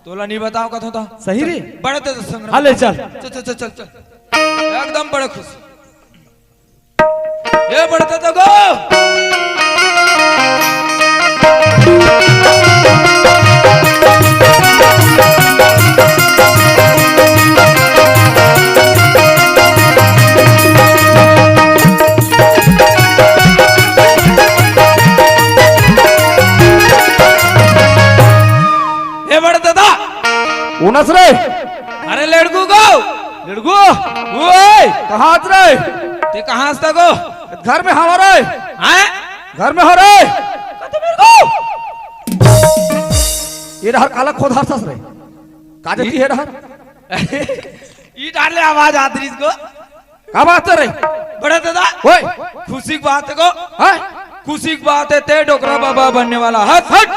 तोला नहीं बताऊं कथा था सही रे बड़े दादा संग्रह हाले चल चल चल चल चल एकदम बड़े खुश ये बड़े दादा गो उनस रे अरे लड़कू गो लड़को ओए कहाँ रे ते कहाँ से गो घर में हमारे हैं घर में हो रे ये रहर काला खोद हंसस रे का देती है रहर ये डाले आवाज आती इसको का बात रे बड़े दादा ओए खुशी की बात है को हैं खुशी की बात है ते डोकरा बाबा बनने वाला हट हट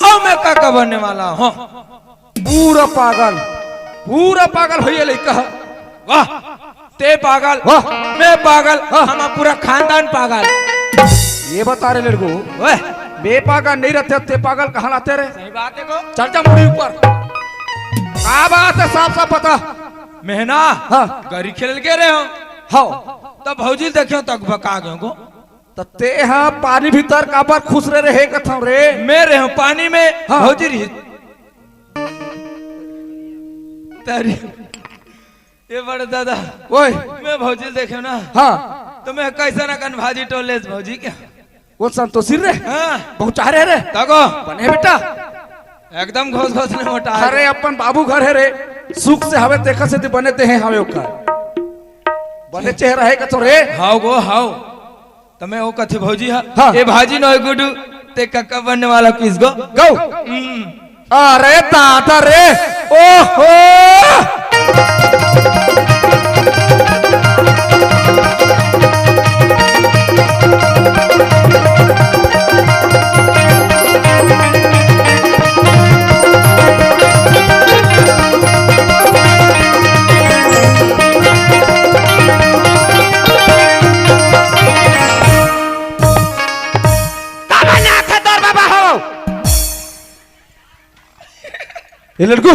और मैं काका बनने वाला हूँ पूरा पागल होइए लइका वाह ते पागल वाह मैं पागल हमारा पूरा खानदान पागल ये बता रहे लड़को ओए बे पागल नहीं रहते ते पागल कहाँ लाते रे सही बात है को चल जा मुड़ी ऊपर का बात है साफ साफ पता मेहना हाँ गरी खेल के रहे हो हाँ तब भौजी देखियो तक भका गयो को तो ते हाँ पानी भीतर का बार खुश रहे कथा रे मैं रहे हूँ पानी में हाँ। भौजी रही तारी ये बड़े दादा ओए मैं भौजी देखे ना हाँ तो मैं कैसा ना कन भाजी टोले भौजी क्या वो संतोषी रे हाँ पहुंचा रहे रे तको बने बेटा एकदम घोष घोष ने मोटा अरे अपन बाबू घर है रे सुख से हवे देखा से बने ते हैं हवे ओका बने चेहरा है कथो रे हाउ गो हाउ तमे ओ कथे भौजी हा हाँ। ये भाजी नो गुडू ते कक्का बनने वाला किस गो गो अरे दादा रे ओहो ये लड़को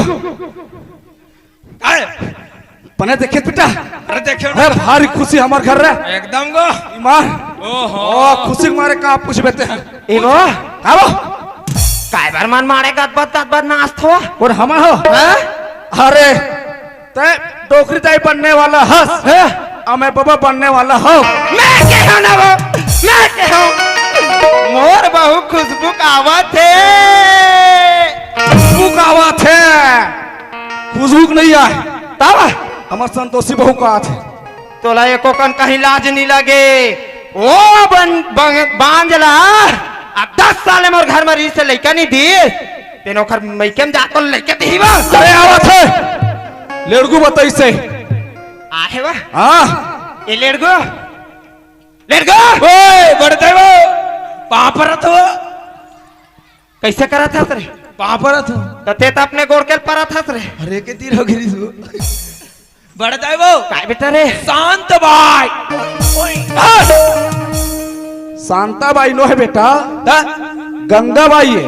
पने देखे बेटा अरे देखियो अरे भारी खुशी हमार घर रे एकदम गो ईमान ओहो ओ खुशी मारे कहाँ पूछ बेते हैं एगो आओ काय बार मन मारे गदबद नास्त हो और हम हो अरे ते डोकरी ताई बनने वाला हंस है मैं बाबा बनने वाला हो मैं के हूं ना वो मैं के हूं मोर बहु खुशबू का आवत है खुशबू का आवाज है खुशबू नहीं आए तब हमार संतोषी बहू का आवाज है तोला एको कन कहीं लाज नहीं लगे ओ बांजला अब 10 साल मोर घर में री से लइका नहीं दी तेनो घर मैके में जातो लइके दी बा अरे आवाज है लड़कू बताई से आहे वा हाँ ए लेड़गो ओए बढ़ते वो पापर तो कैसे करा था रे पापरा था तते त अपने गोड़ के परा था रे अरे के तीर हो गिरी सो बढ़ता है वो काय बेटा रे शांत भाई शांता बाई नो है बेटा गंगा बाई है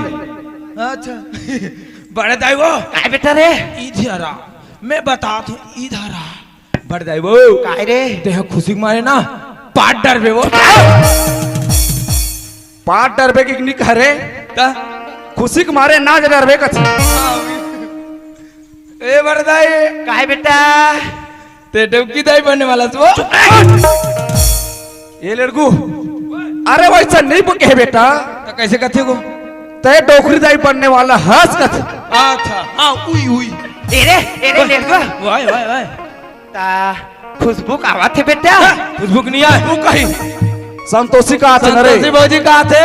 अच्छा बढ़ता है वो काय बेटा रे इधर आ मैं बता तू इधर आ बढ़ता है वो काय रे ते खुशी के मारे ना पाट डर बे वो पाट डरबे की निक हरे खुशी के मारे ना डरबे कछ ए बढ़ता है काय बेटा ते डबकी दाई बनने वाला तू ये लड़कू अरे वैसा नहीं बके बेटा तो कैसे कथे को ते डोकरी दाई बनने वाला हंस कथ अच्छा हाँ उई उई एरे लेड़गो वाह वाह वाह ता खुशबू का आवत है बेटा खुशबू नहीं आए तू कहीं संतोषी का आते न रे संतोषी बाबूजी कहा थे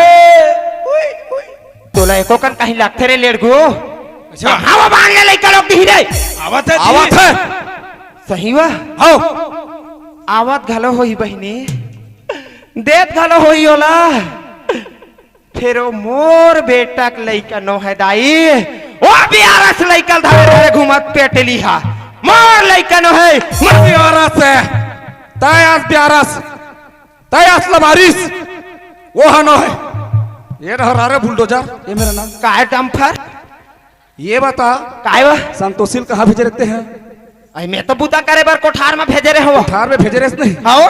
तोला एको कन कहीं लगते रे लेड़गो अच्छा हवा बांग ले लइका लोग दी रे आवत है आवत है सही वा आओ आवत घलो होई बहिनी देत घलो होई ओला फिर ओ मोर बेटा के लइका नो है दाई ओ बियारस लइका धारे धारे घुमत पेटली हा मोर लइका नो है प्यारस है तयास प्यारस तयास लमारिस वो हनो है ये रहा रे बुलडोजर ये मेरा नाम काय डंफर ये बता काय वा संतोषी कहाँ भेजे रहते हैं आई मैं तो बुता करे बर कोठार में भेजे रहे हो ठार में भेजे रहे नहीं आओ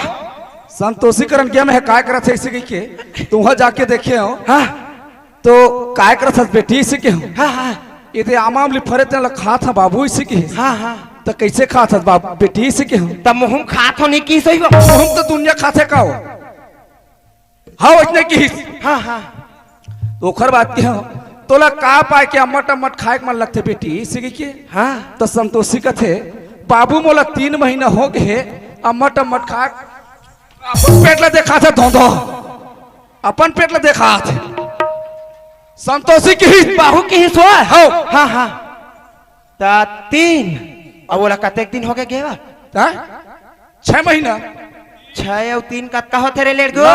संतोषी करन क्या मैं काय करत है इसी के तुम वहाँ जाके देखे हो हाँ तो काय करत है बेटी इसी के हो हाँ हाँ ये तो आमाम लिफरे ते खा था बाबू इसी के हाँ हाँ तो कैसे खा था बाबू बेटी इसी के हो तब मुँह खात हो नहीं की सही हो हम तो दुनिया खाते का हो हाँ इतने की हाँ हाँ तो ओखर बात क्या हो तोला का पाए के अम्मट अम्मट खाए के मन लगते बेटी इसी के हाँ तो संतोषी का थे बाबू मोला 3 महीना हो गए अम्मट अम्मट खा अपन पेट ला देखा था धोंधो अपन पेट ला देखा थे संतोषी की ही बाहू की ही सो हो हाँ हाँ ता 3 अब बोला कतेक दिन हो गए गेवा 6 महीना 6 और 3 कत्ता हो तेरे लेट गो 9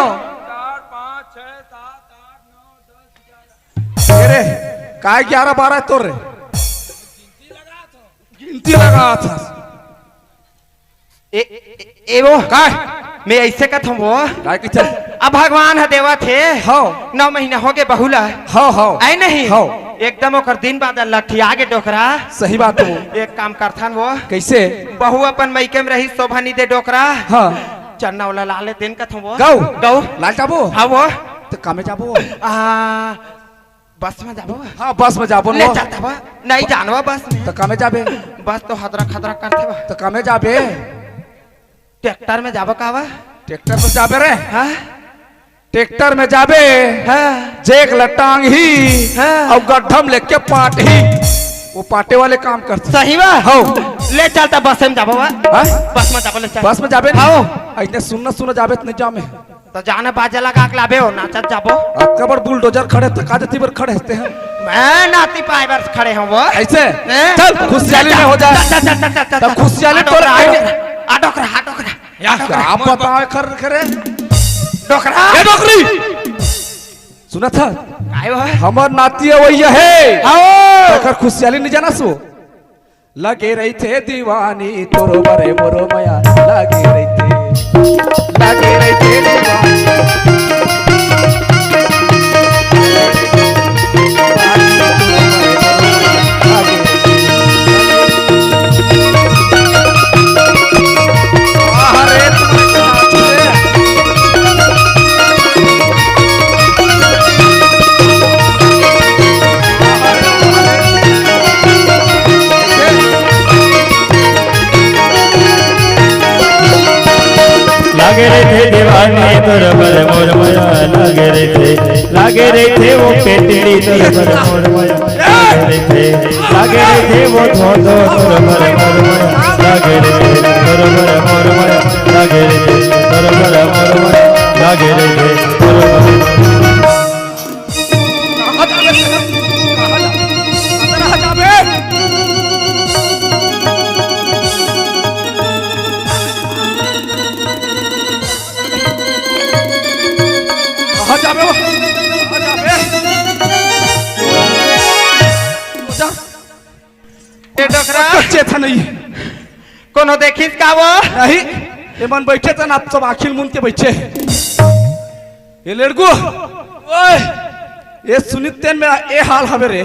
अरे काय 11 12 तो रे गिनती लगा था ए वो काय मैं ऐसे कथ हूँ वो काय की चल अब भगवान है देवा थे हो 9 महीना हो गए बहुला हो आई नहीं हो एकदम ओकर दिन बाद लठी आगे डोकरा सही बात हो एक काम करथन वो कैसे बहु अपन मैके में रही शोभा नहीं दे डोकरा हाँ चन्ना वाला लाले दिन कथ वो गौ गौ लाल जाबो हाँ वो तो कामे जाबो बस में जाबो हाँ बस में जाबो ले जाता बा नहीं जानवा बस में तो कामे जाबे बस तो हदरा खदरा करते बा तो कामे जाबे ट्रैक्टर में जाबो कावा ट्रैक्टर में जाबे रे हाँ ट्रैक्टर में जाबे हाँ जेक लटांग ही हाँ। और गड्ढम लेके पाट ही वो पाटे वाले काम करते सही बा हो ले चलता बस में जाबो बा हाँ? बस में जाबो ले चल बस में जाबे आओ। इतने सुनना जाबे तो नहीं जामे तो जाने बाजा लगा के लाबे हो नाचत जाबो कबर बुलडोजर खड़े तो काजती पर खड़े रहते हैं मैं नाती पाए बर खड़े हूँ वो ऐसे हैं? चल खुशहाली में हो जाए चल, चल, चल, चल, चल, तब चल। खुशहाली आ तोड़ डोकरा, के आ डोकरा, आ डोकरा, या क्या बताओ कर करे डोकरा ये नौकरी सुना था आयो है हमार नाती है वही है आओ अगर खुशहाली नहीं जाना सो लगे रही थे दीवानी तोरो बरे मोरो मया लगे रही थे दीवानी दीवानी तोर पर मोर माया लागे रहे थे वो पेटली तोर पर मोर माया लागे रहे थे वो धोधो तोर पर मोर माया लागे रहे थे तोर पर मोर माया लागे रहे थे तोर पर मोर माया लागे रहे थे तोर पर कच्चे था नहीं कोनो देखिस का वो नहीं ये मन बैठे थे ना आप सब आखिर मुन के बैठे ये लड़को ओए ये सुनितेन में ये हाल हवे रे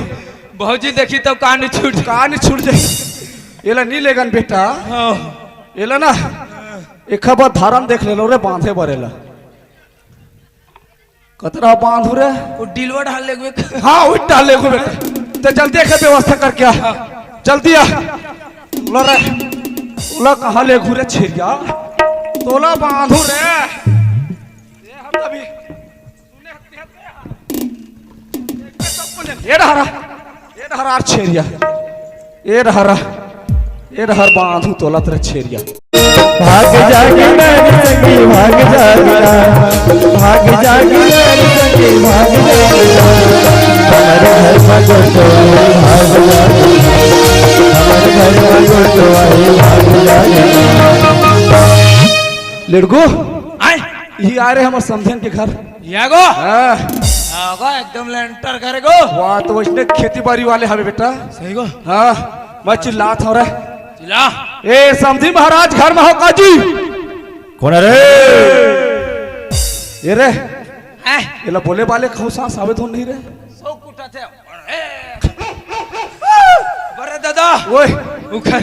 बहुजी देखी तब कहानी छूट जाए ये ला नहीं लेगन बेटा ये ला ना एक खबर धारण देख ले लो रे बांधे बरेला कतरा बांध रे वो डिलवा डाल ले हाँ वो डाल ले बेटा तो जल्दी एक व्यवस्था करके आ जल्दी आ उला कहाँ ले घूरे छिरिया तोला बांधू रे ये डहरा छेरिया ये डहर बांधू तोला तेरे छेरिया भाग जागी मेरी संगी भाग जागी भाग जागी मेरी संगी भाग जागी हमारे घर में तो भाग जागी हमारे घर में तो भाग जागी लड़को ये आ रहे हमारे समझन के घर यागो हाँ आगो एकदम लेंटर करेगो वाह तो वैसे खेती बाड़ी वाले हमें बेटा सही गो हाँ मैं चिल्लात हो रहा चिल्ला ए समझी महाराज घर में हो काजी कौन रे ये रे ये ला बोले वाले खौसा साबित हो नहीं रे सो कुटा थे बरे दादा ओए उखर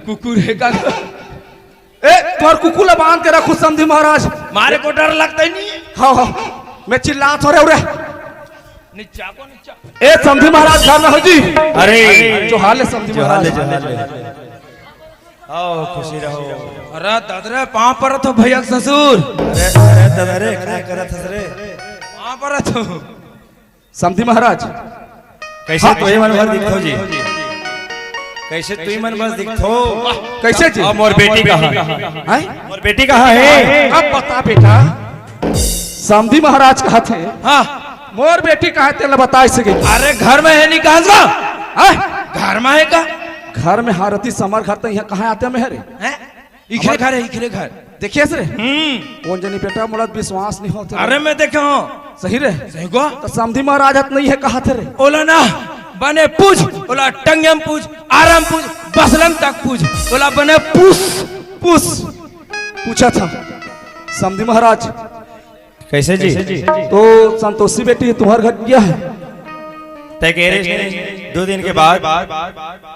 कुकुर है का ए तुम्हार कुकुला बांध के रखो समझी महाराज मारे को डर लगता ही नहीं हाँ हाँ मैं चिल्लात हो रहा नीचा को नीचा ए समझी महाराज घर में हो जी अरे जो हाल है समझी महाराज आओ खुशी रहो अरे दादरे पाँव पर तो भैया ससुर अरे दादा क्या करत हस रे पाँव पर तो समझी महाराज कैसे तू ही मन भर दिखो जी कैसे तू ही मन बस दिखो कैसे जी अब मोर बेटी कहाँ हैं मोर बेटी कहाँ है अब बता बेटा समझी महाराज कहा थे हाँ मोर बेटी कहा थे ला बता इसे अरे घर में है नहीं कहा घर में है का घर में हारती समर घर तो यहाँ कहाँ आते मेहरे इखले घर है इखले घर देखिए रे कौन जनी बेटा मोला विश्वास नहीं होता अरे मैं देखा हूँ सही रे सही गो तो समझी महाराज हत नहीं है कहा थे रे ओला ना बने पूछ ओला टंगम पूछ आराम पूछ बसलम तक पूछ ओला बने पूछा था समझी महाराज कैसे जी तो संतोषी बेटी तुम्हारे घर गया है तय कह रहे 2 दिन के बाद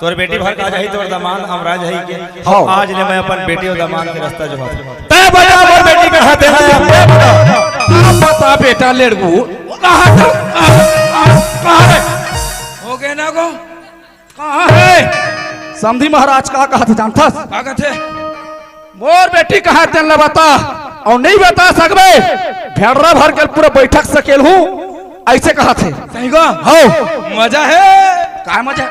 तोर बेटी भर का जाही तोर दामान हमरा जाही के हाँ। आज ले मैं अपन बेटी और दामान के रास्ता जो तय बता मोर बेटी कहाँ थे आप बता बेटा लड़कू कहाँ है हो गए ना गो कहाँ है समझी महाराज कहा था जानता का कहते मोर बेटी कहाँ थे न बता और नहीं बता सकबे भेड़रा भर के पूरा बैठक सकेल हूँ ऐसे कहा थे सही गो हो मजा है का मजा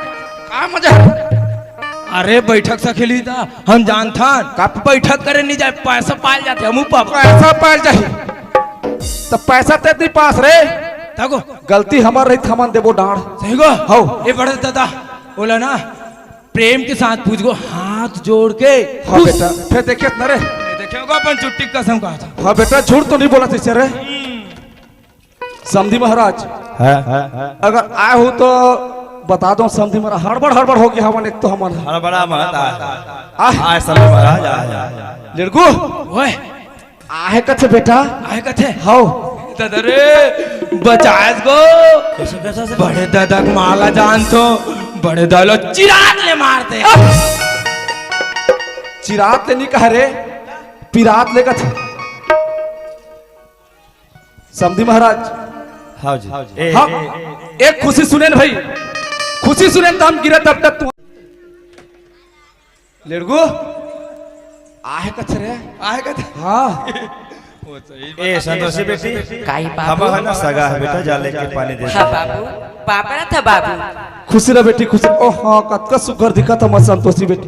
अरे बैठक से खेली था हम जानता बैठक करे नहीं जाए पैसा पाल जाते हम पैसा पाल जाही तो पैसा ते नहीं पास रे तको गलती हमार रही थमन देबो डांड सही गो हो ये बड़े दादा बोला ना प्रेम के साथ पूछ गो हाथ जोड़ के हाँ बेटा फिर देखिए न रे देखिएगा अपन चुट्टी कसम कहा था हाँ बेटा झूठ तो नहीं बोला था रे समझी महाराज अगर आए हो तो बता दो समझी महाराज हड़बड़ हो गया हमन एक तो हमन बड़ा मत आह आज सब महाराज लड़कू ओए आहे कथे बेटा आए कथे हो दादा रे बचाएस गो बड़े दादा माला जान तो बड़े दालो चिराग ले मारते चिरात ले नहीं कह रे पिरात ले कथे समझी महाराज हाँ जी हाँ एक खुशी सुने भाई खुशी सुने तो हम गिरे तब तक तू लड़कू आहे कथे रे आए कथे हाँ ए संतोषी बेटी काई हम बाबू है ना सगा है बेटा जाले के पानी दे हाँ बाबू पापरा था बाबू खुशी रह बेटी खुशी। ओ हाँ कतका सुगर दिखत हम संतोषी बेटी।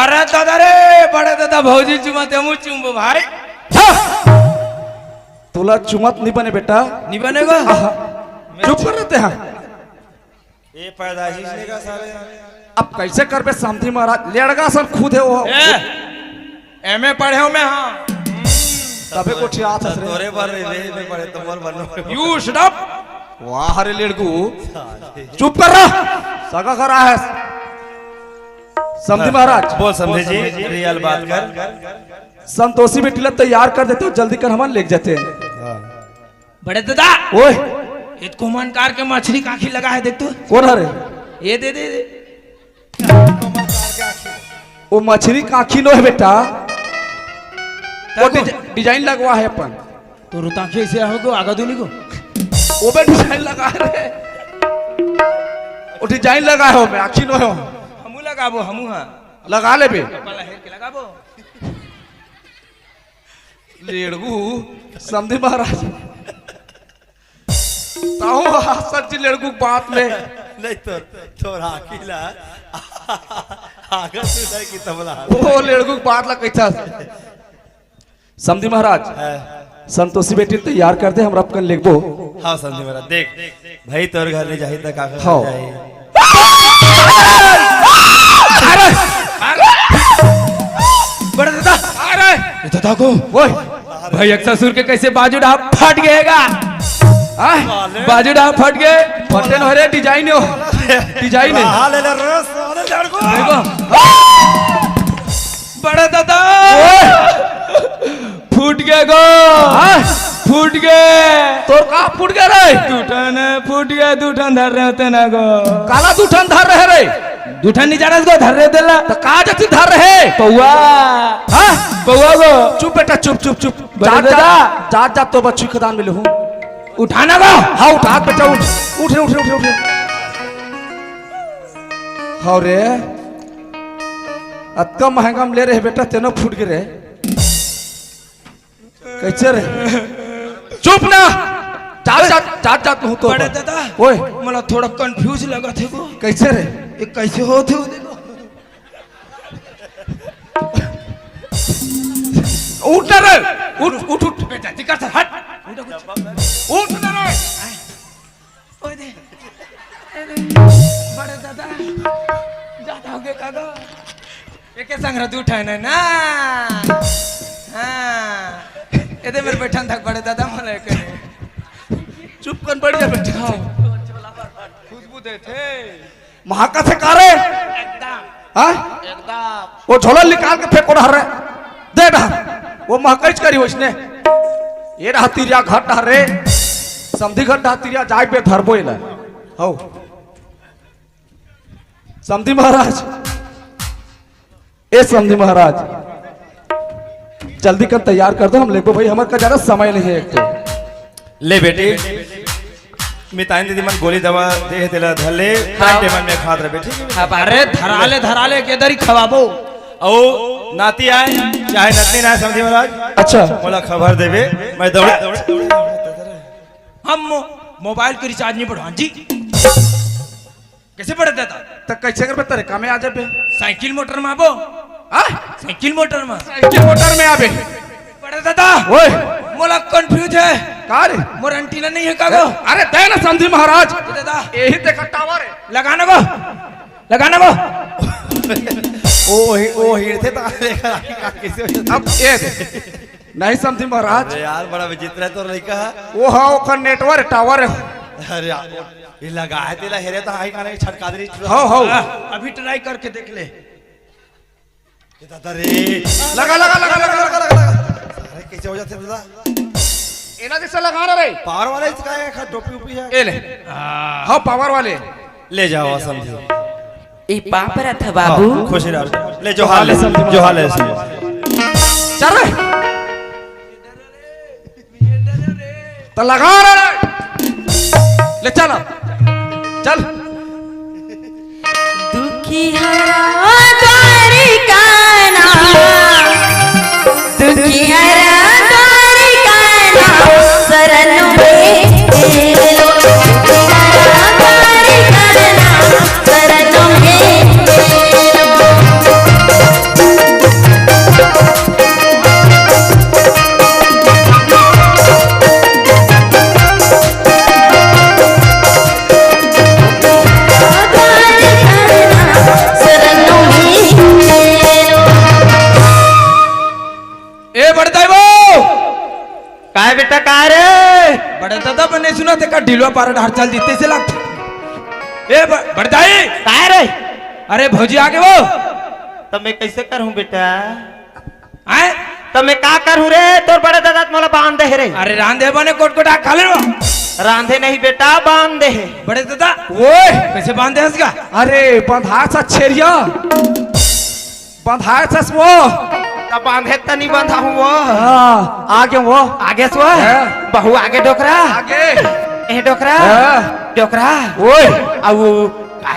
अरे दादा रे बड़े दादा भौजी चुमाते हम चुम्बो भाई तोला चुमत नहीं बने बेटा। नहीं बनेगा चुप कर रहते हैं। ए पैदाइशी से का सारे अब कैसे कर बे समधी महाराज लड़का सब खुद है वो एमए पढ़े हो मैं हाँ तबे को ठिया था रे। तोरे पर रे पड़े तुमर बनो यू शट अप वाह रे लड़कू चुप कर रहा सगा करा है समधी महाराज। बोल समझे जी रियल बात कर। संतोषी बेटी ला तैयार कर देते हो जल्दी कर हम ले जाते हैं। बड़े दादा ओए ये कुमान कार के मछली काखी लगा है देख तू कौन है रे? ये दे दे वो मछली काखी नो है बेटा वो डिजाइन लगवा है अपन तो रुताखे से हो को आगा दूनी को वो पे डिजाइन लगा है रे। वो डिजाइन लगा है वो में आखी नो है हमू लगाबो हमू हां लगा ले बे पला हेर के लगाबो लेड़गू समधी महाराज ताऊ सच्ची लड़कू बात में नहीं तो राखीला आगे सुनाई की तबला वो लड़कू बात ला कैसा समधी महाराज संतोषी बेटी तैयार कर दे हम अपन लिखबो। हाँ समझे मेरा देख भाई तोर घर नहीं जाही तक आगे हाँ। जाही बड़े दादा अरे ये दादा को ओए भाई एक ससुर के कैसे बाजू डाप फट गएगा बाजू डाप फट गए फटे न रे डिजाइन हो डिजाइन है। हां ले ले रस वाले लड़को देखो बड़े दादा फूट गए गो फूट गए तोर का फूट गया रे? दूठन फूट गए दूठन धर रहे होते ना गो काला दूठन धर रहे रे दूठन नहीं जाना गो धर रहे देला तो का जति धर रहे पौआ हां पौआ गो चुप बेटा चुप चुप चुप बड़े दादा जा जा तो बच्ची खदान में लहूं उठाना गो हाँ उठा बेटा उठ उठ उठ उठ उठ हाँ रे अत्का महंगा में ले रहे बेटा तेनो फूट गिरे कैसे रे? चुप ना जात जात हूँ तो बड़े दादा ओए मला थोड़ा कंफ्यूज लगा थे वो कैसे रे? ये कैसे हो थे वो देखो उठ ना रे उठ उठ उठ बेटा दिक्कत है हट उठ ना रे ओए दे बड़े दादा ज्यादा हो गए कागो एक संग रह उठा है ना हां एदे मेरे बैठन थक बड़े दादा मला करे चुप कर बैठ जा बेटा खुशबू दे थे महाका से कारे एकदम हाँ एकदम वो झोला निकाल के फेंको रहा रे दे डर वो महकैच करी उसने ये रहा तिरिया घट डर रे समधी घट डर तिरिया जाग पे धरबो इला हो समधी महाराज ए समधी महाराज जल्दी कर तैयार कर दो हम लेको भाई हमारे का ज्यादा समय नहीं है एक तो ले बेटी मिताइन दीदी मन गोली दवा दे तेला धले काटे मन में खात रहे बेटी अरे धराले के इधर ही खवाबो ओ नाती आए चाहे नतनी ना समझी महाराज अच्छा बोला खबर देवे मैं दौड़े हम मोबाइल के रिचार्ज नहीं बढ़वा जी कैसे बढ़ देता तो कैसे कर तेरे काम में आ जाबे साइकिल मोटर में आबो साइकिल मोटर में साइकिल मोटर में आबे बड़े दादा ओए मोला कंफ्यूज है का रे मोर एंटीना नहीं है कागो अरे दे ना समधी महाराज दादा यही देखा टावर है लगाना गो ओ हिड़ते तो देखा कैसे हो जाता अब ये दे। नहीं समझी महाराज अरे यार बड़ा विचित्र है तो लड़का वो हाँ वो नेटवर्क टावर है अरे यार ये लगा है तेला हेरे तो हाई खाने छटका दे हाँ हाँ अभी ट्राई करके देख ले ये दादा रे लगा लगा लगा लगा लगा लगा अरे कैसे हो जाते दादा इना जैसे लगाना रे पावर वाला इसका है टोपी ऊपी है ये ले हाँ पावर वाले ले जाओ समझो ई पापरा था बाबू खुशी रहो ले जो हाल है जो हाल है चल रे तो लगा रे ले चल चल दुखी हरा द्वारिका ना दुखी हरा काय बेटा काय रे बड़े दादा मैंने सुना थे का ढीलवा पारा ढार चल जीते से लगता ए बड़दाई काय रे अरे भौजी आगे वो तो मैं कैसे करूं बेटा आए तो मैं का करूं रे तोर बड़े दादा मोला बांध दे रे अरे रांधे बने कोट कोटा खा ले रांधे नहीं बेटा बांध दे बड़े दादा ओए कैसे बांधे हैं इसका अरे बंधा सा छेरिया बंधा सा वो तब बांधे त नहीं बांधा हूं वो आगे वो आगे सो बहु आगे डोकरा आगे ए डोकरा डोकरा ओए आउ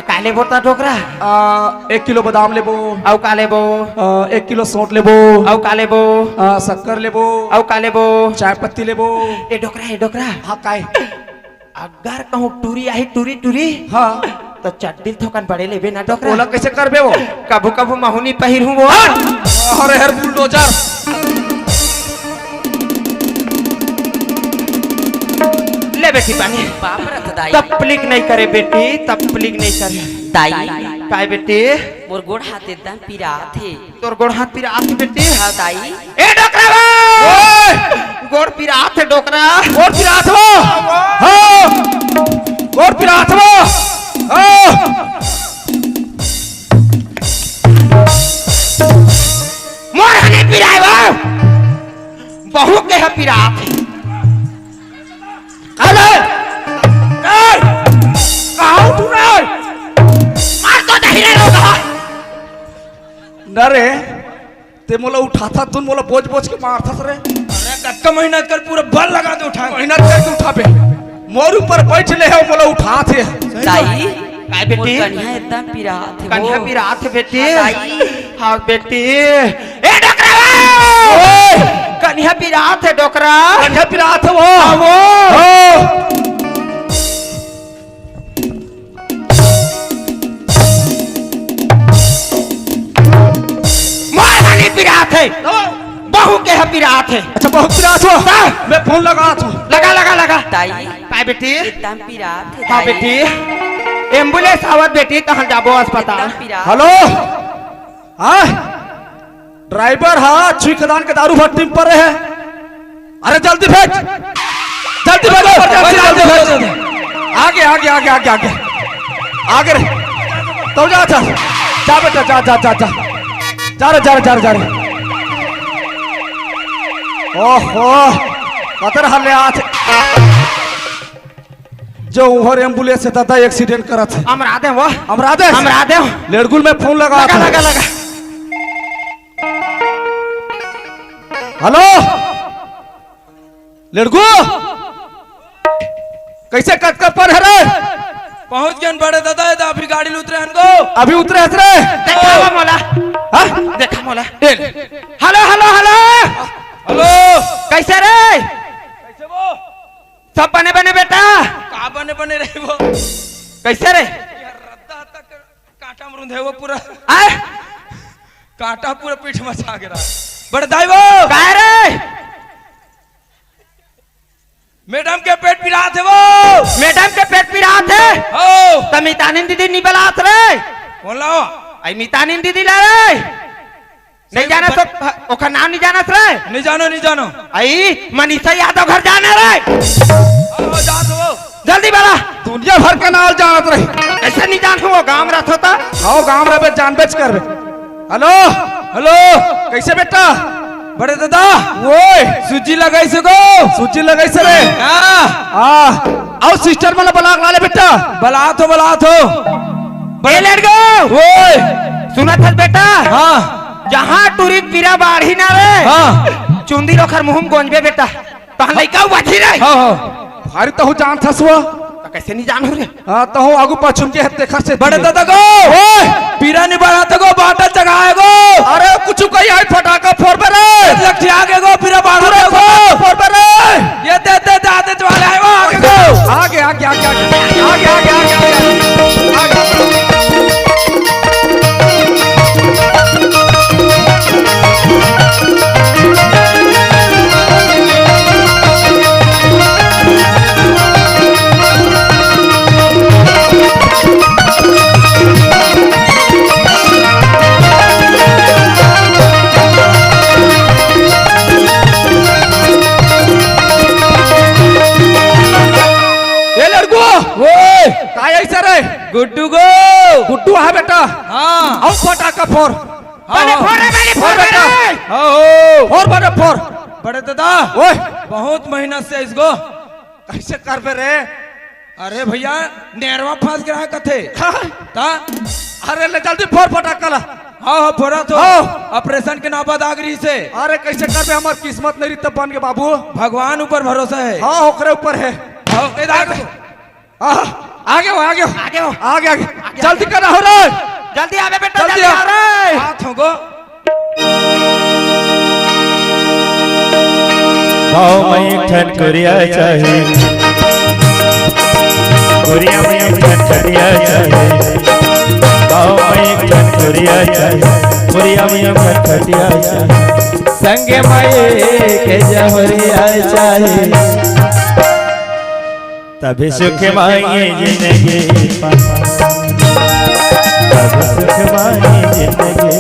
काले बोता डोकरा 1 किलो बादाम लेबो आउ काले बो 1 किलो सौंठ लेबो आउ काले बो शक्कर लेबो आउ काले बो चाय पत्ती लेबो ए डोकरा हाँ काय अगर कहूं टूरी आई टूरी टूरी हाँ तो चड्डी थोकन बड़े लेबे ना डोकरा ओला कैसे करबे वो कभू कभू महुनी पहिर हूं वो अरे हर बुलडोजर ले बेटी पानी बाप रे तो दाई तपलीक नहीं करे बेटी तपलीक नहीं करे दाई काय बेटी मोर गोड़ हाथ एकदम पीरा थे तोर गोड़ हाथ पीरा आथे बेटी हाँ दाई ए डोकरा बा गोड़ पीरा आथे डोकरा गोड़ पिरात वो हाँ गोड़ पिरात वो मोर हने पीराए बा बहु के है पीरा आथे अरे कहाँ तू रे मार तो नहीं रे लोगा नरे ते मोला उठाता तुम मोला बोझ बोझ के मारता रे अरे कत्का मेहनत कर पूरा बल लगा दे उठा मेहनत करके उठा पे मोर ऊपर बैठ ले है मोला उठा थे दाई काय बेटी कन्या एकदम पीरा थे कन्या पीरा आथे बेटी दाई हाँ बेटी ए डोकरा बा कन्या पीरा आथे डोकरा कंधा पिरात वो मोर हने पीरा आथे बहु के है पीरा आथे अच्छा बहुत पिरात हो मैं फोन लगा तू लगा लगा लगा दाई काय बेटी एकदम पीरा थे हाँ बेटी एम्बुलेंस आवत बेटी कहाँ जाबो अस्पताल एकदम पीरा हेलो हाँ ड्राइवर हाँ छुई खदान के दारू भट्टी पर रहे हैं अरे जल्दी भेज जल्दी भेज जल्दी भेज आगे आगे आगे आगे आगे आगे रे तो जा जा जा बेटा जा जा जा जा जा रे जा रे जा रे जा रे ओहो कतर हल्ले आथे जो ओवर एम्बुलेंस से दादा एक्सीडेंट करा थे हमरा दे वो अमरादेश हमरा दे लेड़गुल में फोन लगा लगा था लगा लगा हेलो लड़कू कैसे कटकर पर है रे पहुंच गए बड़े दादा अभी गाड़ी उतरे हनको अभी उतरे हस रे देखा वो मोला हाँ? देखा मोला हेलो हेलो हेलो हेलो कैसे रे कैसे वो सब बने बने बेटा कहा बने बने रहे वो कैसे रे रद्दा तक कांटा मरुंद है वो पूरा आए कांटा पूरा पीठ मचा गिरा बड़े दाई वो काय रे मैडम के पेट पिरा थे वो मैडम के पेट पीड़ा थे हो तो मितानिन दीदी नहीं बलात रे कौन लाओ आई मितानिन दीदी ला रे नहीं जाना तो ओखा नाम नहीं जाना रे नहीं जानो आई मनीषा यादव घर जाना रे आओ जा तो वो जल्दी बला दुनिया भर के नाल जानत रही ऐसे नहीं जान वो गांव रथ होता आओ गांव रे जान बेच कर हेलो हेलो कैसे बेटा बड़े दादा ओए सूजी लगाई सको सूची लगाई से रे आओ सिस्टर वाला बलाक ला ले बेटा बला तो बड़े लड़को ओए सुना था बेटा हाँ जहाँ टूरी पीरा बाढ़ी ना रे हाँ चुंदी रोखर मुहम गोंजबे बेटा तो लइका बची रे हाँ हाँ भारी तो जान थस वो तो कैसे नहीं जान हो रे हाँ तो आगू पाछुम के हत्ते खर से बड़े दादा को ओए पीरा नहीं बढ़ा तो को बाटा जगाए को अरे कुछ कहीं आई फटाका फोड़ पे रे लग आगे को पीरा बढ़ा को फोड़ पे रे ये दे दादे वाले आए वो आगे को आगे आगे आगे आगे आगे आगे आगे आगे फटाका फोड़ बड़े फोड़े बड़े फोड़ बेटा आओ फोड़ बड़े फोड़ बड़े दादा ओए बहुत मेहनत से इसको कैसे कर पे रे अरे भैया नेरवा फंस गया है कथे ता अरे ले जल्दी फोड़ फटाका ला हाँ हाँ फोड़ा तो हाँ। ऑपरेशन के नौबत आ गई से अरे कैसे कर पे हमार किस्मत नहीं तब बन के बाबू भगवान ऊपर भरोसा है हाँ ओकरे ऊपर है आओ, इधर आओ। आगे हो आगे हो आगे हो। आगे आगे जल्दी करना हो रे जल्दी आवे बेटा जल्दी जल्दी आ आ रे हाथ होगो गाँव में एक ठन कुरिया चाहे कुरिया में एक ठन खटिया चाहे गाँव में एक ठन कुरिया चाहे कुरिया में एक ठन खटिया चाहे संगे माए के जहरिया चाहे तभी सुख मांगे जिंदगी तभी सुख मांगे जिंदगी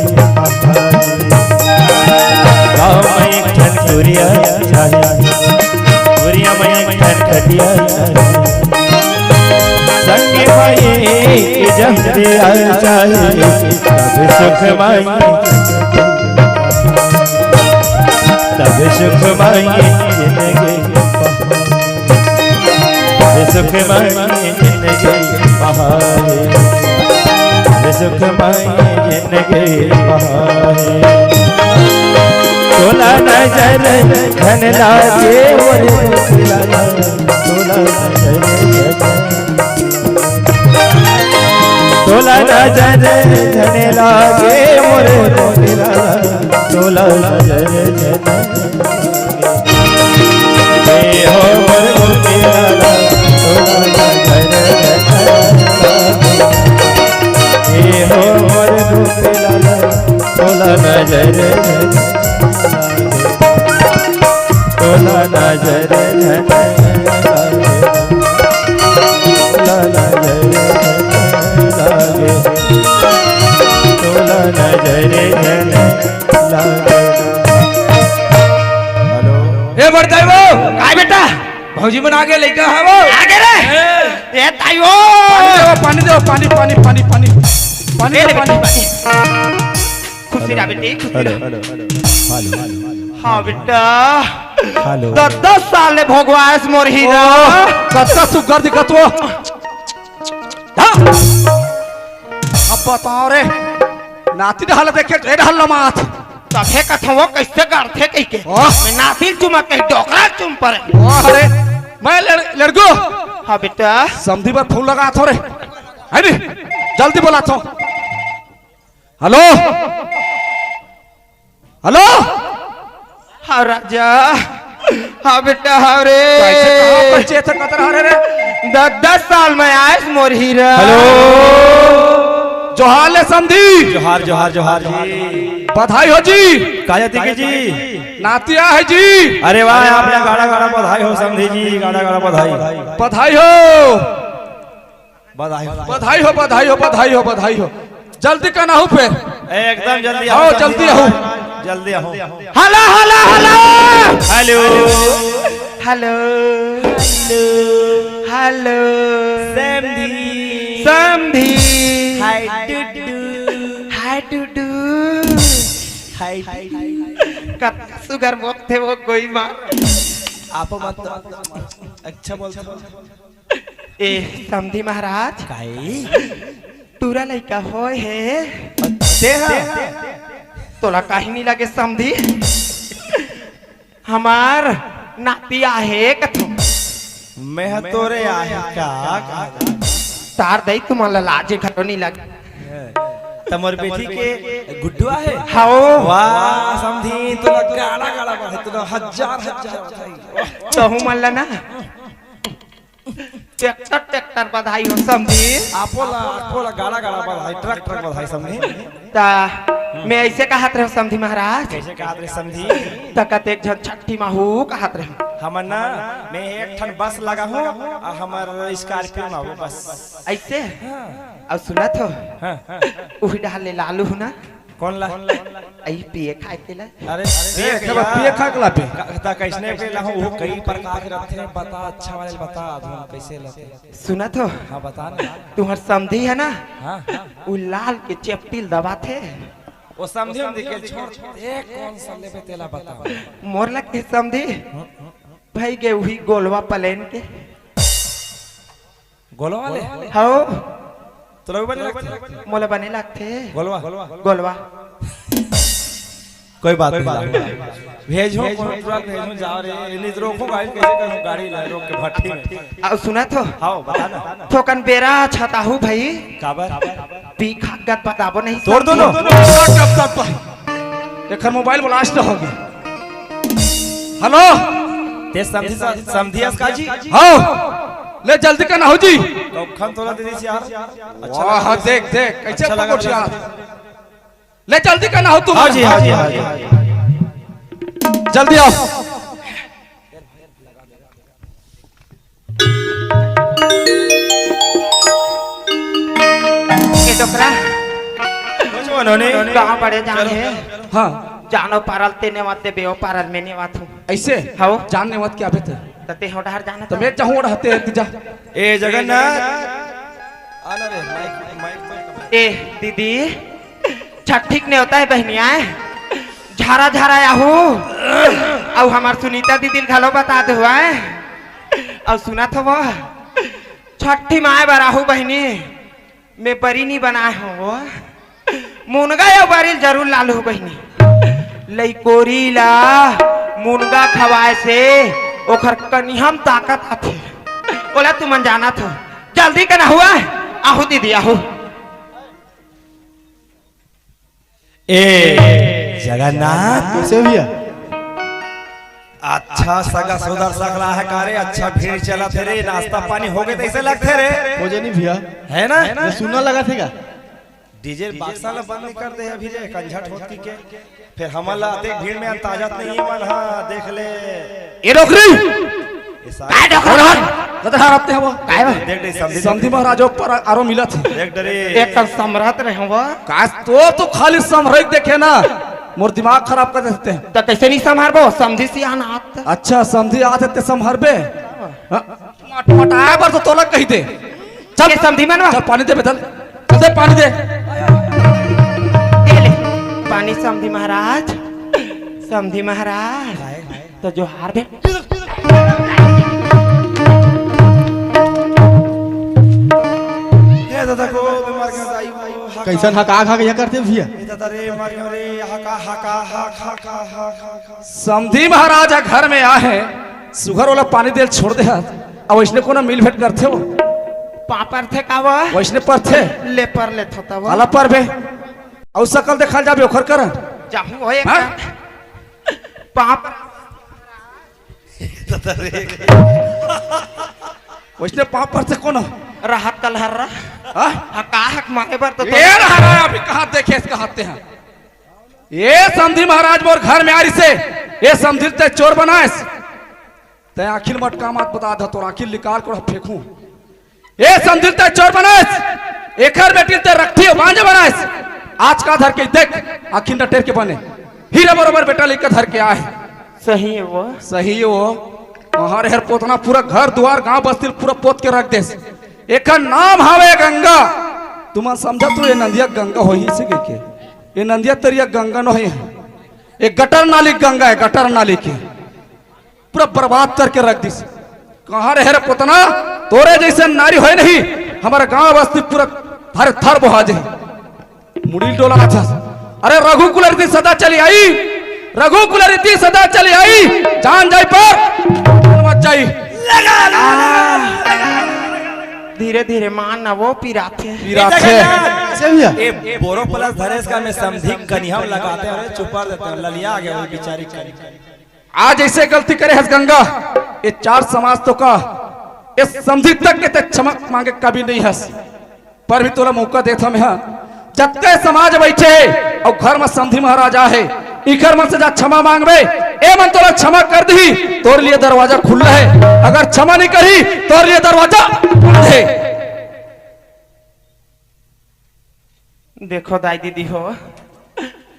गाँव में एक ठन कुरिया चाहे कुरिया में एक ठन खटिया चाहे संगे माए के जहरिया चाहे तभी सुख मांगे तभी सुख मांगे जिंदगी सुख मांगे जिंदगी बहारे सुख मांगे जिंदगी बहारे तोला नजर धन लागे तोला नजर धन लागे मोरे तोला नजर हो तोला नजर तोला नजर तोला नजर हेलो ए बड़ताई वो काय बेटा भौजी मन आगे लेके है वो आगे रे ए ताईओ पानी दो पानी पानी पानी पानी पानी ले दो ले पानी बेटी खुशी रहा बेटी खुशी रहा हाँ बेटा हेलो 10 साल ने भोगवास मोर हीरा कत्ता सुगर दिखत वो अब बताओ रे नाती ने हालत देखे ए हल्ला माथ तभे कथवो कैसे करथे कह के मैं नासिल चुमा कह डोकरा चुम पर अरे मैं लड़को हाँ बेटा समधी पर फूल लगा थोड़े है नी जल्दी बोला तो हेलो हेलो हाँ राजा हाँ बेटा हाँ रे कैसे कहाँ बच्चे थे कतर आ रहे रे 10 साल में आयस मोर हीरा जोहार ले समधी जोहार जोहार जोहार जी बधाई हो जी कायती की जी नातिया है जी अरे वाह आपने गाड़ा गाड़ा बधाई हो समझी जी गाड़ा गाड़ा बधाई बधाई हो बधाई बधाई हो बधाई हो बधाई हो बधाई हो जल्दी करना हो फिर एकदम जल्दी आओ जल्दी आओ जल्दी आओ hello hello hello hello hello hello समधी समधी हाय टुडू हाय टुडू हाय कत सुगर बोलते वो कोई मार आप मत अच्छा बोलते ए समधी महाराज काई तूरा लइका होय है देहा तोला काहे नहीं लगे समधी हमार नाती आहे कथो मैं तोरे आहे का तार दई तुम्हाला लाजे घटो नहीं लगे तमर बेटी के गुड्डू आहे हाओ वाह समधी तो गाड़ा गाड़ा बधाई तो हजार हजार कहूँ मल्ला ना ट्रैक्टर बधाई हो समझी आपोला गाड़ा गाड़ा बधाई ट्रक ट्रक बधाई समधी ता मैं ऐसे कहत रहे समझी महाराज कैसे कहत रे समधी तकत एक झन छठी माहू कहत रहे हमर ना मैं एक ठन बस लगा हूं और हमर स्कॉर्पियो ना हो बस ऐसे अब सुनत हो हां उही डाले लालू हो ना कौन ला आई पिए खाए के ला अरे पिए खा के लापे ता कैसने के ला वो कई प्रकार के रहते हैं बता अच्छा वाले बता धुन कैसे लेते सुना तो हां बता ना तुम्हार समधी है ना हां वो लाल के चेपटिल दबा थे वो समझे हम देखे छोड़ एक कौन सा लेबे तेला बता मोर लग के समधी भाई के वही गोलवा प्लेन के गोलवा वाले हाओ तो लोग बने लगते मोला बने लगते गोलवा गोलवा कोई बात नहीं भेजो ट्रक भेजो जाओ रे इन्हीं रोको गाड़ी कैसे करूं गाड़ी ला रोक के भट्टी में आओ सुना तो हां बता ना थोकन बेरा छताहू भाई काबर पीखा गत बताबो नहीं तोड़ दो ना एखर मोबाइल ब्लास्ट हो गया हेलो ते समझिया का जी हाँ ले जल्दी का ना हो जी कौन तोला दे दी यार अच्छा वाह देख देख कैसे अच्छा लगा पकड़ यार ले जल्दी का ना हो तुम हां जी हां जी हां जी जल्दी आओ के टोकरा कुछ उन्होंने कहां पड़े जाने हाँ जानो पारल तेने वाते बेओ पारल में ने वातू ऐसे हाओ जानने मत क्या बेटे तते होडहर जाना तो मैं चाहूँ रहते हैं जा ए जगन्नाथ आना रे माइक ए दीदी छठिक ने होता है बहनिया झारा झारा आहो और हमार सुनीता दीदी घलो बता दे हुआ है और सुना था वो छठी माए बराहू बहनी मैं बरी नहीं बनाए हो वो मुनगा या बरील जरूर लालू बहनी लइकोरी ला मुनगा खवाए से ओखर कनिहम ताकत आथे बोला तू मन जाना था जल्दी करना हुआ आहू दीदी आहू ए जगन्नाथ कैसे भैया अच्छा सगा सुधर सकला है कारे अच्छा भीड़ चला थे रे नाश्ता पानी हो गए ऐसे लगते रे हो जाए नहीं भैया है ना ये सुनना लगा थे क्या डीजे बाक्सा ला बंद कर दे अभी रे कंझट होती के फिर हमला आते भीड़ में अंताजत नहीं मन हां देख ले ये रोकरी ये सारे कतहार आते हैं वो देख रे समझी समधी महाराज पर आरो मिला थे देख डरे एक सम्राट रहे वो काश तो खाली समरक देखे ना मोर दिमाग खराब कर देते हैं तो कैसे नहीं संभारबो समझी सियान हाथ अच्छा समझी आते ते संभरबे मटमटाए पर तो तोला कही दे चल समझी मनवा चल पानी दे बेटल दे पानी दे ले पानी समझी महाराज समझी महाराज तो जो हार बे ये दादा को बीमार के आई वो कैसन हका खा के करते भैया ये दादा रे मारी रे हका हका हा खा हा समधी महाराज घर में आए सुगर वाला पानी दे छोड़ दे और वैसने को ना मिल भेंट करते हो पापर थे का वो वैसने पर थे ले पर ले थोता वो वाला पर बे और सकल देखल जाबे ओखर कर जाहू हो एक हाँ? पाप वैसने पाप पर से कौन राहत कलहर हाँ? हका हक मारे पर तो ये रहा अभी कहाँ देखे इसका हाथे हैं ये समधी महाराज मोर घर में आ रही से ये समधी ते चोर बनाएस ते आखिर मटका मत बता दा तो आखिर निकाल कर फेंकूं ये समधी ते चोर बनाएस एकर बेटी ते रखती बांझे बनाएस आज का धर के देख आखिर नटेर के बने हीरे बरोबर बेटा लेकर धर के आए सही है वो सही है वो वहां हेर पोतना पूरा घर द्वार गांव बस्ती पूरा पोत के रख देस एक नाम हावे गंगा तुम समझा तू ये नंदिया गंगा हो ही से के ये नंदिया तरिया गंगा न है एक गटर नाली गंगा है गटर नाली की पूरा बर्बाद करके रख दी कहाँ रहे रे पोतना तोरे जैसे नारी हो नहीं हमारा गांव बस्ती पूरा थारे थर बहा जाए मुड़ी डोला था अरे रघु कुलरती सदा चली आई रघु कुलरती सदा चली आई जान जाई पर मत जाई धीरे धीरे मान ना वो पिराते कैसे भैया ए बोरो प्लस धरेस का में समधी कनिहम लगाते हैं अरे चुपा देते हैं ललिया आ गया वो बेचारी आज ऐसे गलती करे है गंगा ये चार समाज तो का ये समझी तक के ते क्षमा मांगे कभी नहीं हस पर भी तोरा मौका देता मैं जब के समाज बैठे और घर में समधी महाराजा है इकर मन से जा क्षमा मांगबे ए मन तोरा क्षमा कर दी तोर लिए दरवाजा खुला है अगर क्षमा नहीं करी तोर लिए दरवाजा बंद है देखो दाई दीदी हो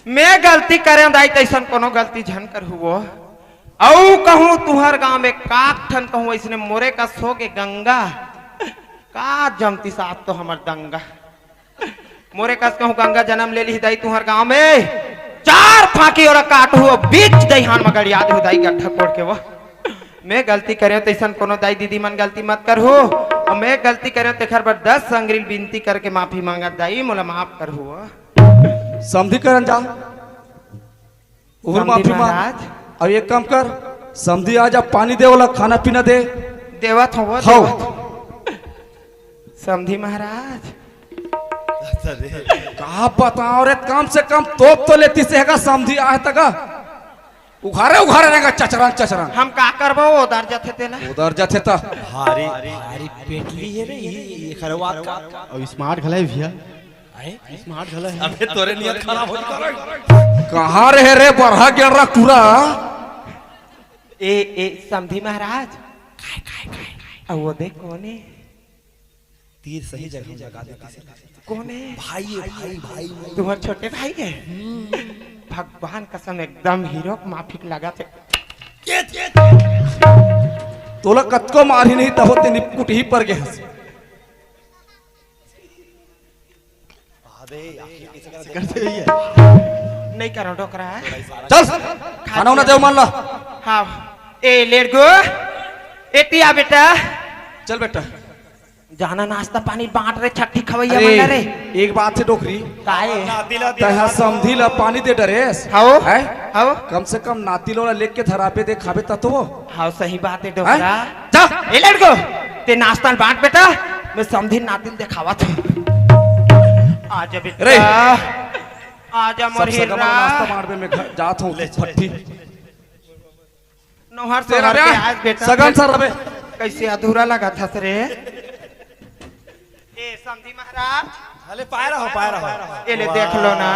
मैं गलती करे दाई तैसन कोनो गलती झन कर हुआ औ कहूँ तुहर गांव में काक ठन कहूँ इसने मोरे का सो के गंगा का जमती साथ तो हमर दंगा मोरे कस कहूँ गंगा जन्म ले ली दाई तुहर गांव में 4 फांकी और काट हुआ बीच दईहान मगर याद हो दाई गड्ढा कोड़ के वो मैं गलती करे तैसन कोनो दाई दीदी मन गलती मत कर हो और मैं गलती करे तेखर पर 10 संग्रिल विनती करके माफी मांगा दाई मोला माफ कर हुआ समझी करन जा और माफी मांग और एक काम कर समझी आ जा पानी दे वाला खाना पीना दे देवत हो हो समझी महाराज कहा बताओ रे कम से कम तो लेती से हैगा समझी आए तक उघारे उघारे रहेगा चचरंग चचरंग हम का करबो उधर जाते थे ना उधर जाते था हारी हारी पेटली है रे ये खरवा का और स्मार्ट घला भैया स्मार्ट घला है अबे तोरे नियत खराब हो कहाँ रहे रे बरहा गिर रहा पूरा ए समझी महाराज अब वो देख कौन है तीर सही जगह लगा देती कौन है भाई भाई भाई तुम्हारे छोटे भाई है भगवान कसम एकदम हीरो माफिक लगा थे तोला कतको मारी नहीं तब ते निपकुट ही पर गए नहीं करो डोकरा चल खाना उना दे मान ला हाँ ए लेट गो एटिया बेटा चल बेटा जाना नाश्ता पानी बांट रे छठी खवैया मंगा रे एक बात से डोकरी काहे तहा समझी ला पानी दे डरेस हाओ है हाओ कम से कम नाती लोला लेके के धरापे दे खाबे ता तो हाओ सही बात है डोकरा जा ए लेट गो ते नाश्ता बांट बेटा मैं समझी नातिन दिखावा था आजा रे। बेटा आजा मोर सब सगम हीरा नाश्ता मारबे में जात हूं फट्टी नोहर से तेरा हर के ब्याह आज बेटा सगन सर रबे कैसे अधूरा लगा था रे ए समझी महाराज अरे पाए रहो ये ले देख लो ना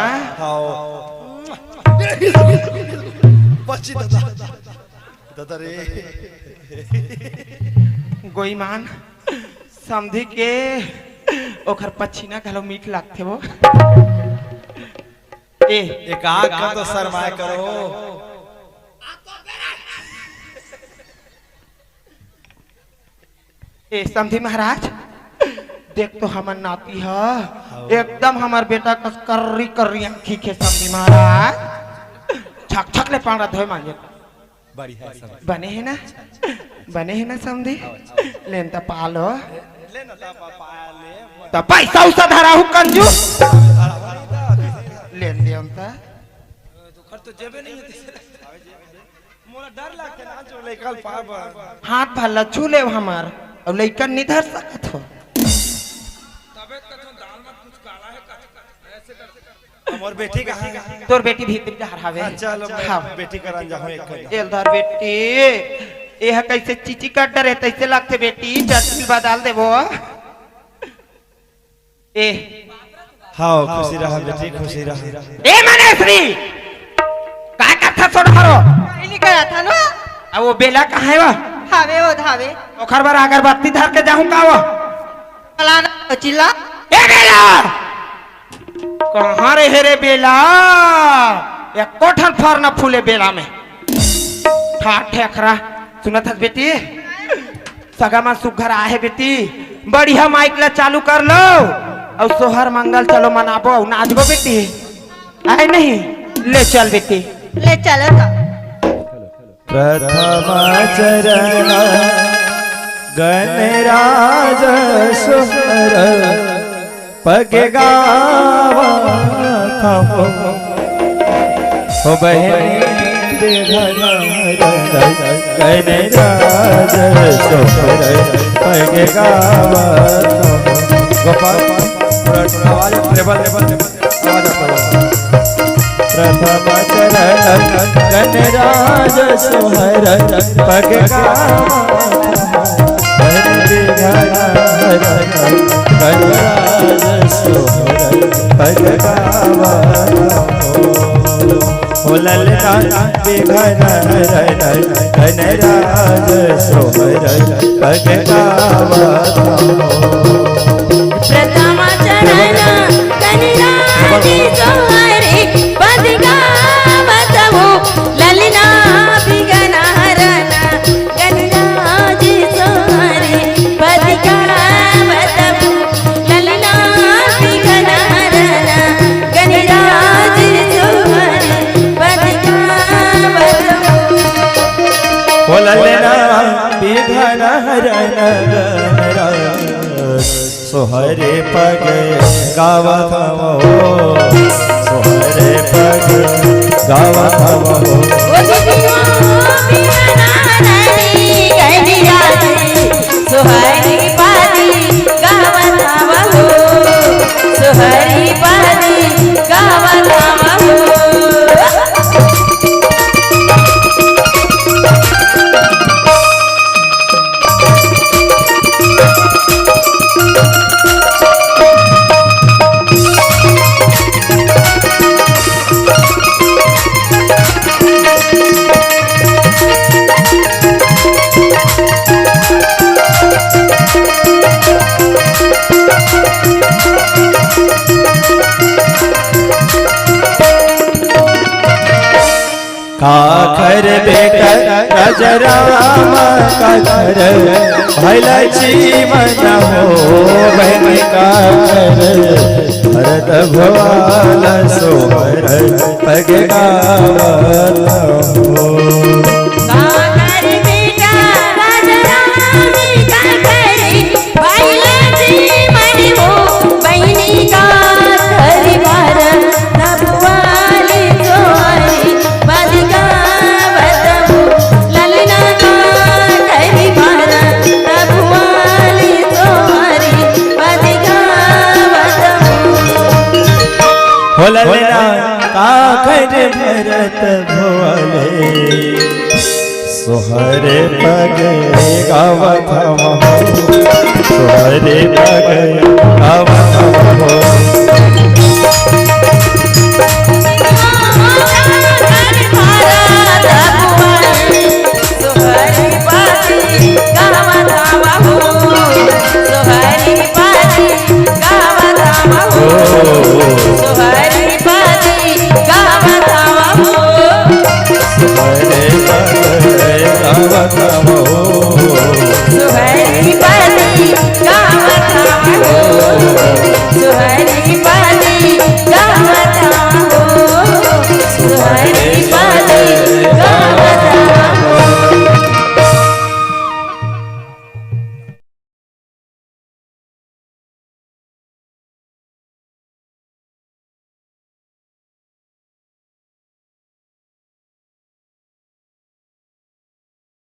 बच्ची दादा रे गोईमान समझी के ओखर पछीना घलो मीठ लागथे वो एक आग का तो शर्माए करो ए समझी महाराज देख तो हमर नाती है एकदम हमार बेटा का कर्री कर्री आंखी के समझी महाराज छक छक ले पाड़ा धोए मांगे बड़ी है सब बने है ना समझी लेन ता पालो तो पैसा उसा धरा हूँ कंजू लेन दे उनता तो जेबे नहीं मोला डर लगता ना जो लेकल पार हाथ भल्ला छू ले हमार और लइकन नहीं धर सकत हो हमर बेटी कहां है तोर बेटी भीतर जा हरावे चलो हाँ बेटी करान जाऊं एक एलधर बेटी यह कैसे चीची कट डरे तैसे लगते बेटी चटनी बदल देबो ए हां खुशी रहा बेटी खुशी रहा ए मनेश्री का कथा छोड़ हरो नहीं गया था ना अब वो बेला कहाँ है वह धावे वो धावे ओखर बार अगरबत्ती धर के जाऊं का वो फलाना चिल्ला ए बेला कहाँ रे रे बेला एक कोठन फर न फूले बेला में ठाठ ठेकरा सुना था बेटी सगामा सुघर आहे बेटी बढ़िया माइक ला चालू कर लो और सोहर मंगल चलो मनाबो नाचबो बेटी आए नहीं ले चल बेटी ले चलो तो प्रथम चरण गणराज सुहर पग गावा हो बहनी गणराज सुहर पग गावा गोपाल आवाज लेवल प्रथम चरण गणराज सुहर पग गणराज सुहर पग ललना गणराज सुहर पग प्रथम चरण गणराज सुहर पग ललना बिगना हरना गणराज सोहरे पति गावत हो ललना बिगना हरना गणराज सोहरे पति गावत हो ललना बिघन हरन सोहरे पग गावत हो सोहरे पग गावत हो सोहरी पादी गावत हो सोहरी पादी गावत हो काखर बेकर राजराम काखर भैलची मन हो बहन काखर भरत भवाल सोहर पग गावत हो काकर बेटा राजराम काकर भैलची मन हो बहनी काकर भरत भवाल सोहरी पग गावत हो ललना काकर भरत भवाल सोहरी पग गावत हो ललना काखर भरत भोले सोहरे पग गावत हो सोहरे पग गावत हो